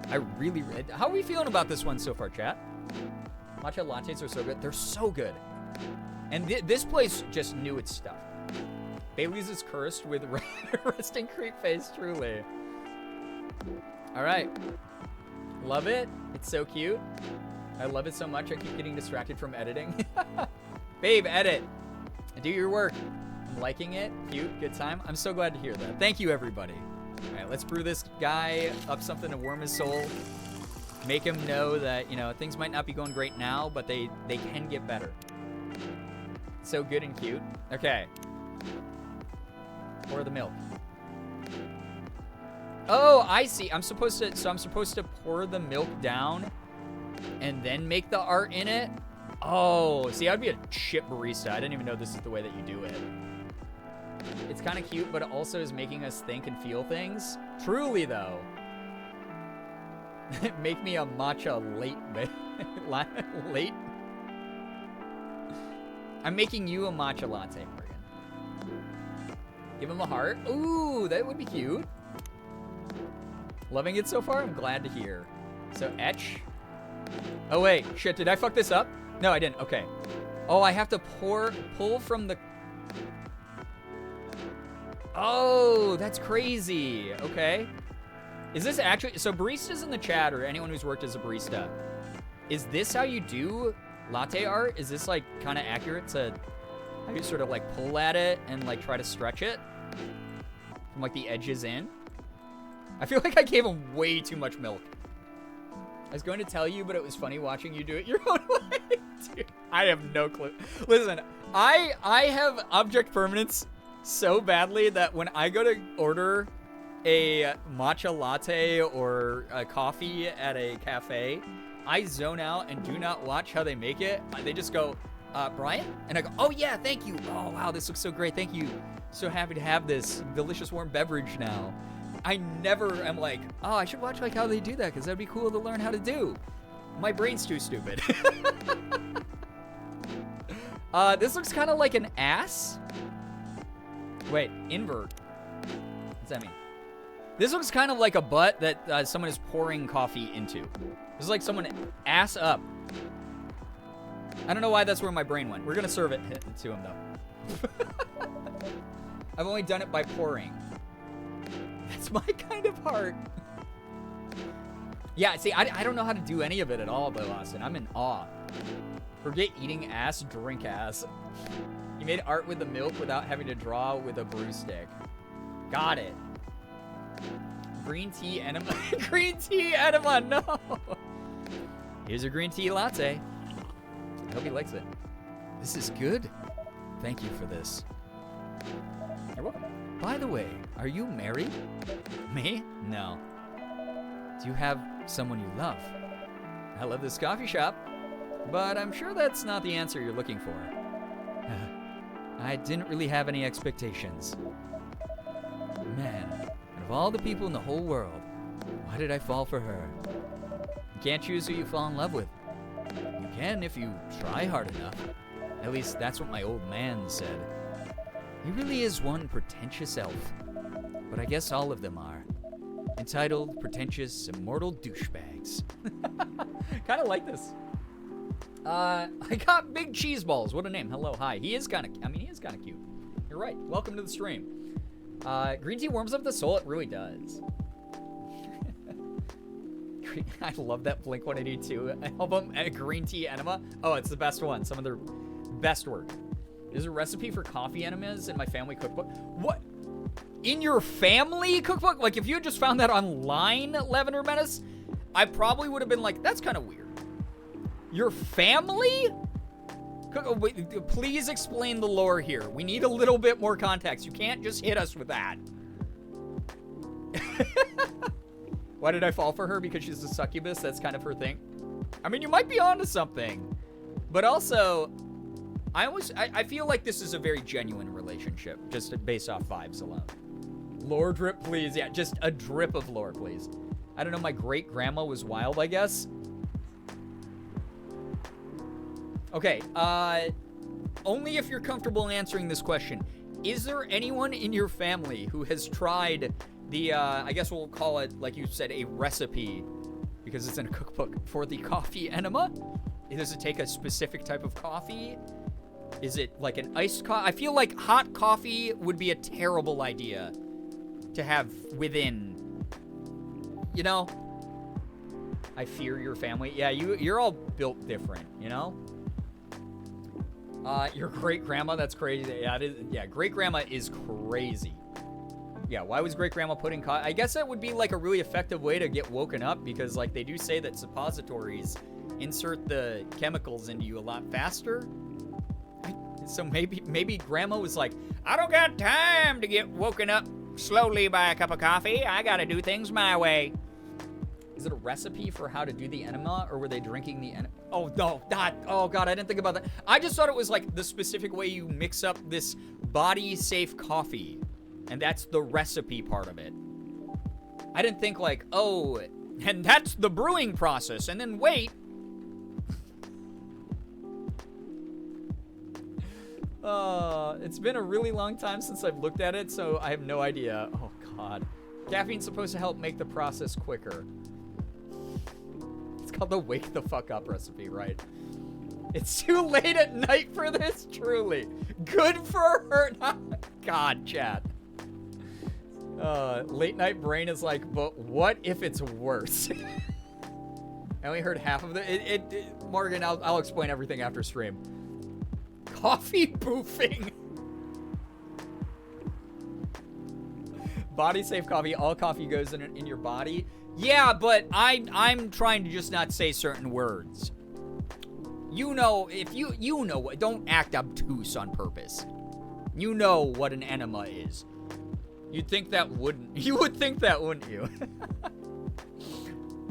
How are we feeling about this one so far, chat? Matcha lattes are so good. They're so good. And this place just knew its stuff. Bailey's is cursed with resting creep face, truly. All right. Love it. It's so cute. I love it so much. I keep getting distracted from editing. Babe, edit. Do your work. I'm liking it. Cute. Good time. I'm so glad to hear that. Thank you, everybody. All right, let's brew this guy up something to warm his soul. Make him know that, you know, things might not be going great now, but they can get better. So good and cute. Okay. Pour the milk. Oh, I see. I'm supposed to pour the milk down and then make the art in it? Oh, see, I'd be a shit barista. I didn't even know this is the way that you do it. It's kind of cute, but it also is making us think and feel things. Truly, though. Make me a matcha late. Late? I'm making you a matcha latte, Morgan. Give him a heart. Ooh, that would be cute. Loving it so far? I'm glad to hear. So, etch. Oh, wait. Shit, did I fuck this up? No, I didn't. Okay. Oh, I have to pull from the... Oh, that's crazy. Okay. Is this actually... So, baristas in the chat, or anyone who's worked as a barista, is this how you do latte art? Is this, like, kind of accurate to how you sort of, like, pull at it and, like, try to stretch it from, like, the edges in? I feel like I gave him way too much milk. I was going to tell you, but it was funny watching you do it your own way. Dude, I have no clue. Listen, I have object permanence so badly that when I go to order a matcha latte or a coffee at a cafe, I zone out and do not watch how they make it. They just go, Brian? And I go, oh yeah, thank you. Oh wow, this looks so great. Thank you. So happy to have this delicious warm beverage now. I never am like, oh, I should watch like how they do that because that'd be cool to learn how to do. My brain's too stupid. This looks kind of like an ass. Wait, invert. What's that mean? This looks kind of like a butt that someone is pouring coffee into. This is like someone ass up. I don't know why that's where my brain went. We're going to serve it to him, though. I've only done it by pouring. That's my kind of heart. Yeah, see, I don't know how to do any of it at all, though, Austin. I'm in awe. Forget eating ass, drink ass. You made art with the milk without having to draw with a brew stick. Got it. Green tea enema. Green tea enema, no. Here's a green tea latte. I hope he likes it. This is good. Thank you for this. You're welcome. By the way, are you married? Me? No. Do you have someone you love? I love this coffee shop, but I'm sure that's not the answer you're looking for. I didn't really have any expectations. Man, out of all the people in the whole world, why did I fall for her? You can't choose who you fall in love with. You can if you try hard enough. At least that's what my old man said. He really is one pretentious elf. But I guess all of them are. Entitled, pretentious, immortal douchebags. Kind of like this. I got Big Cheese Balls. What a name. Hello, hi. He is kind of, he is kind of cute. You're right. Welcome to the stream. Green tea warms up the soul. It really does. I love that Blink-182 album, Green Tea Enema. Oh, it's the best one. Some of their best work. There's a recipe for coffee enemas in my family cookbook. What? In your family cookbook? Like, if you had just found that online, Lavender Menace, I probably would have been like, that's kind of weird. Your family? Wait, please explain the lore here. We need a little bit more context. You can't just hit us with that. Why did I fall for her? Because she's a succubus? That's kind of her thing. I mean, you might be onto something. But also, I feel like this is a very genuine relationship, just based off vibes alone. Lore drip, please. Yeah, just a drip of lore, please. I don't know, my great-grandma was wild, I guess. Okay, only if you're comfortable answering this question. Is there anyone in your family who has tried the, I guess we'll call it, like you said, a recipe because it's in a cookbook for the coffee enema. Does it take a specific type of coffee? Is it like an iced coffee? I feel like hot coffee would be a terrible idea to have within, you know? I fear your family. Yeah, you're all built different, you know? Your great-grandma, that's crazy. Yeah, yeah, great-grandma is crazy. Yeah, why was great-grandma putting I guess that would be like a really effective way to get woken up, because like they do say that suppositories insert the chemicals into you a lot faster. So maybe grandma was like, I don't got time to get woken up slowly by a cup of coffee. I gotta do things my way. Is it a recipe for how to do the enema, or were they drinking the enema? Oh, no, oh God, I didn't think about that. I just thought it was like the specific way you mix up this body-safe coffee, and that's the recipe part of it. I didn't think like, oh, and that's the brewing process, and then wait. It's been a really long time since I've looked at it, so I have no idea. Oh, God. Caffeine's supposed to help make the process quicker. It's called the wake the fuck up recipe, right? It's too late at night for this, truly. Good for her. God, chat. Late night brain is like, but what if it's worse? I only heard half of it. Morgan, I'll explain everything after stream. Coffee boofing. Body safe coffee. All coffee goes in your body. Yeah, but I'm trying to just not say certain words. You know, if you know what, don't act obtuse on purpose. You know what an enema is. You would think that, wouldn't you?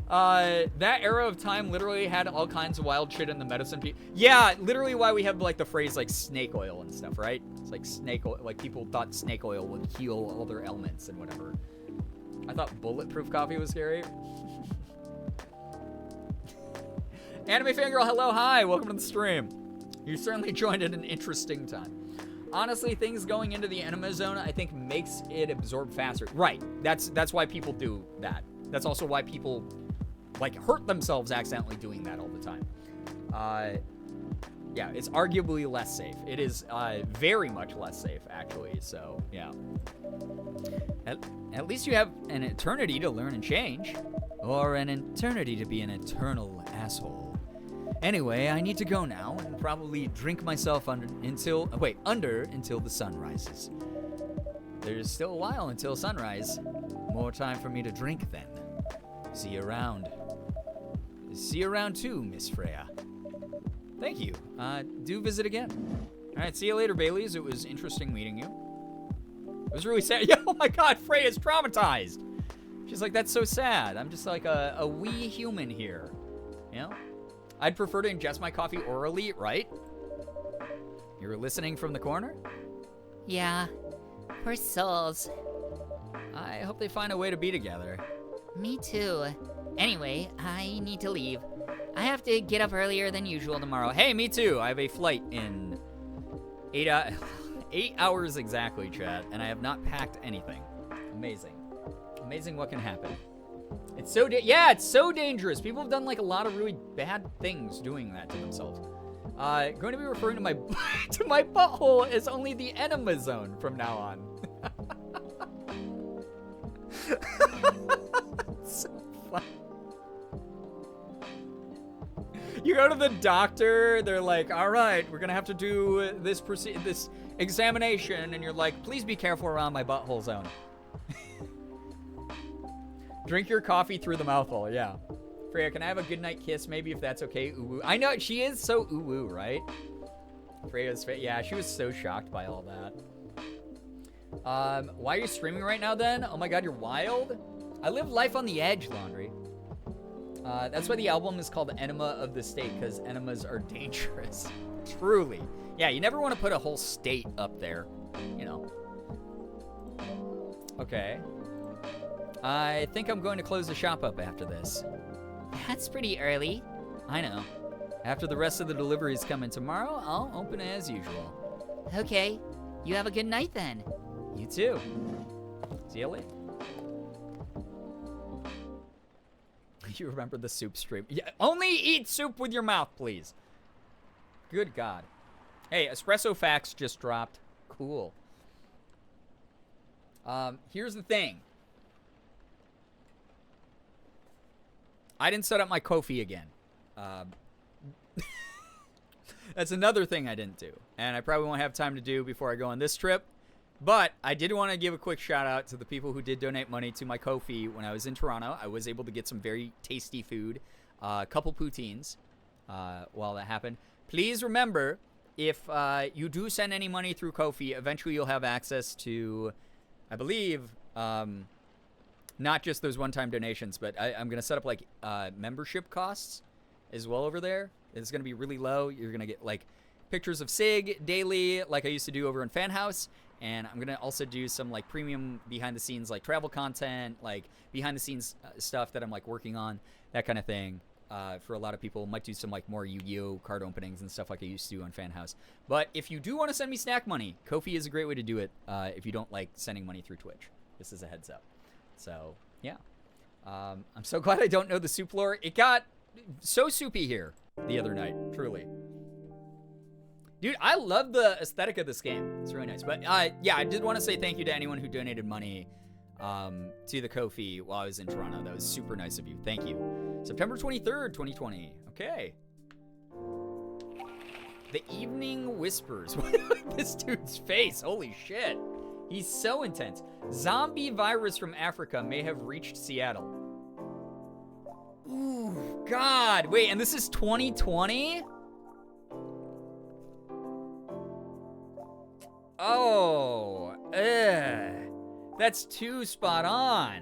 That era of time literally had all kinds of wild shit in the medicine. Yeah, literally why we have like the phrase like snake oil and stuff, right? It's like snake oil, like people thought snake oil would heal all their ailments and whatever. I thought bulletproof coffee was scary. Anime Fangirl, hello, hi, welcome to the stream. You certainly joined at an interesting time. Honestly, things going into the enema zone, I think, makes it absorb faster. Right, that's why people do that. That's also why people, like, hurt themselves accidentally doing that all the time. Yeah, it's arguably less safe. It is very much less safe, actually, so, yeah. At least you have an eternity to learn and change. Or an eternity to be an eternal asshole. Anyway, I need to go now and probably drink myself under until the sun rises. There's still a while until sunrise. More time for me to drink then. See you around. See you around too, Miss Freya. Thank you. Do visit again. All right, see you later, Baileys. It was interesting meeting you. It was really sad. Yeah, oh my God, Freya's traumatized. She's like, that's so sad. I'm just like a wee human here. You know? I'd prefer to ingest my coffee orally, right? You were listening from the corner? Yeah. Poor souls. I hope they find a way to be together. Me too. Anyway, I need to leave. I have to get up earlier than usual tomorrow. Hey, me too. I have a flight in 8 hours exactly, chat, and I have not packed anything. Amazing. Amazing what can happen. It's so it's so dangerous. People have done like a lot of really bad things doing that to themselves. Going to be referring to my to my butthole as only the enema zone from now on. So funny. You go to the doctor, they're like, all right, we're gonna have to do this examination, and you're like, please be careful around my butthole zone. Drink your coffee through the mouthful, yeah. Freya, can I have a goodnight kiss, maybe, if that's okay? Ooh, I know, she is so ooh, right? Freya's, yeah, she was so shocked by all that. Why are you streaming right now, then? Oh my God, you're wild? I live life on the edge, Laundry. That's why the album is called Enema of the State, because enemas are dangerous. Truly. Yeah, you never want to put a whole state up there, you know. Okay. I think I'm going to close the shop up after this. That's pretty early. I know. After the rest of the deliveries come in tomorrow, I'll open it as usual. Okay. You have a good night then. You too. See you later. You remember the soup stream. Yeah, only eat soup with your mouth, please. Good God. Hey, Espresso Facts just dropped. Cool. Here's the thing. I didn't set up my Ko-fi again. That's another thing I didn't do. And I probably won't have time to do before I go on this trip. But I did want to give a quick shout out to the people who did donate money to my Ko-fi when I was in Toronto. I was able to get some very tasty food, a couple poutines while that happened. Please remember, if you do send any money through Ko-fi, eventually you'll have access to, I believe, not just those one-time donations, but I'm going to set up like membership costs as well over there. It's going to be really low. You're going to get like pictures of Sig daily like I used to do over in Fan House. And I'm going to also do some like premium behind the scenes like travel content, like behind the scenes stuff that I'm like working on, that kind of thing. For a lot of people, might do some like more Yu-Gi-Oh card openings and stuff like I used to do on Fan House. But if you do want to send me snack money, Ko-fi is a great way to do it if you don't like sending money through Twitch. This is a heads up. So, yeah. I'm so glad I don't know the soup lore. It got so soupy here the other night, truly. Dude, I love the aesthetic of this game. It's really nice. But, yeah, I did want to say thank you to anyone who donated money to the Ko-fi while I was in Toronto. That was super nice of you. Thank you. September 23rd, 2020. Okay. The Evening Whispers. This dude's face. Holy shit. He's so intense. Zombie virus from Africa may have reached Seattle. Ooh, God. Wait, and this is 2020? Oh, that's too spot on.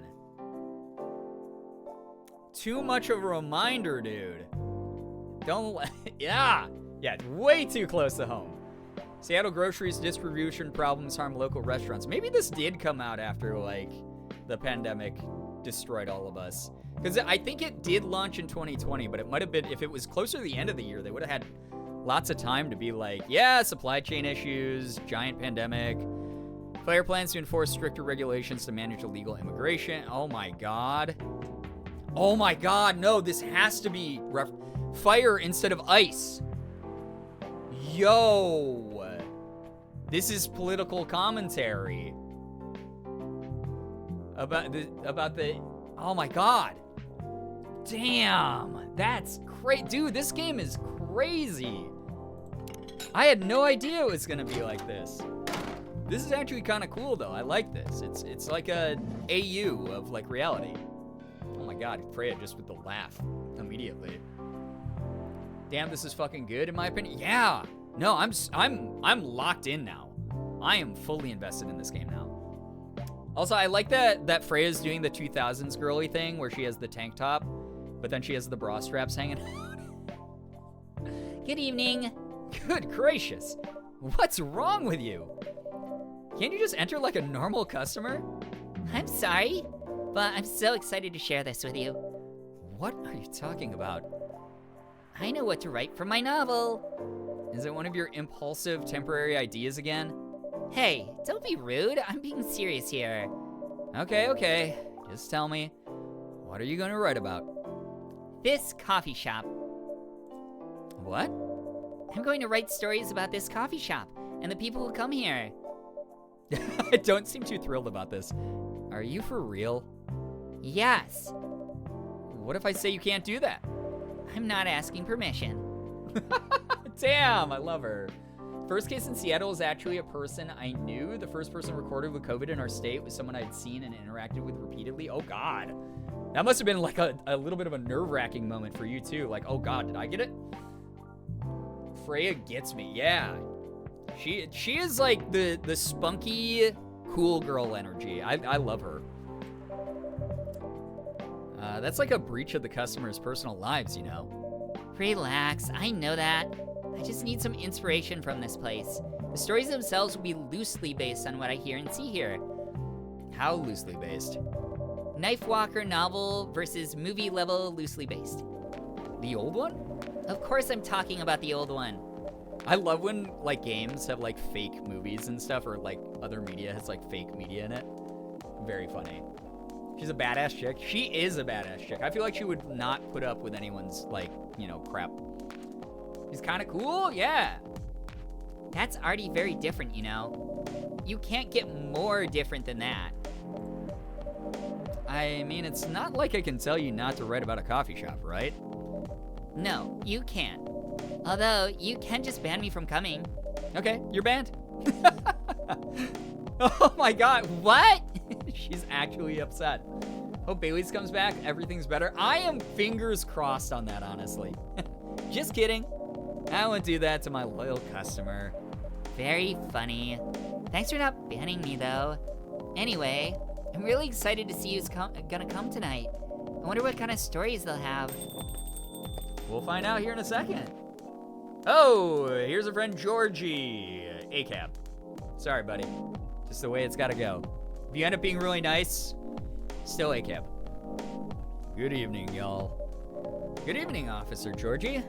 Too much of a reminder, dude. Don't, yeah, way too close to home. Seattle groceries distribution problems harm local restaurants. Maybe this did come out after, like, the pandemic destroyed all of us. Because I think it did launch in 2020, but it might have been, if it was closer to the end of the year, they would have had lots of time to be like, yeah, supply chain issues, giant pandemic, Fire plans to enforce stricter regulations to manage illegal immigration. Oh my God. Oh my God, no, this has to be fire instead of ice. Yo. This is political commentary. About the, oh my God. Damn, that's crazy. Dude, this game is crazy. I had no idea it was gonna be like this. This is actually kind of cool though. I like this. It's like a AU of like reality. Oh my God, Freya just with the laugh immediately. Damn, this is fucking good in my opinion. Yeah. No, I'm locked in now. I am fully invested in this game now. Also, I like that Freya's doing the 2000s girly thing where she has the tank top, but then she has the bra straps hanging out. Good evening. Good gracious. What's wrong with you? Can't you just enter like a normal customer? I'm sorry, but I'm so excited to share this with you. What are you talking about? I know what to write for my novel. Is it one of your impulsive temporary ideas again? Hey, don't be rude. I'm being serious here. Okay. Just tell me. What are you going to write about? This coffee shop. What? I'm going to write stories about this coffee shop and the people who come here. I don't seem too thrilled about this. Are you for real? Yes. What if I say you can't do that? I'm not asking permission. Damn, I love her. First case in Seattle is actually a person I knew. The first person recorded with COVID in our state was someone I'd seen and interacted with repeatedly. Oh God. That must have been like a little bit of a nerve-wracking moment for you too. Like, oh God, did I get it? Freya gets me, yeah. She is like the spunky, cool girl energy. I love her. That's like a breach of the customer's personal lives, you know. Relax, I know that. I just need some inspiration from this place. The stories themselves will be loosely based on what I hear and see here. How loosely based? Knife Walker novel versus movie level loosely based. The old one? Of course I'm talking about the old one. I love when like games have like fake movies and stuff, or like other media has like fake media in it. Very funny. She's a badass chick. She is a badass chick. I feel like she would not put up with anyone's, like, you know, crap. She's kind of cool, yeah. That's already very different, you know. You can't get more different than that. I mean, it's not like I can tell you not to write about a coffee shop, right? No, you can't. Although, you can just ban me from coming. Okay, you're banned. Oh my god, What? she's actually upset. Hope Bailey's comes back, everything's better. I am fingers crossed on that, honestly. Just kidding. I won't do that to my loyal customer. Very funny. Thanks for not banning me, though. Anyway, I'm really excited to see who's gonna come tonight. I wonder what kind of stories they'll have. We'll find out here in a second. Oh, here's a friend, Georgie. ACAB. Sorry, buddy. Just the way it's gotta go. If you end up being really nice, still ACAB. Good evening, y'all. Good evening, Officer Georgie.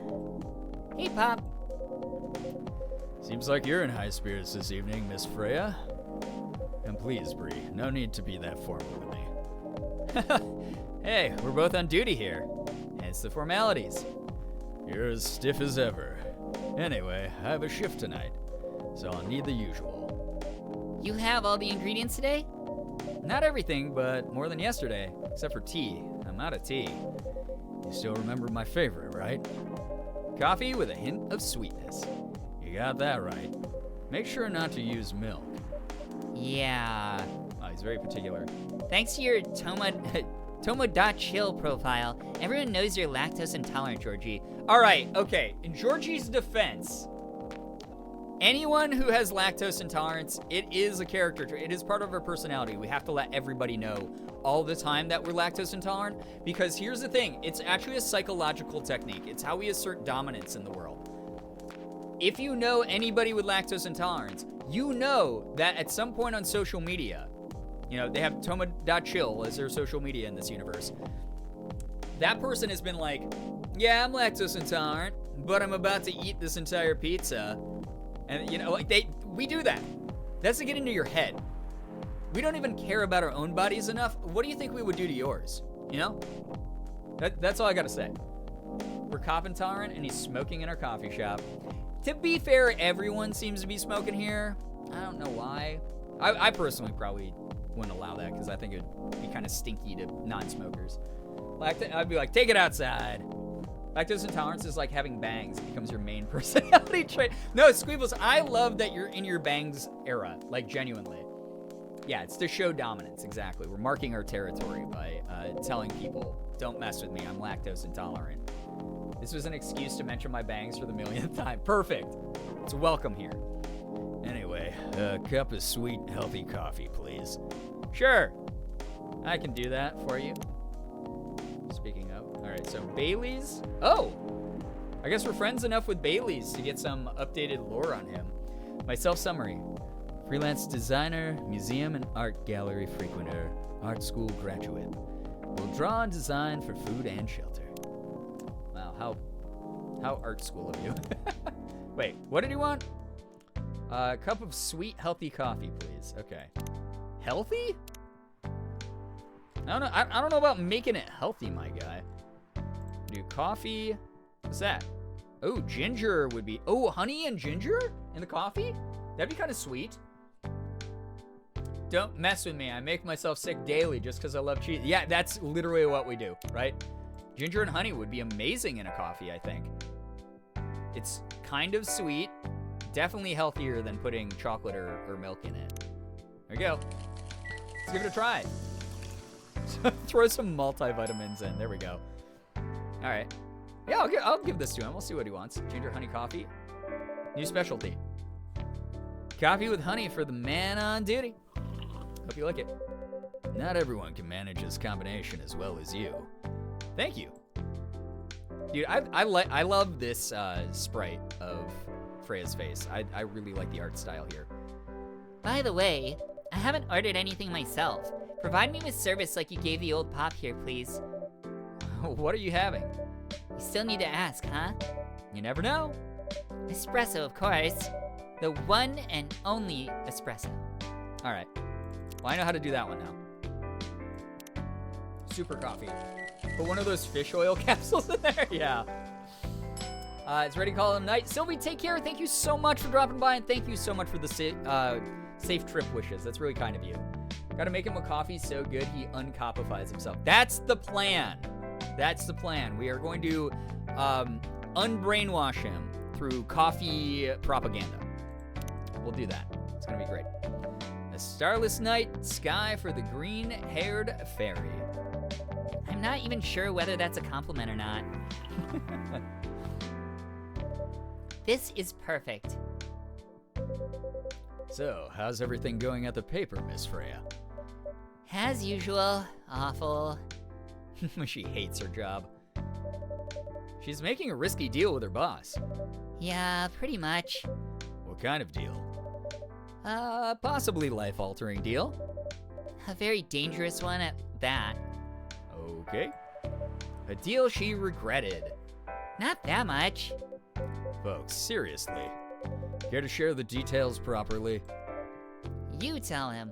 Hey, Pop. Seems like you're in high spirits this evening, Miss Freya. And please, Bree, no need to be that formal with me. Hey, we're both on duty here. Hence the formalities. You're as stiff as ever. Anyway, I have a shift tonight, so I'll need the usual. You have all the ingredients today? Not everything, but more than yesterday, except for tea. I'm out of tea. You still remember my favorite, right? Coffee with a hint of sweetness. You got that right. Make sure not to use milk. Yeah. Oh, he's very particular. Thanks to your Tomo.chill profile, everyone knows you're lactose intolerant, Georgie. All right, okay. In Georgie's defense, anyone who has lactose intolerance, it is a character trait. It is part of our personality. We have to let everybody know all the time that we're lactose intolerant, because here's the thing. It's actually a psychological technique. It's how we assert dominance in the world. If you know anybody with lactose intolerance, you know that at some point on social media, you know, they have Tomo.chill as their social media in this universe. That person has been like, yeah, I'm lactose intolerant, but I'm about to eat this entire pizza. And, you know, like we do that. That's to get into your head. We don't even care about our own bodies enough. What do you think we would do to yours? You know? That's all I gotta say. We're cop intolerant, and he's smoking in our coffee shop. To be fair, everyone seems to be smoking here. I don't know why. I personally probably wouldn't allow that because I think it would be kind of stinky to non-smokers. I'd be like, take it outside. Lactose intolerance is like having bangs. It becomes your main personality trait. No, Squeebles, I love that you're in your bangs era, like genuinely. Yeah, it's to show dominance, exactly. We're marking our territory by telling people, don't mess with me, I'm lactose intolerant. This was an excuse to mention my bangs for the millionth time. Perfect. It's welcome here. Anyway, a cup of sweet, healthy coffee, please. Sure. I can do that for you. Speaking of. All right, so Bailey's. Oh! I guess we're friends enough with Bailey's to get some updated lore on him. My self-summary. Freelance designer, museum and art gallery frequenter, art school graduate. Will draw and design for food and shelter. Wow, how art school of you. Wait, what did you want? A cup of sweet, healthy coffee, please. Okay. Healthy? I don't know about making it healthy, my guy. Do coffee. What's that? Oh, ginger would be. Oh, honey and ginger in the coffee? That'd be kind of sweet. Don't mess with me. I make myself sick daily just because I love cheese. Yeah, that's literally what we do, right? Ginger and honey would be amazing in a coffee, I think. It's kind of sweet. Definitely healthier than putting chocolate or milk in it. There you go. Let's give it a try. Throw some multivitamins in. There we go. All right. Yeah, I'll give this to him. We'll see what he wants. Ginger honey coffee. New specialty. Coffee with honey for the man on duty. Hope you like it. Not everyone can manage this combination as well as you. Thank you. Dude, I love this sprite of Freya's face. I really like the art style here. By the way, I haven't ordered anything myself. Provide me with service like you gave the old Pop here, please. What are you having? You still need to ask, huh? You never know. Espresso, of course. The one and only espresso. All right. Well, I know how to do that one now. super coffee. Put one of those fish oil capsules in there. Yeah. It's ready to call it a night. Sylvie, take care. Thank you so much for dropping by, and thank you so much for the safe trip wishes. That's really kind of you. Gotta make him a coffee so good he uncopifies himself. That's the plan. That's the plan. We are going to unbrainwash him through coffee propaganda. We'll do that. It's gonna be great. A starless night, sky for the green-haired fairy. I'm not even sure whether that's a compliment or not. This is perfect. So, how's everything going at the paper, Miss Freya? As usual, awful. She hates her job. She's making a risky deal with her boss. Yeah, pretty much. What kind of deal? Possibly life-altering deal. A very dangerous one at that. Okay. A deal she regretted. Not that much. Folks, seriously. Care to share the details properly? You tell him.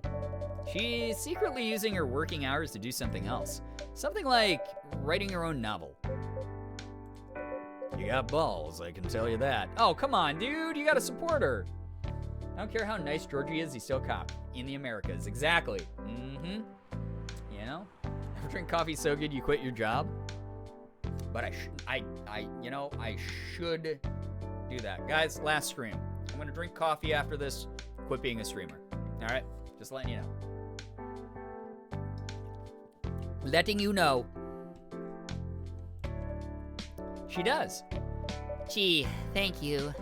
She's secretly using her working hours to do something else. Something like writing her own novel. You got balls, I can tell you that. Oh, come on, dude. You gotta support her. I don't care how nice Georgie is, he's still a cop. In the Americas. Exactly. Mm-hmm. You know? Ever drink coffee so good you quit your job? But I should do that. Guys, last stream. I'm gonna drink coffee after this, quit being a streamer. Alright? Just letting you know. Letting you know. She does. Gee, thank you.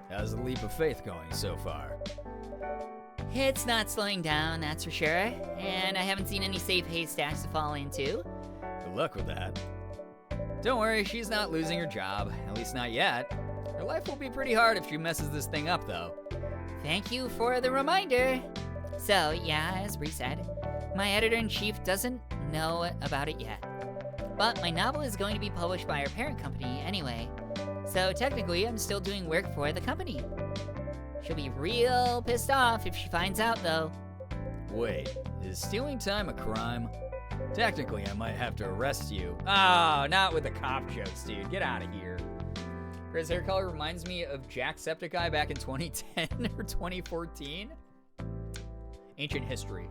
How's the leap of faith going so far? It's not slowing down, that's for sure. And I haven't seen any safe haystacks to fall into. Good luck with that. Don't worry, she's not losing her job. At least not yet. Her life will be pretty hard if she messes this thing up, though. Thank you for the reminder. So, yeah, as Bree said, my editor-in-chief doesn't know about it yet. But my novel is going to be published by our parent company anyway. So technically, I'm still doing work for the company. She'll be real pissed off if she finds out, though. Wait, is stealing time a crime? Technically, I might have to arrest you. Oh, not with the cop jokes, dude. Get out of here. His hair color reminds me of Jacksepticeye back in 2010 or 2014. Ancient history.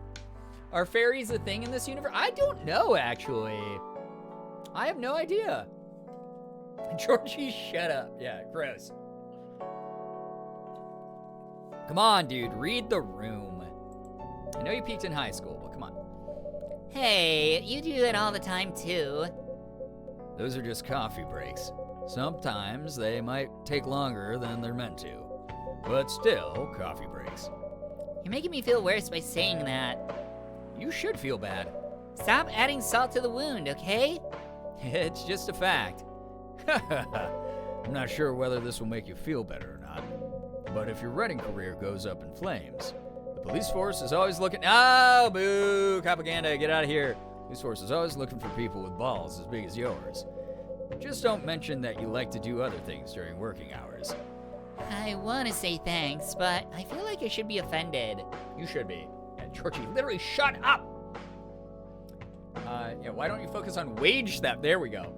Are fairies a thing in this universe? I don't know, actually. I have no idea. Georgie, shut up. Yeah, gross. Come on, dude. Read the room. I know you peaked in high school, but come on. Hey, you do that all the time, too. Those are just coffee breaks. Sometimes they might take longer than they're meant to. But still, coffee breaks. You're making me feel worse by saying that. You should feel bad. Stop adding salt to the wound, okay? It's just a fact. I'm not sure whether this will make you feel better or not. But if your writing career goes up in flames, the police force is always looking— Oh, boo! Propaganda, get out of here. Police force is always looking for people with balls as big as yours. Just don't mention that you like to do other things during working hours. I want to say thanks, but I feel like I should be offended. You should be. Yeah, Georgie, literally shut up! Yeah, why don't you focus on wage theft? There we go.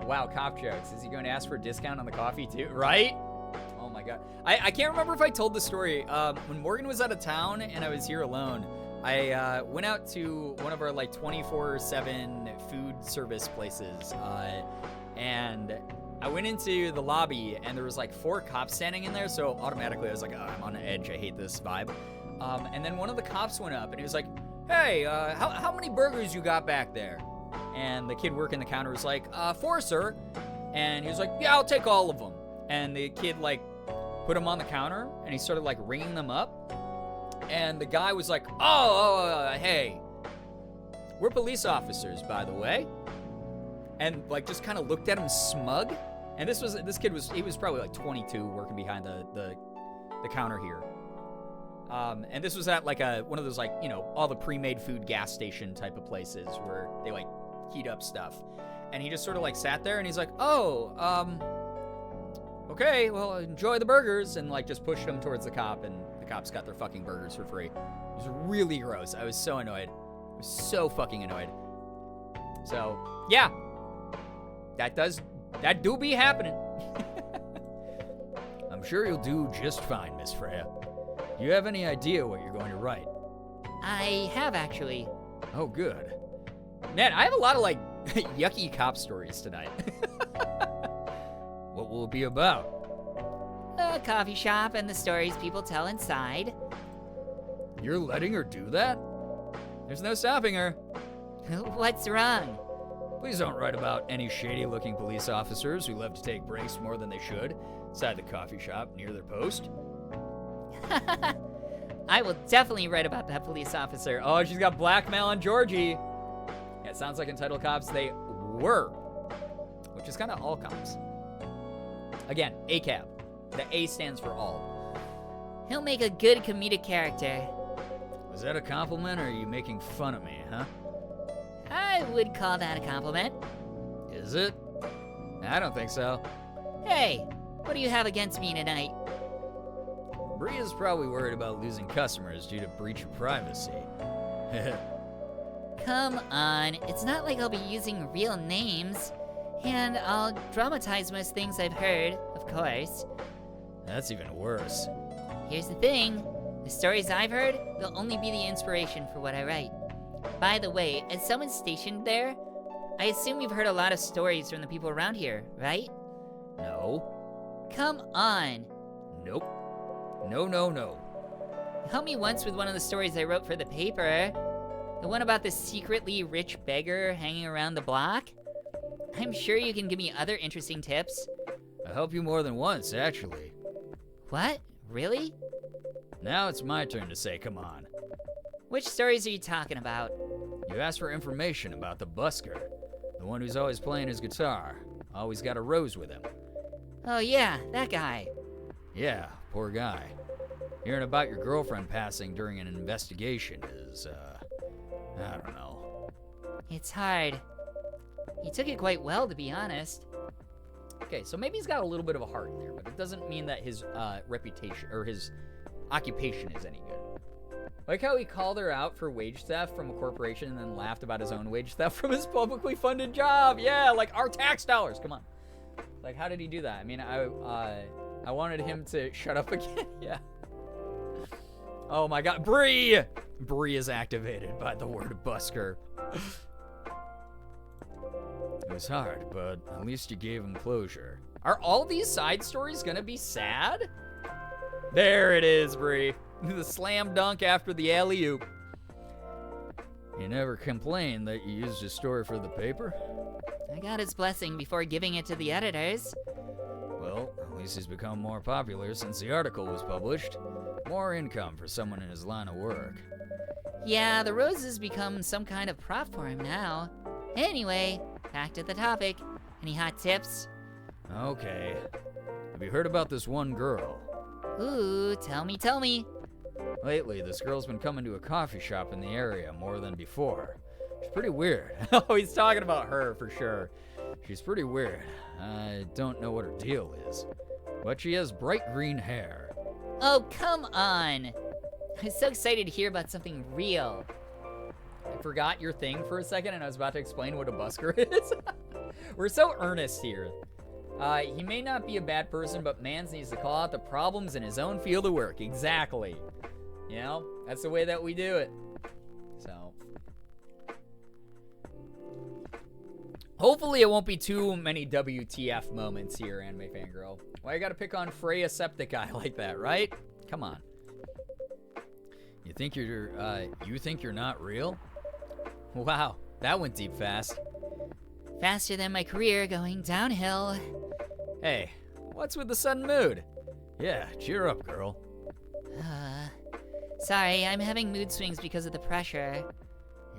Wow, cop jokes. Is he going to ask for a discount on the coffee too? Right? Oh my god. I can't remember if I told the story. When Morgan was out of town and I was here alone, I went out to one of our like 24/7 food service places, and I went into the lobby and there was like 4 cops standing in there, so automatically I was like, oh, I'm on edge, I hate this vibe. And then one of the cops went up and he was like, hey, how many burgers you got back there? And the kid working the counter was like, 4, sir. And he was like, yeah, I'll take all of them. And the kid like put them on the counter and he started like ringing them up. And the guy was like, hey, we're police officers, by the way. And like just kind of looked at him smug. And this kid was probably like 22 working behind the counter here. And this was at like one of those like, you know, all the pre-made food gas station type of places where they like heat up stuff. And he just sort of like sat there and he's like, okay, well, enjoy the burgers, and like just pushed them towards the cop, and the cops got their fucking burgers for free. It was really gross. I was so annoyed. I was so fucking annoyed. So, yeah. That do be happening. I'm sure you'll do just fine, Miss Freya. Do you have any idea what you're going to write? I have, actually. Oh, good. Man, I have a lot of, yucky cop stories tonight. What will it be about? A coffee shop and the stories people tell inside. You're letting her do that? There's no stopping her. What's wrong? Please don't write about any shady-looking police officers who love to take breaks more than they should inside the coffee shop near their post. I will definitely write about that police officer. Oh, she's got blackmail on Georgie. Yeah, it sounds like entitled cops. They were. Which is kind of all cops. Again, ACAB. The A stands for all. He'll make a good comedic character. Was that a compliment, or are you making fun of me, huh? I would call that a compliment. Is it? I don't think so. Hey, what do you have against me tonight? Bria's probably worried about losing customers due to breach of privacy. Come on, it's not like I'll be using real names. And I'll dramatize most things I've heard, of course. That's even worse. Here's the thing. The stories I've heard, they'll only be the inspiration for what I write. By the way, as someone stationed there, I assume you've heard a lot of stories from the people around here, right? No. Come on. Nope. No. Help me once with one of the stories I wrote for the paper. The one about the secretly rich beggar hanging around the block. I'm sure you can give me other interesting tips. I helped you more than once, actually. What? Really? Now it's my turn to say come on. Which stories are you talking about? You asked for information about the busker, the one who's always playing his guitar, always got a rose with him. Oh yeah, that guy. Yeah, poor guy. Hearing about your girlfriend passing during an investigation is, I don't know. It's hard. He took it quite well, to be honest. Okay, so maybe he's got a little bit of a heart in there, but it doesn't mean that his reputation or his occupation is any good. Like how he called her out for wage theft from a corporation and then laughed about his own wage theft from his publicly funded job. Yeah, like our tax dollars. Come on. Like, how did he do that? I mean, I wanted him to shut up again. Yeah. Oh my God, Bree! Bree is activated by the word busker. It was hard, but at least you gave him closure. Are all these side stories gonna be sad? There it is, Bree. The slam dunk after the alley-oop. You never complained that you used his story for the paper? I got his blessing before giving it to the editors. Well, at least he's become more popular since the article was published. More income for someone in his line of work. Yeah, the roses become some kind of prop for him now. Anyway, back to the topic. Any hot tips? Okay. Have you heard about this one girl? Ooh, tell me. Lately, this girl's been coming to a coffee shop in the area more than before. She's pretty weird. Oh, he's talking about her for sure. She's pretty weird. I don't know what her deal is. But she has bright green hair. Oh, come on. I was so excited to hear about something real. I forgot your thing for a second and I was about to explain what a busker is. We're so earnest here. He may not be a bad person, but Mans needs to call out the problems in his own field of work. Exactly. You know, that's the way that we do it. So. Hopefully it won't be too many WTF moments here, Anime Fangirl. Why you gotta pick on Freya Septiceye like that, right? Come on. You think you're not real? Wow, that went deep fast. Faster than my career going downhill. Hey, what's with the sudden mood? Yeah, cheer up, girl. Sorry, I'm having mood swings because of the pressure.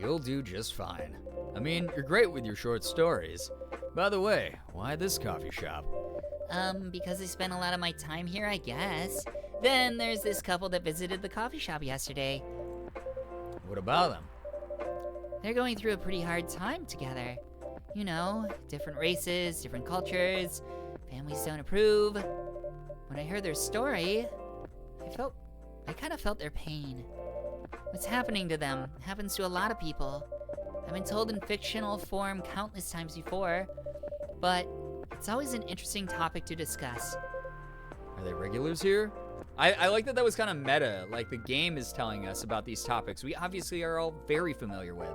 You'll do just fine. I mean, you're great with your short stories. By the way, why this coffee shop? Because I spent a lot of my time here, I guess. Then there's this couple that visited the coffee shop yesterday. What about them? They're going through a pretty hard time together. You know, different races, different cultures, families don't approve. When I heard their story, I kind of felt their pain. What's happening to them happens to a lot of people. I've been told in fictional form countless times before, but it's always an interesting topic to discuss. Are they regulars here? I like that was kind of meta. Like, the game is telling us about these topics we obviously are all very familiar with.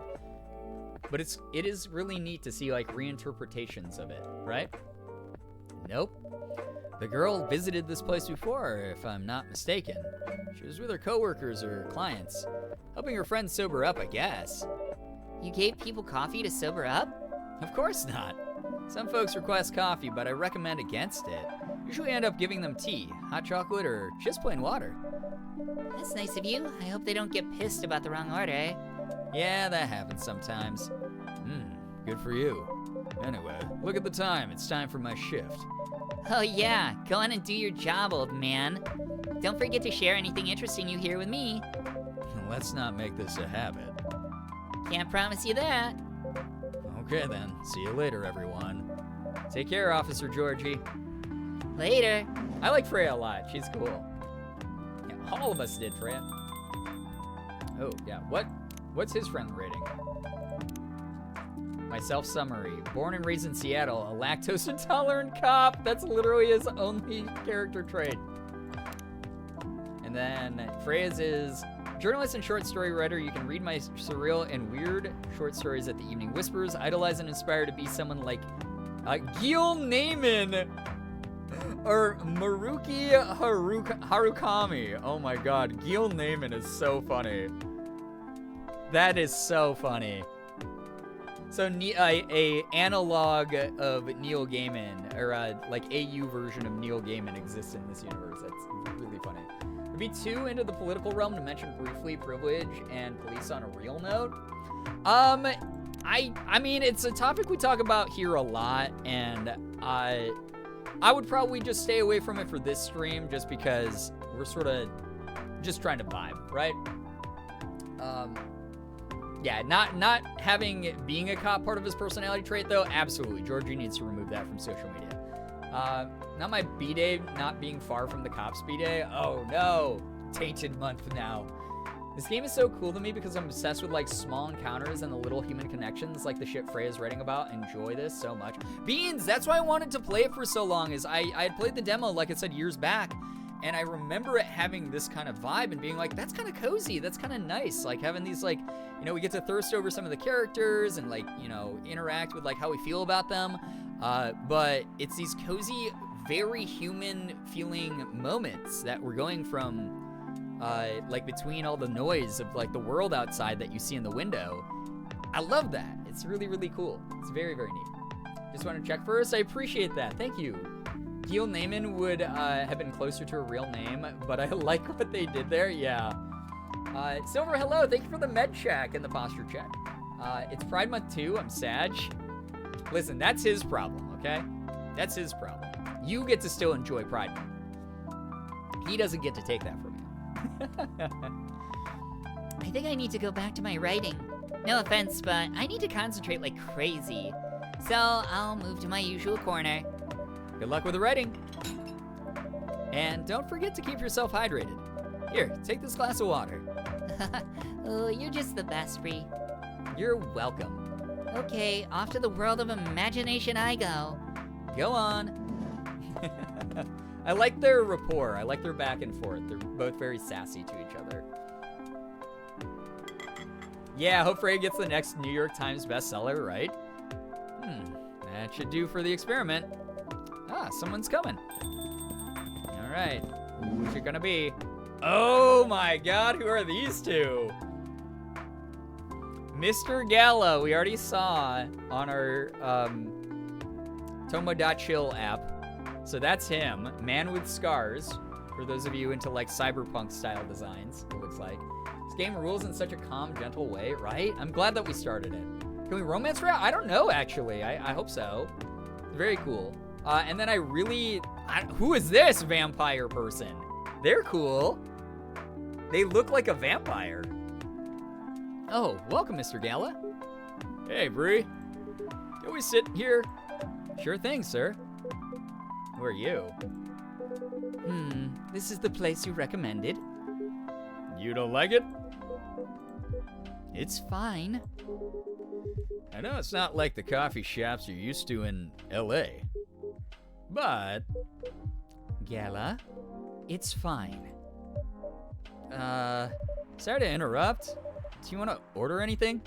But it is really neat to see, like, reinterpretations of it, right? Nope. The girl visited this place before, if I'm not mistaken. She was with her coworkers or clients, helping her friends sober up, I guess. You gave people coffee to sober up? Of course not. Some folks request coffee, but I recommend against it. Usually end up giving them tea, hot chocolate, or just plain water. That's nice of you. I hope they don't get pissed about the wrong order, eh? Yeah, that happens sometimes. Good for you. Anyway, look at the time. It's time for my shift. Oh yeah, go on and do your job, old man. Don't forget to share anything interesting you hear with me. Let's not make this a habit. Can't promise you that. Okay then, see you later, everyone. Take care, Officer Georgie. Later. I like Freya a lot. She's cool. Yeah, all of us did, Freya. Oh, yeah. What's his friend rating? Myself summary. Born and raised in Seattle, a lactose intolerant cop. That's literally his only character trait. And then Freya's is journalist and short story writer. You can read my surreal and weird short stories at the Evening Whispers. Idolize and inspire to be someone like Gil Naiman or Maruki Harukami. Oh my god, Gil Naiman is so funny. That is so funny. So a analog of Neil Gaiman, or like AU version of Neil Gaiman exists in this universe. That's really funny. Would be too into the political realm to mention briefly privilege and police on a real note. I mean, it's a topic we talk about here a lot, and I would probably just stay away from it for this stream, just because we're sort of just trying to vibe, right? Yeah, not having being a cop part of his personality trait, though, absolutely. Georgie needs to remove that from social media. Not my B-Day not being far from the cops' B-Day. Oh, no. Tainted month now. This game is so cool to me because I'm obsessed with, like, small encounters and the little human connections, like the shit Freya's writing about. Enjoy this so much. Beans, that's why I wanted to play it for so long, is I had played the demo, like I said, years back, and I remember it having this kind of vibe and being like, that's kind of cozy, that's kind of nice, like having these, like, you know, we get to thirst over some of the characters and, like, you know, interact with, like, how we feel about them, but it's these cozy, very human feeling moments that we're going from, like, between all the noise of, like, the world outside that you see in the window. I love that. It's really, really cool. It's very, very neat. Just want to check first. I appreciate that. Thank you. Gil Naiman would have been closer to a real name, but I like what they did there. Yeah. Silver, hello. Thank you for the med check and the posture check. It's Pride Month too. I'm Sag. Listen, that's his problem, okay? That's his problem. You get to still enjoy Pride Month. He doesn't get to take that from you. I think I need to go back to my writing. No offense, but I need to concentrate like crazy. So I'll move to my usual corner. Good luck with the writing. And don't forget to keep yourself hydrated. Here, take this glass of water. Oh, you're just the best, Bree. You're welcome. Okay, off to the world of imagination I go. Go on. I like their rapport. I like their back and forth. They're both very sassy to each other. Yeah, hope Frey gets the next New York Times bestseller, right? That should do for the experiment. Ah, someone's coming. All right, who's it gonna be? Oh my god, who are these two? Mr. Gala, we already saw on our Tomo.chill app. So that's him, man with scars. For those of you into like cyberpunk style designs, it looks like. This game rules in such a calm, gentle way, right? I'm glad that we started it. Can we romance route? I don't know, actually. I hope so. Very cool. And then who is this vampire person? They're cool. They look like a vampire. Oh, welcome, Mr. Gala. Hey, Bree. Can we sit here? Sure thing, sir. Who are you? This is the place you recommended. You don't like it? It's fine. I know it's not like the coffee shops you're used to in L.A., but... Gala, it's fine. Sorry to interrupt. Do you want to order anything?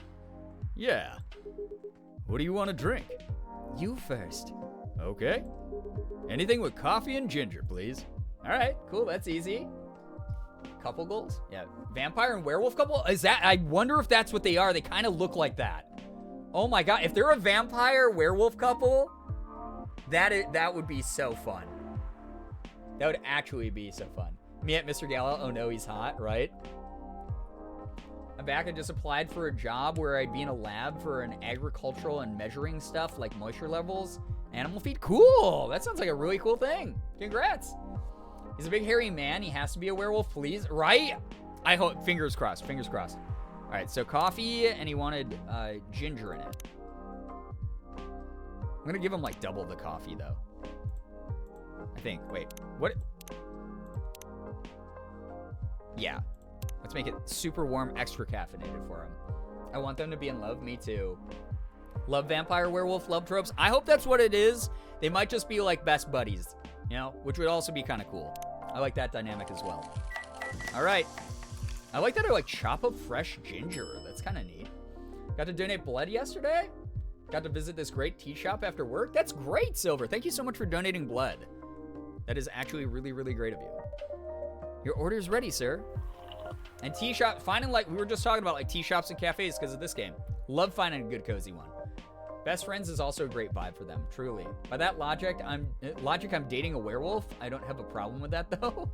Yeah. What do you want to drink? You first. Okay. Anything with coffee and ginger, please. All right, cool. That's easy. Couple goals. Yeah. Vampire and werewolf couple? Is that? I wonder if that's what they are. They kind of look like that. Oh my god. If they're a vampire werewolf couple, that would be so fun. That would actually be so fun. Me at Mr. Gallo. Oh no, he's hot, right? I'm back. I just applied for a job where I'd be in a lab for an agricultural and measuring stuff like moisture levels, animal feed. Cool. That sounds like a really cool thing. Congrats. He's a big hairy man. He has to be a werewolf, please. Right? I hope. Fingers crossed. Fingers crossed. All right. So coffee, and he wanted ginger in it. I'm gonna give him like double the coffee though. I think. Wait. What? Yeah. Let's make it super warm, extra caffeinated for him. I want them to be in love. Me too. Love vampire, werewolf, love tropes. I hope that's what it is. They might just be like best buddies, you know, which would also be kind of cool. I like that dynamic as well. All right. I like that I like chop up fresh ginger. That's kind of neat. Got to donate blood yesterday. Got to visit this great tea shop after work. That's great, Silver. Thank you so much for donating blood. That is actually really, really great of you. Your order's ready, sir. And tea shop, finding like, we were just talking about like tea shops and cafes because of this game. Love finding a good cozy one. Best friends is also a great vibe for them, truly. By that logic, I'm dating a werewolf. I don't have a problem with that though.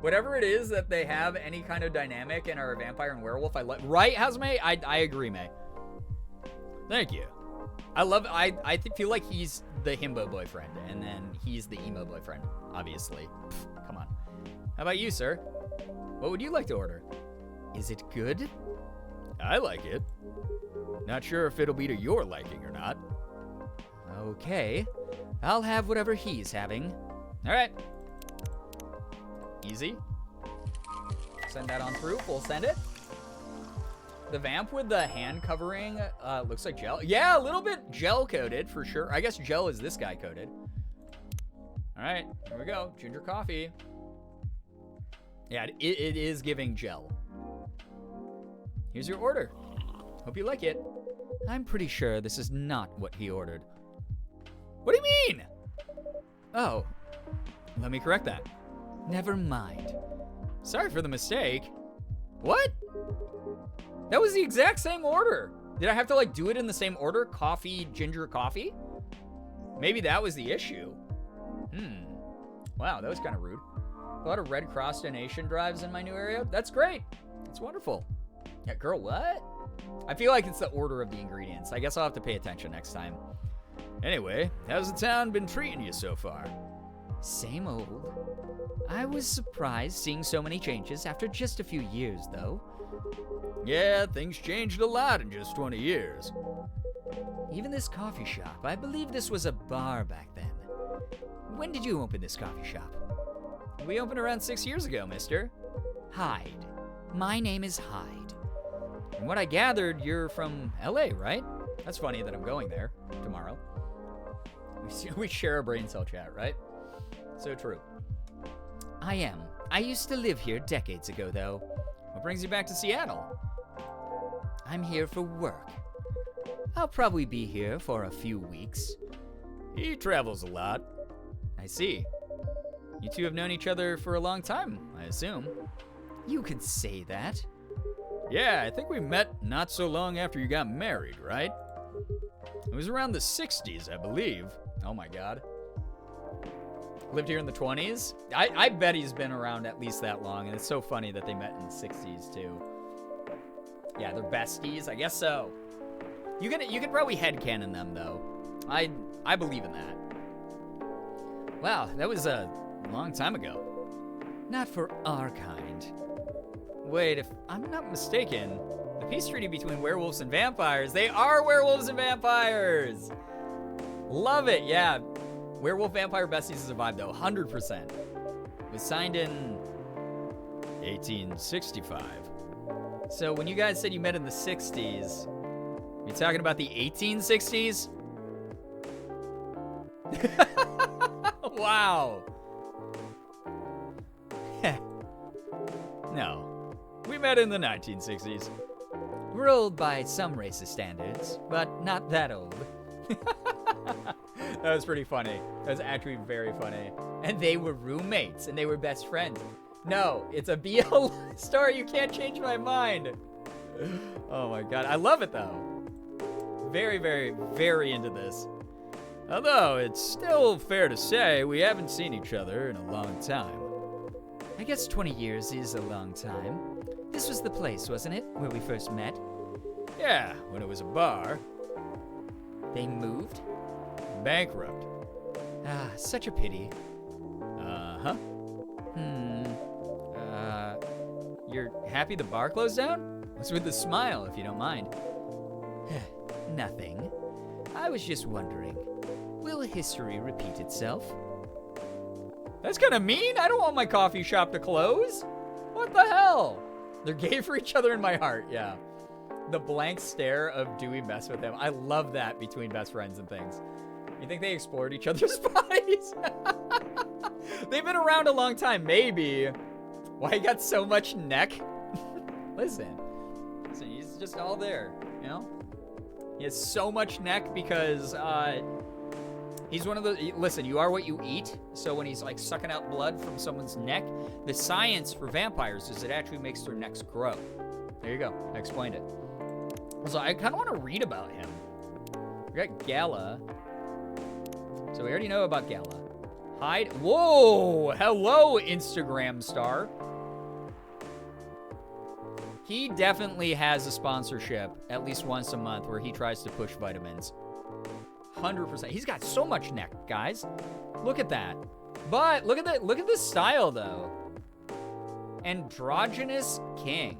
Whatever it is that they have any kind of dynamic and are a vampire and werewolf, I like. Right, Hazme? I agree, May. Thank you. I feel like he's the himbo boyfriend, and then he's the emo boyfriend, obviously. Pfft, come on. How about you, sir? What would you like to order? Is it good? I like it. Not sure if it'll be to your liking or not. Okay. I'll have whatever he's having. All right. Easy. Send that on through. We'll send it. The vamp with the hand covering looks like gel. Yeah, a little bit gel coated for sure. I guess gel is this guy coated. All right, here we go. Ginger coffee. Yeah, it is giving gel. Here's your order. Hope you like it. I'm pretty sure this is not what he ordered. What do you mean? Oh, let me correct that. Never mind. Sorry for the mistake. What? That was the exact same order. Did I have to like do it in the same order? Coffee, ginger, coffee? Maybe that was the issue. Wow, that was kind of rude. A lot of Red Cross donation drives in my new area. That's great. That's wonderful. Yeah, girl, what? I feel like it's the order of the ingredients. I guess I'll have to pay attention next time. Anyway, how's the town been treating you so far? Same old. I was surprised seeing so many changes after just a few years, though. Yeah, things changed a lot in just 20 years. Even this coffee shop, I believe this was a bar back then. When did you open this coffee shop? We opened around 6 years ago, mister. Hyde. My name is Hyde. From what I gathered, you're from LA, right? That's funny that I'm going there tomorrow. We share a brain cell chat, right? So true. I am. I used to live here decades ago, though. What brings you back to Seattle? I'm here for work. I'll probably be here for a few weeks. He travels a lot. I see. You two have known each other for a long time, I assume. You could say that. Yeah, I think we met not so long after you got married, right? It was around the 60s, I believe. Oh my god. Lived here in the 20s? I bet he's been around at least that long, and it's so funny that they met in the 60s too. Yeah, they're besties. I guess so. You can probably headcanon them though. I believe in that. Wow, that was a long time ago. Not for our kind. Wait, if I'm not mistaken, the peace treaty between werewolves and vampires, they are werewolves and vampires! Love it, yeah. Werewolf Vampire Besties is a vibe though, 100%. It was signed in 1865. So when you guys said you met in the 60s, You talking about the 1860s? Wow. No. We met in the 1960s. We're old by some racist standards, but not that old. That was pretty funny. That was actually very funny. And they were roommates, and they were best friends. No, it's a BL story. You can't change my mind. Oh my god. I love it, though. Very, very, very into this. Although, it's still fair to say we haven't seen each other in a long time. I guess 20 years is a long time. This was the place, wasn't it, where we first met? Yeah, when it was a bar. They moved? Bankrupt. Ah, such a pity. Uh-huh. You're happy the bar closed down? What's with the smile, if you don't mind? Nothing. I was just wondering, will history repeat itself? That's kind of mean. I don't want my coffee shop to close. What the hell? They're gay for each other in my heart, yeah. The blank stare of do we mess with him? I love that between best friends and things. You think they explored each other's bodies? They've been around a long time, maybe. Why he got so much neck? Listen, he's just all there, you know? He has so much neck because, he's one of those, listen, you are what you eat. So when he's like sucking out blood from someone's neck, the science for vampires is it actually makes their necks grow. There you go, I explained it. So I kind of want to read about him. We got Gala. So we already know about Gala. Hyde, whoa, hello Instagram star. He definitely has a sponsorship at least once a month where he tries to push vitamins. 100%. He's got so much neck, guys. Look at that. But look at this style though. Androgynous king.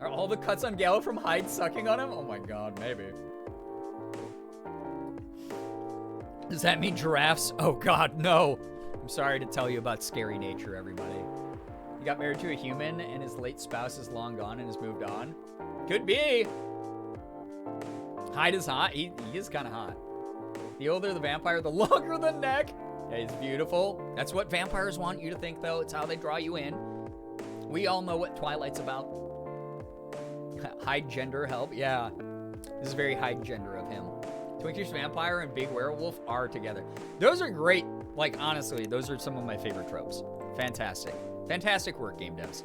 Are all the cuts on Gala from Hyde sucking on him? Oh my god, maybe. Does that mean giraffes? Oh god, no. I'm sorry to tell you about scary nature, everybody. He got married to a human and his late spouse is long gone and has moved on. Could be. Hyde is hot. He is kind of hot. The older the vampire, the longer the neck. Yeah, he's beautiful. That's what vampires want you to think, though. It's how they draw you in. We all know what Twilight's about. Hyde gender help. Yeah. This is very Hyde gender of him. Twinkish Vampire and Big Werewolf are together. Those are great. Like, honestly, those are some of my favorite tropes. Fantastic. Fantastic work, game devs.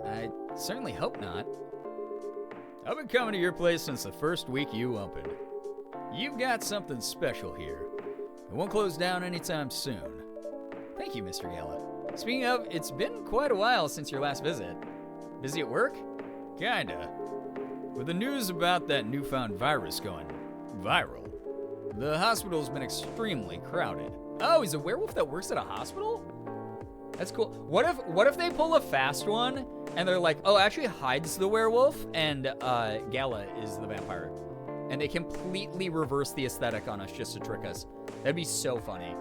I certainly hope not. I've been coming to your place since the first week you opened. You've got something special here. It won't close down anytime soon. Thank you, Mr. Gala. Speaking of, it's been quite a while since your last visit. Busy at work? Kinda. With the news about that newfound virus going viral, the hospital's been extremely crowded. Oh, he's a werewolf that works at a hospital? That's cool. What if they pull a fast one and they're like, oh, actually Hyde's the werewolf and Gala is the vampire. And they completely reverse the aesthetic on us just to trick us. That'd be so funny.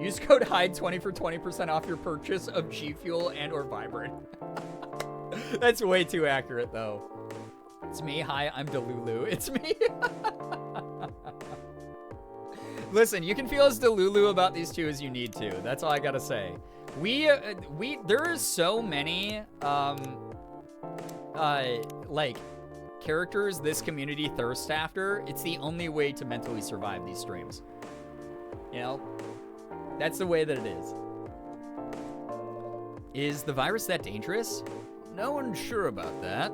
Use code HYDE 20 for 20% off your purchase of G Fuel and or Vibrant. That's way too accurate though. It's me. Hi, I'm Delulu. It's me. Listen, you can feel as Delulu about these two as you need to. That's all I gotta say. There are so many, like, characters this community thirsts after. It's the only way to mentally survive these streams. You know? That's the way that it is. Is the virus that dangerous? No one's sure about that.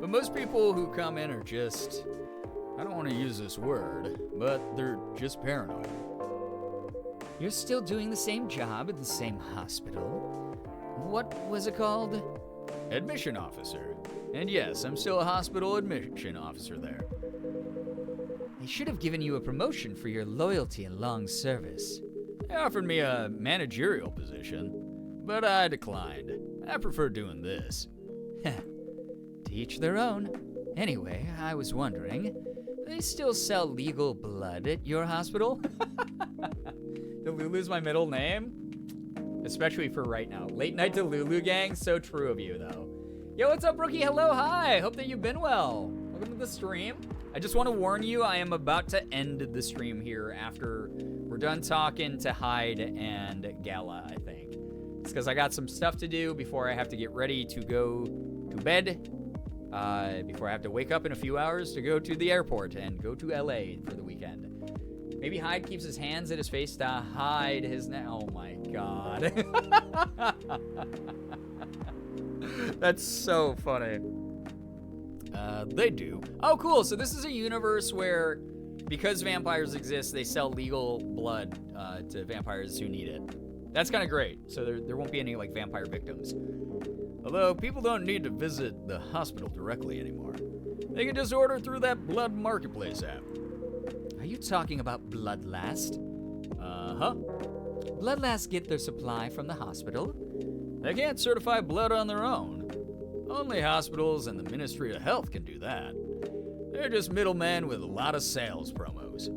But most people who come in are just, I don't want to use this word, but they're just paranoid. You're still doing the same job at the same hospital. What was it called? Admission officer. And yes, I'm still a hospital admission officer there. They should have given you a promotion for your loyalty and long service. They offered me a managerial position, but I declined. I prefer doing this. To each their own. Anyway, I was wondering, do they still sell legal blood at your hospital? Delulu's my middle name? Especially for right now. Late night Delulu gang, so true of you though. Yo, what's up, Rookie? Hello, hi. Hope that you've been well. Welcome to the stream. I just want to warn you, I am about to end the stream here after we're done talking to Hyde and Gala, I think. It's because I got some stuff to do before I have to get ready to go to bed, before I have to wake up in a few hours to go to the airport and go to LA for the weekend. Maybe Hyde keeps his hands at his face to hide his oh my god. That's so funny. They do. Oh, cool. So this is a universe where, because vampires exist, they sell legal blood to vampires who need it. That's kind of great. So there won't be any, like, vampire victims. Although, people don't need to visit the hospital directly anymore. They can just order through that Blood Marketplace app. Are you talking about Bloodlast? Uh-huh. Bloodlast get their supply from the hospital? They can't certify blood on their own. Only hospitals and the Ministry of Health can do that. They're just middlemen with a lot of sales promos.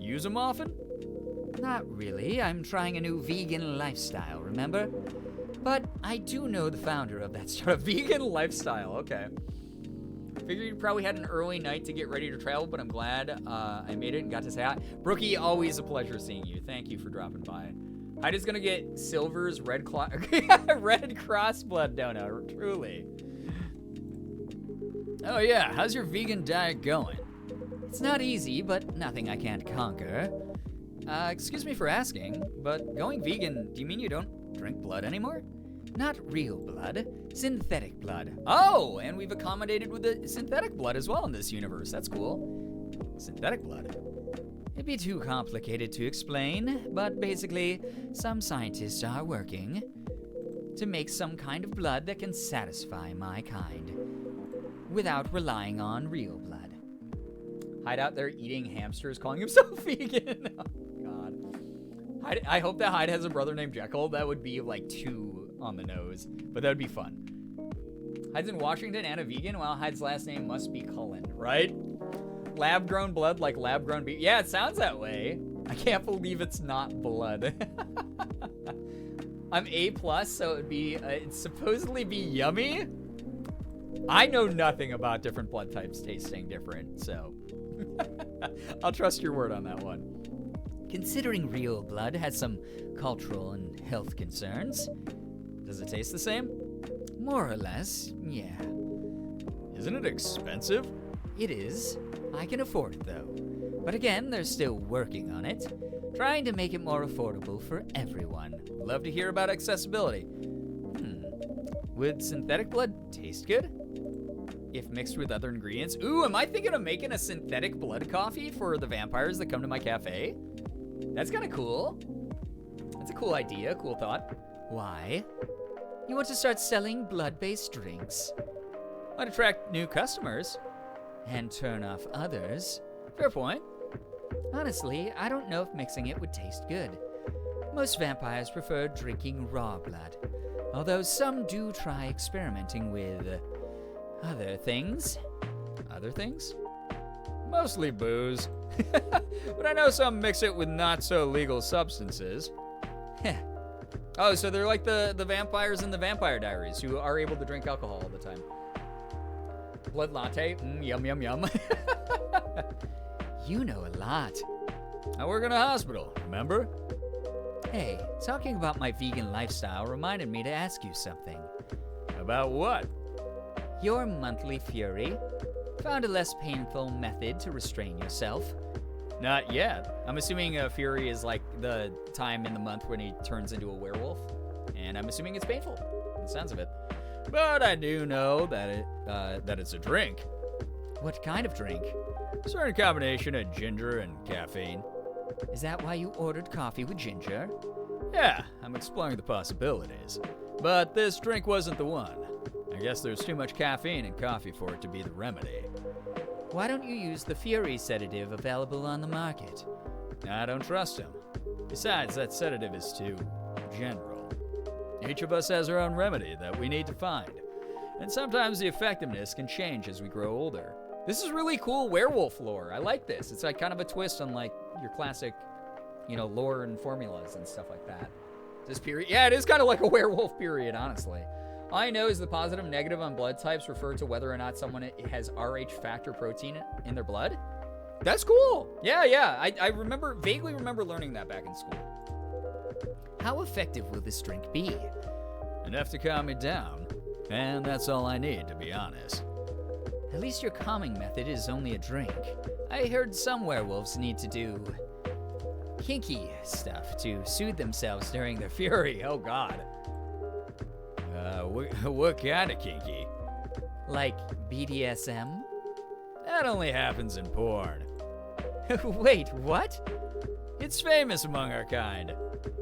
Use them often? Not really. I'm trying a new vegan lifestyle, remember? But I do know the founder of that startup. Vegan lifestyle, okay. Figured you probably had an early night to get ready to travel, but I'm glad I made it and got to say hi. Brookie, always a pleasure seeing you. Thank you for dropping by. I'm just gonna get Silver's Red Cross blood donut, truly. Oh yeah, how's your vegan diet going? It's not easy, but nothing I can't conquer. Excuse me for asking, but going vegan, do you mean you don't drink blood anymore? Not real blood, synthetic blood. Oh, and we've accommodated with the synthetic blood as well in this universe. That's cool. Synthetic blood. It'd be too complicated to explain, but basically, some scientists are working to make some kind of blood that can satisfy my kind without relying on real blood. Hyde out there eating hamsters, calling himself vegan. Oh, God. I hope that Hyde has a brother named Jekyll. That would be like too on the nose, but that would be fun. Hyde's in Washington and a vegan. Well, Hyde's last name must be Cullen, right? Lab-grown blood like lab-grown beef. Yeah, it sounds that way. I can't believe it's not blood. I'm A+, so it'd be, it'd supposedly be yummy. I know nothing about different blood types tasting different, so I'll trust your word on that one. Considering real blood has some cultural and health concerns. Does it taste the same? More or less, yeah. Isn't it expensive? It is. I can afford it, though. But again, they're still working on it, trying to make it more affordable for everyone. Love to hear about accessibility. Would synthetic blood taste good? If mixed with other ingredients? Ooh, am I thinking of making a synthetic blood coffee for the vampires that come to my cafe? That's kind of cool. That's a cool idea, cool thought. Why? You want to start selling blood-based drinks? Might attract new customers. And turn off others? Fair point. Honestly, I don't know if mixing it would taste good. Most vampires prefer drinking raw blood, although some do try experimenting with other things. Other things? Mostly booze. But I know some mix it with not-so-legal substances. Oh, so they're like the vampires in the Vampire Diaries who are able to drink alcohol all the time. Blood latte, yum, yum, yum. You know a lot. I work in a hospital, remember? Hey, talking about my vegan lifestyle reminded me to ask you something. About what? Your monthly fury. Found a less painful method to restrain yourself? Not yet. I'm assuming fury is like the time in the month when he turns into a werewolf. And I'm assuming it's painful, from the sounds of it. But I do know that it's a drink. What kind of drink? A certain combination of ginger and caffeine. Is that why you ordered coffee with ginger? Yeah, I'm exploring the possibilities. But this drink wasn't the one. I guess there's too much caffeine in coffee for it to be the remedy. Why don't you use the Fury sedative available on the market? I don't trust him. Besides, that sedative is too general. Each of us has our own remedy that we need to find. And sometimes the effectiveness can change as we grow older. This is really cool werewolf lore. I like this. It's like kind of a twist on like your classic, lore and formulas and stuff like that. This period, yeah, it is kind of like a werewolf period, honestly. All I know is the positive and negative on blood types refer to whether or not someone has Rh factor protein in their blood. That's cool. Yeah. I vaguely remember learning that back in school. How effective will this drink be? Enough to calm me down. And that's all I need, to be honest. At least your calming method is only a drink. I heard some werewolves need to do kinky stuff to soothe themselves during their fury. Oh, God. What kind of kinky? Like BDSM? That only happens in porn. Wait, what? It's famous among our kind.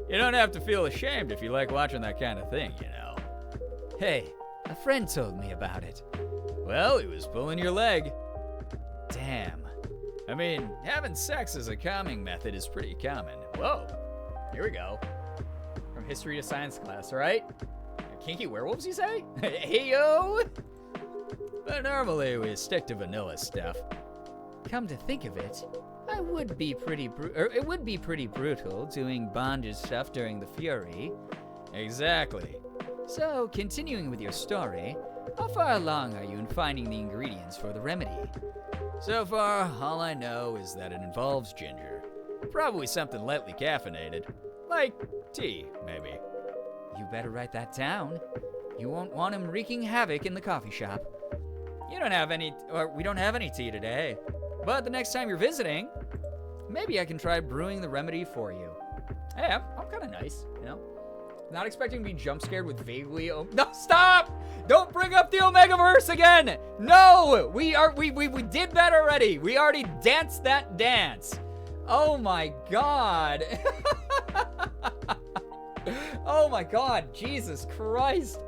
You don't have to feel ashamed if you like watching that kind of thing, you know. Hey, a friend told me about it. Well, he was pulling your leg. Damn. I mean, having sex as a calming method is pretty common. Whoa. Here we go. From history to science class, right? Kinky werewolves, you say? Hey-yo! But normally we stick to vanilla stuff. Come to think of it, it would be pretty brutal doing bondage stuff during the fury. Exactly. So, continuing with your story, how far along are you in finding the ingredients for the remedy? So far, all I know is that it involves ginger. Probably something lightly caffeinated. Like tea, maybe. You better write that down. You won't want him wreaking havoc in the coffee shop. We don't have any tea today. But the next time you're visiting, maybe I can try brewing the remedy for you. Hey, I'm kind of nice, you know? Not expecting to be jump scared with vaguely. No, stop! Don't bring up the Omegaverse again! No! We did that already. We already danced that dance. Oh my God. Oh my God, Jesus Christ.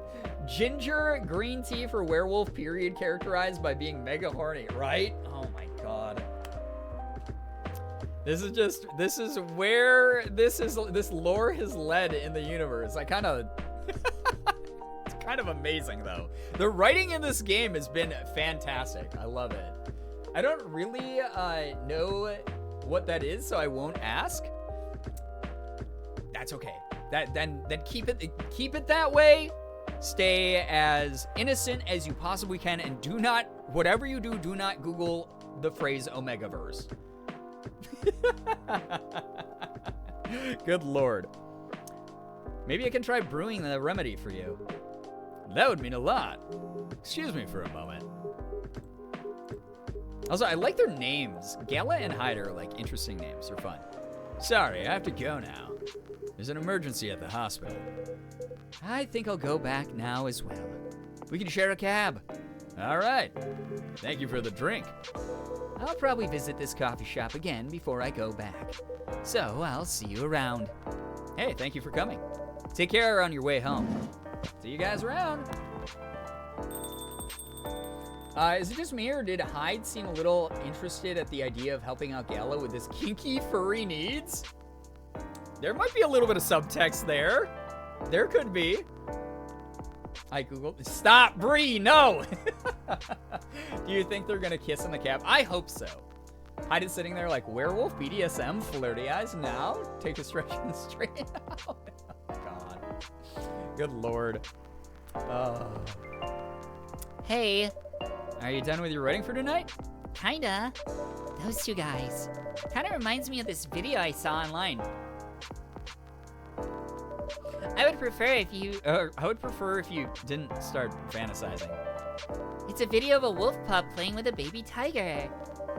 Ginger green tea for werewolf period characterized by being mega horny, right? Oh my God. This is where this lore has led in the universe. It's kind of amazing though. The writing in this game has been fantastic. I love it. I don't really know what that is, so I won't ask. That's okay. Then keep it that way. Stay as innocent as you possibly can, and whatever you do not Google the phrase Omegaverse. Good Lord. Maybe I can try brewing the remedy for you. That would mean a lot. Excuse me for a moment. Also, I like their names. Gala and Hyde are like interesting names. They're fun. Sorry, I have to go now. There's an emergency at the hospital. I think I'll go back now as well. We can share a cab. All right. Thank you for the drink. I'll probably visit this coffee shop again before I go back. So I'll see you around. Hey, thank you for coming. Take care on your way home. See you guys around. Is it just me, or did Hyde seem a little interested at the idea of helping out Gala with his kinky furry needs? There might be a little bit of subtext there. There could be. I googled. Stop, Bree, no! Do you think they're gonna kiss in the cab? I hope so. Hyde is sitting there like, werewolf, BDSM, flirty eyes now? Take a stretch and straighten out. Oh, God. Good Lord. Hey. Are you done with your writing for tonight? Kinda. Those two guys. Kinda reminds me of this video I saw online. I would prefer if you didn't start fantasizing. It's a video of a wolf pup playing with a baby tiger.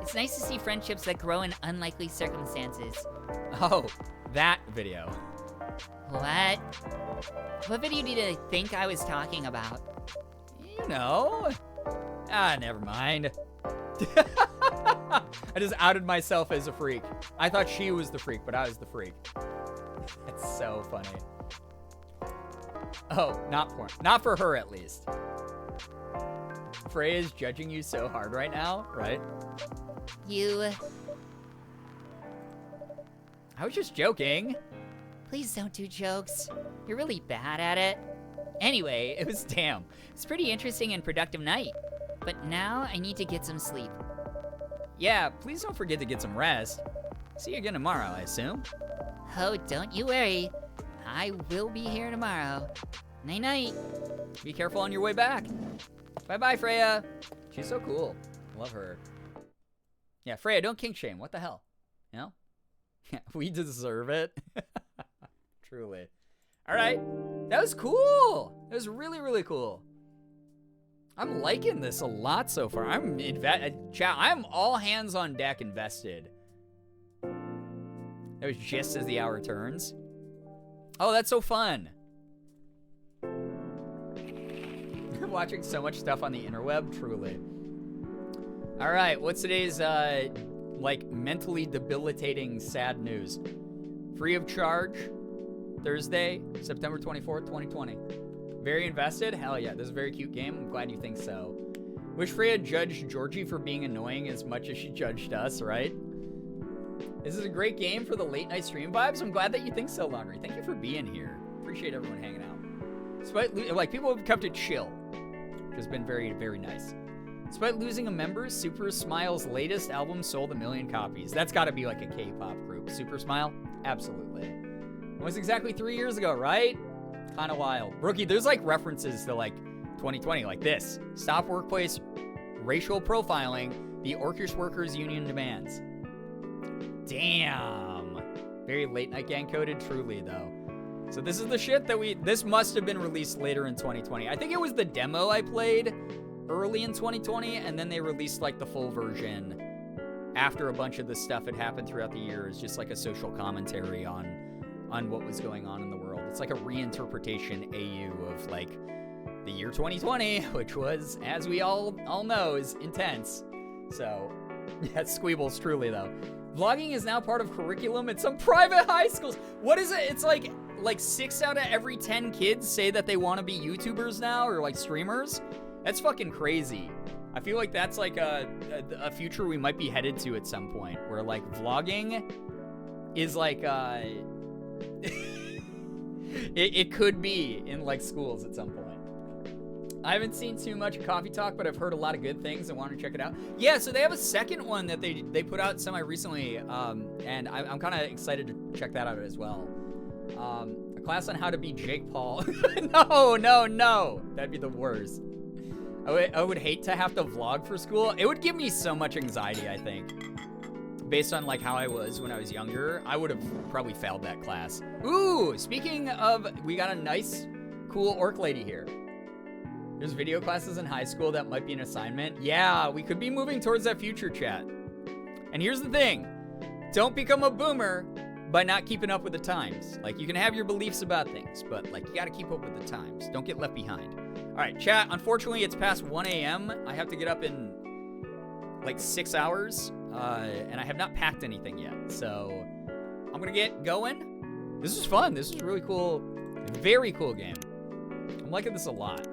It's nice to see friendships that grow in unlikely circumstances. Oh, that video. What? What video did I think I was talking about? You know. Never mind. I just outed myself as a freak. I thought she was the freak, but I was the freak. That's so funny. Oh, not porn. Not for her, at least. Frey is judging you so hard right now, right? I was just joking. Please don't do jokes. You're really bad at it. Anyway, it's a pretty interesting and productive night. But now I need to get some sleep. Yeah, please don't forget to get some rest. See you again tomorrow, I assume. Oh, don't you worry. I will be here tomorrow. Night-night. Be careful on your way back. Bye-bye, Freya. She's so cool. Love her. Yeah, Freya, don't kink shame. What the hell? You know? Yeah, we deserve it. Truly. All right. That was cool. That was really, really cool. I'm liking this a lot so far. I'm all hands on deck invested. That was just as the hour turns. Oh, that's so fun. Watching so much stuff on the interweb, truly. All right, what's today's like mentally debilitating sad news? Free of charge, Thursday, September 24th, 2020. Very invested? Hell yeah, this is a very cute game. I'm glad you think so. Wish Freya judged Georgie for being annoying as much as she judged us, right? This is a great game for the late night stream vibes. I'm glad that you think so, Laundry. Thank you for being here. Appreciate everyone hanging out. Despite like people have come to chill, which has been very, very nice. Despite losing a member, Super Smile's latest album sold 1 million copies. That's got to be like a K-pop group. Super Smile? Absolutely. It was exactly 3 years ago, right? Kind of wild. Rookie, there's like references to like 2020, like this. Stop workplace racial profiling. The Orcish Workers Union demands. Damn. Very late night gang coded, truly though. So this is the shit that this must have been released later in 2020. I think it was the demo I played early in 2020, and then they released like the full version after a bunch of this stuff had happened throughout the years, just like a social commentary on what was going on in the world. It's like a reinterpretation AU of like the year 2020, which was, as we all know, is intense. So, yeah, Squeebles, truly though. Vlogging is now part of curriculum at some private high schools. What is it? It's like 6 out of every 10 kids say that they want to be YouTubers now, or like streamers. That's fucking crazy. I feel like that's like a future we might be headed to at some point, where like vlogging is like it could be in like schools at some point. I haven't seen too much Coffee Talk, but I've heard a lot of good things and want to check it out. Yeah, so they have a second one that they put out semi-recently, and I'm kind of excited to check that out as well. A class on how to be Jake Paul. No. That'd be the worst. I would hate to have to vlog for school. It would give me so much anxiety, I think. Based on like how I was when I was younger, I would have probably failed that class. Ooh, speaking of, we got a nice, cool orc lady here. There's video classes in high school that might be an assignment. Yeah, we could be moving towards that future, chat. And here's the thing. Don't become a boomer by not keeping up with the times. Like, you can have your beliefs about things, but like, you gotta keep up with the times. Don't get left behind. All right, chat, unfortunately, it's past 1 a.m. I have to get up in like 6 hours, and I have not packed anything yet. So I'm gonna get going. This is fun. This is really cool. Very cool game. I'm liking this a lot.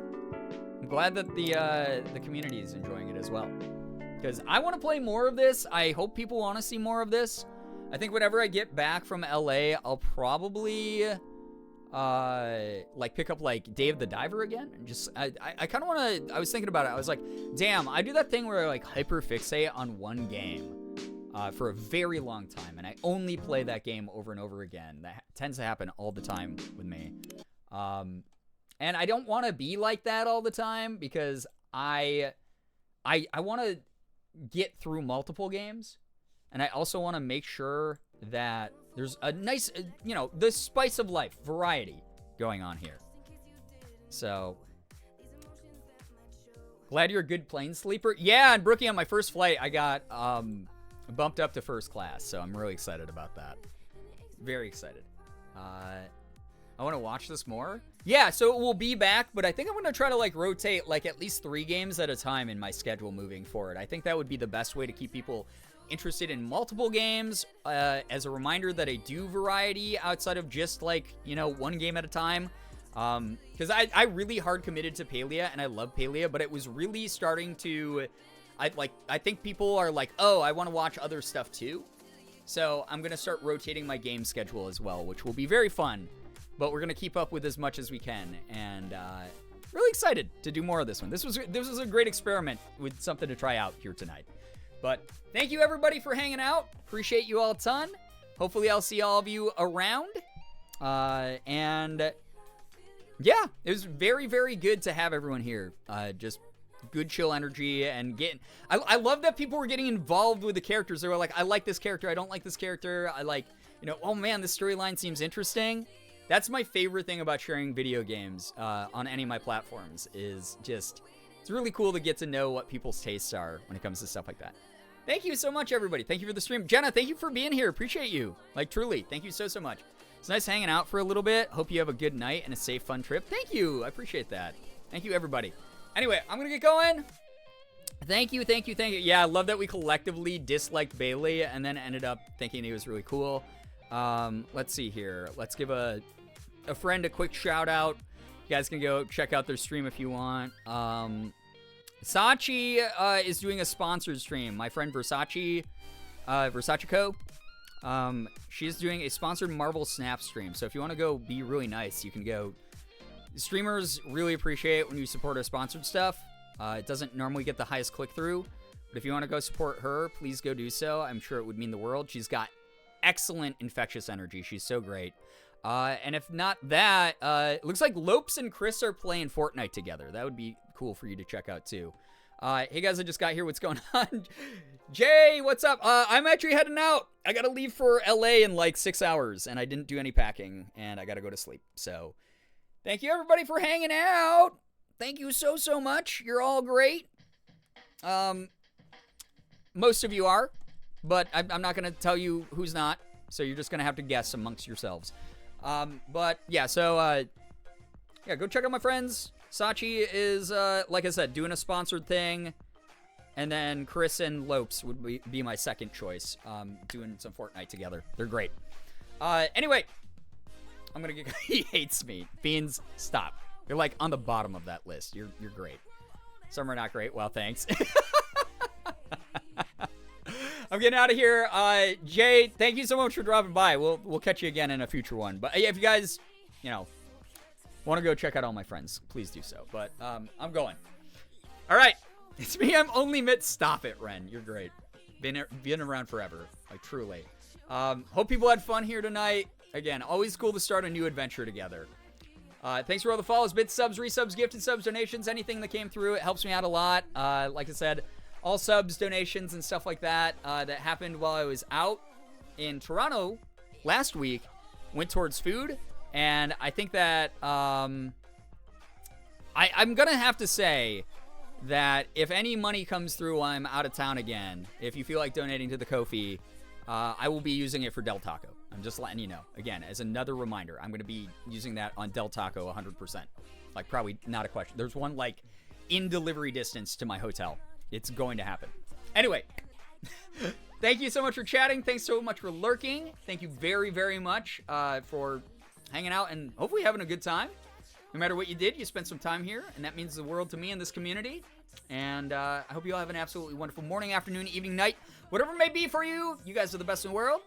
I'm glad that the community is enjoying it as well, because I want to play more of this. I hope people want to see more of this. I think whenever I get back from LA, I'll probably like pick up like Day of the Diver again. And just I kind of want to. I was thinking about it. I was like, damn, I do that thing where I like hyper fixate on one game for a very long time, and I only play that game over and over again. That tends to happen all the time with me. And I don't want to be like that all the time, because I want to get through multiple games, and I also want to make sure that there's a nice, the spice of life, variety going on here. So, glad you're a good plane sleeper. Yeah, and Brookie, on my first flight, I got bumped up to first class, so I'm really excited about that. Very excited. I want to watch this more. Yeah, so it will be back, but I think I'm going to try to like rotate like at least 3 games at a time in my schedule moving forward. I think that would be the best way to keep people interested in multiple games, as a reminder that I do variety outside of just like, 1 game at a time. Because I really hard committed to Palia, and I love Palia, but it was really starting to, I think people are like, oh, I want to watch other stuff too. So I'm going to start rotating my game schedule as well, which will be very fun. But we're going to keep up with as much as we can, and really excited to do more of this one. This was a great experiment with something to try out here tonight. But thank you, everybody, for hanging out. Appreciate you all a ton. Hopefully I'll see all of you around. And yeah, it was very, very good to have everyone here. Just good chill energy and getting. I love that people were getting involved with the characters. They were like, I like this character. I don't like this character. I like, oh man, this storyline seems interesting. That's my favorite thing about sharing video games on any of my platforms is just, it's really cool to get to know what people's tastes are when it comes to stuff like that. Thank you so much, everybody. Thank you for the stream. Jenna, thank you for being here. Appreciate you. Like, truly. Thank you so, so much. It's nice hanging out for a little bit. Hope you have a good night and a safe, fun trip. Thank you. I appreciate that. Thank you, everybody. Anyway, I'm going to get going. Thank you, thank you, thank you. Yeah, I love that we collectively disliked Bailey and then ended up thinking he was really cool. Let's see here. Let's give a friend a quick shout out. You guys can go check out their stream if you want. Sachi is doing a sponsored stream. My friend Versace, Versace she's doing a sponsored Marvel Snap stream. So if you want to go be really nice, you can go. Streamers really appreciate it when you support our sponsored stuff. It doesn't normally get the highest click-through, but if you want to go support her, please go do so. I'm sure it would mean the world. She's got excellent infectious energy. She's so great. And if not that, it looks like Lopes and Chris are playing Fortnite together. That would be cool for you to check out, too. Hey, guys, I just got here. What's going on? Jay, what's up? I'm actually heading out. I got to leave for LA in like 6 hours, and I didn't do any packing, and I got to go to sleep. So thank you, everybody, for hanging out. Thank you so, so much. You're all great. Most of you are, but I'm not going to tell you who's not, so you're just going to have to guess amongst yourselves. But yeah, so, yeah, go check out my friends. Sachi is, like I said, doing a sponsored thing. And then Chris and Lopes would be my second choice, doing some Fortnite together. They're great. Anyway, I'm gonna get, he hates me. Beans, stop. You're like on the bottom of that list. You're great. Some are not great. Well, thanks. I'm getting out of here. Jay, thank you so much for dropping by. We'll catch you again in a future one. But if you guys, want to go check out all my friends, please do so. But I'm going. All right. It's me. I'm only Mitt. Stop it, Ren. You're great. Been around forever. Like, truly. Hope people had fun here tonight. Again, always cool to start a new adventure together. Thanks for all the follows, bits, subs, resubs, gifted subs, donations, anything that came through. It helps me out a lot. Like I said, all subs, donations, and stuff like that that happened while I was out in Toronto last week went towards food. And I think that I'm going to have to say that if any money comes through while I'm out of town again, if you feel like donating to the Ko-fi, I will be using it for Del Taco. I'm just letting you know. Again, as another reminder, I'm going to be using that on Del Taco 100%. Like, probably not a question. There's one, like, in delivery distance to my hotel. It's going to happen. Anyway, thank you so much for chatting. Thanks so much for lurking. Thank you very, very much for hanging out and hopefully having a good time. No matter what you did, you spent some time here, and that means the world to me in this community. And I hope you all have an absolutely wonderful morning, afternoon, evening, night, whatever it may be for you. You guys are the best in the world.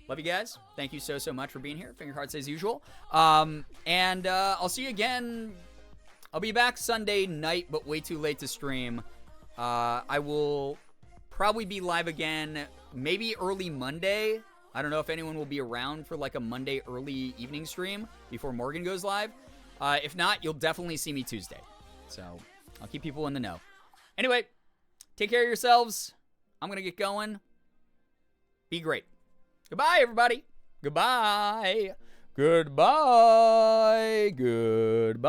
Love you guys. Thank you so, so much for being here. Finger hearts as usual. And I'll see you again. I'll be back Sunday night, but way too late to stream. I will probably be live again, maybe early Monday. I don't know if anyone will be around for like a Monday early evening stream before Morgan goes live. If not, you'll definitely see me Tuesday. So I'll keep people in the know. Anyway, take care of yourselves. I'm going to get going. Be great. Goodbye, everybody. Goodbye. Goodbye. Goodbye.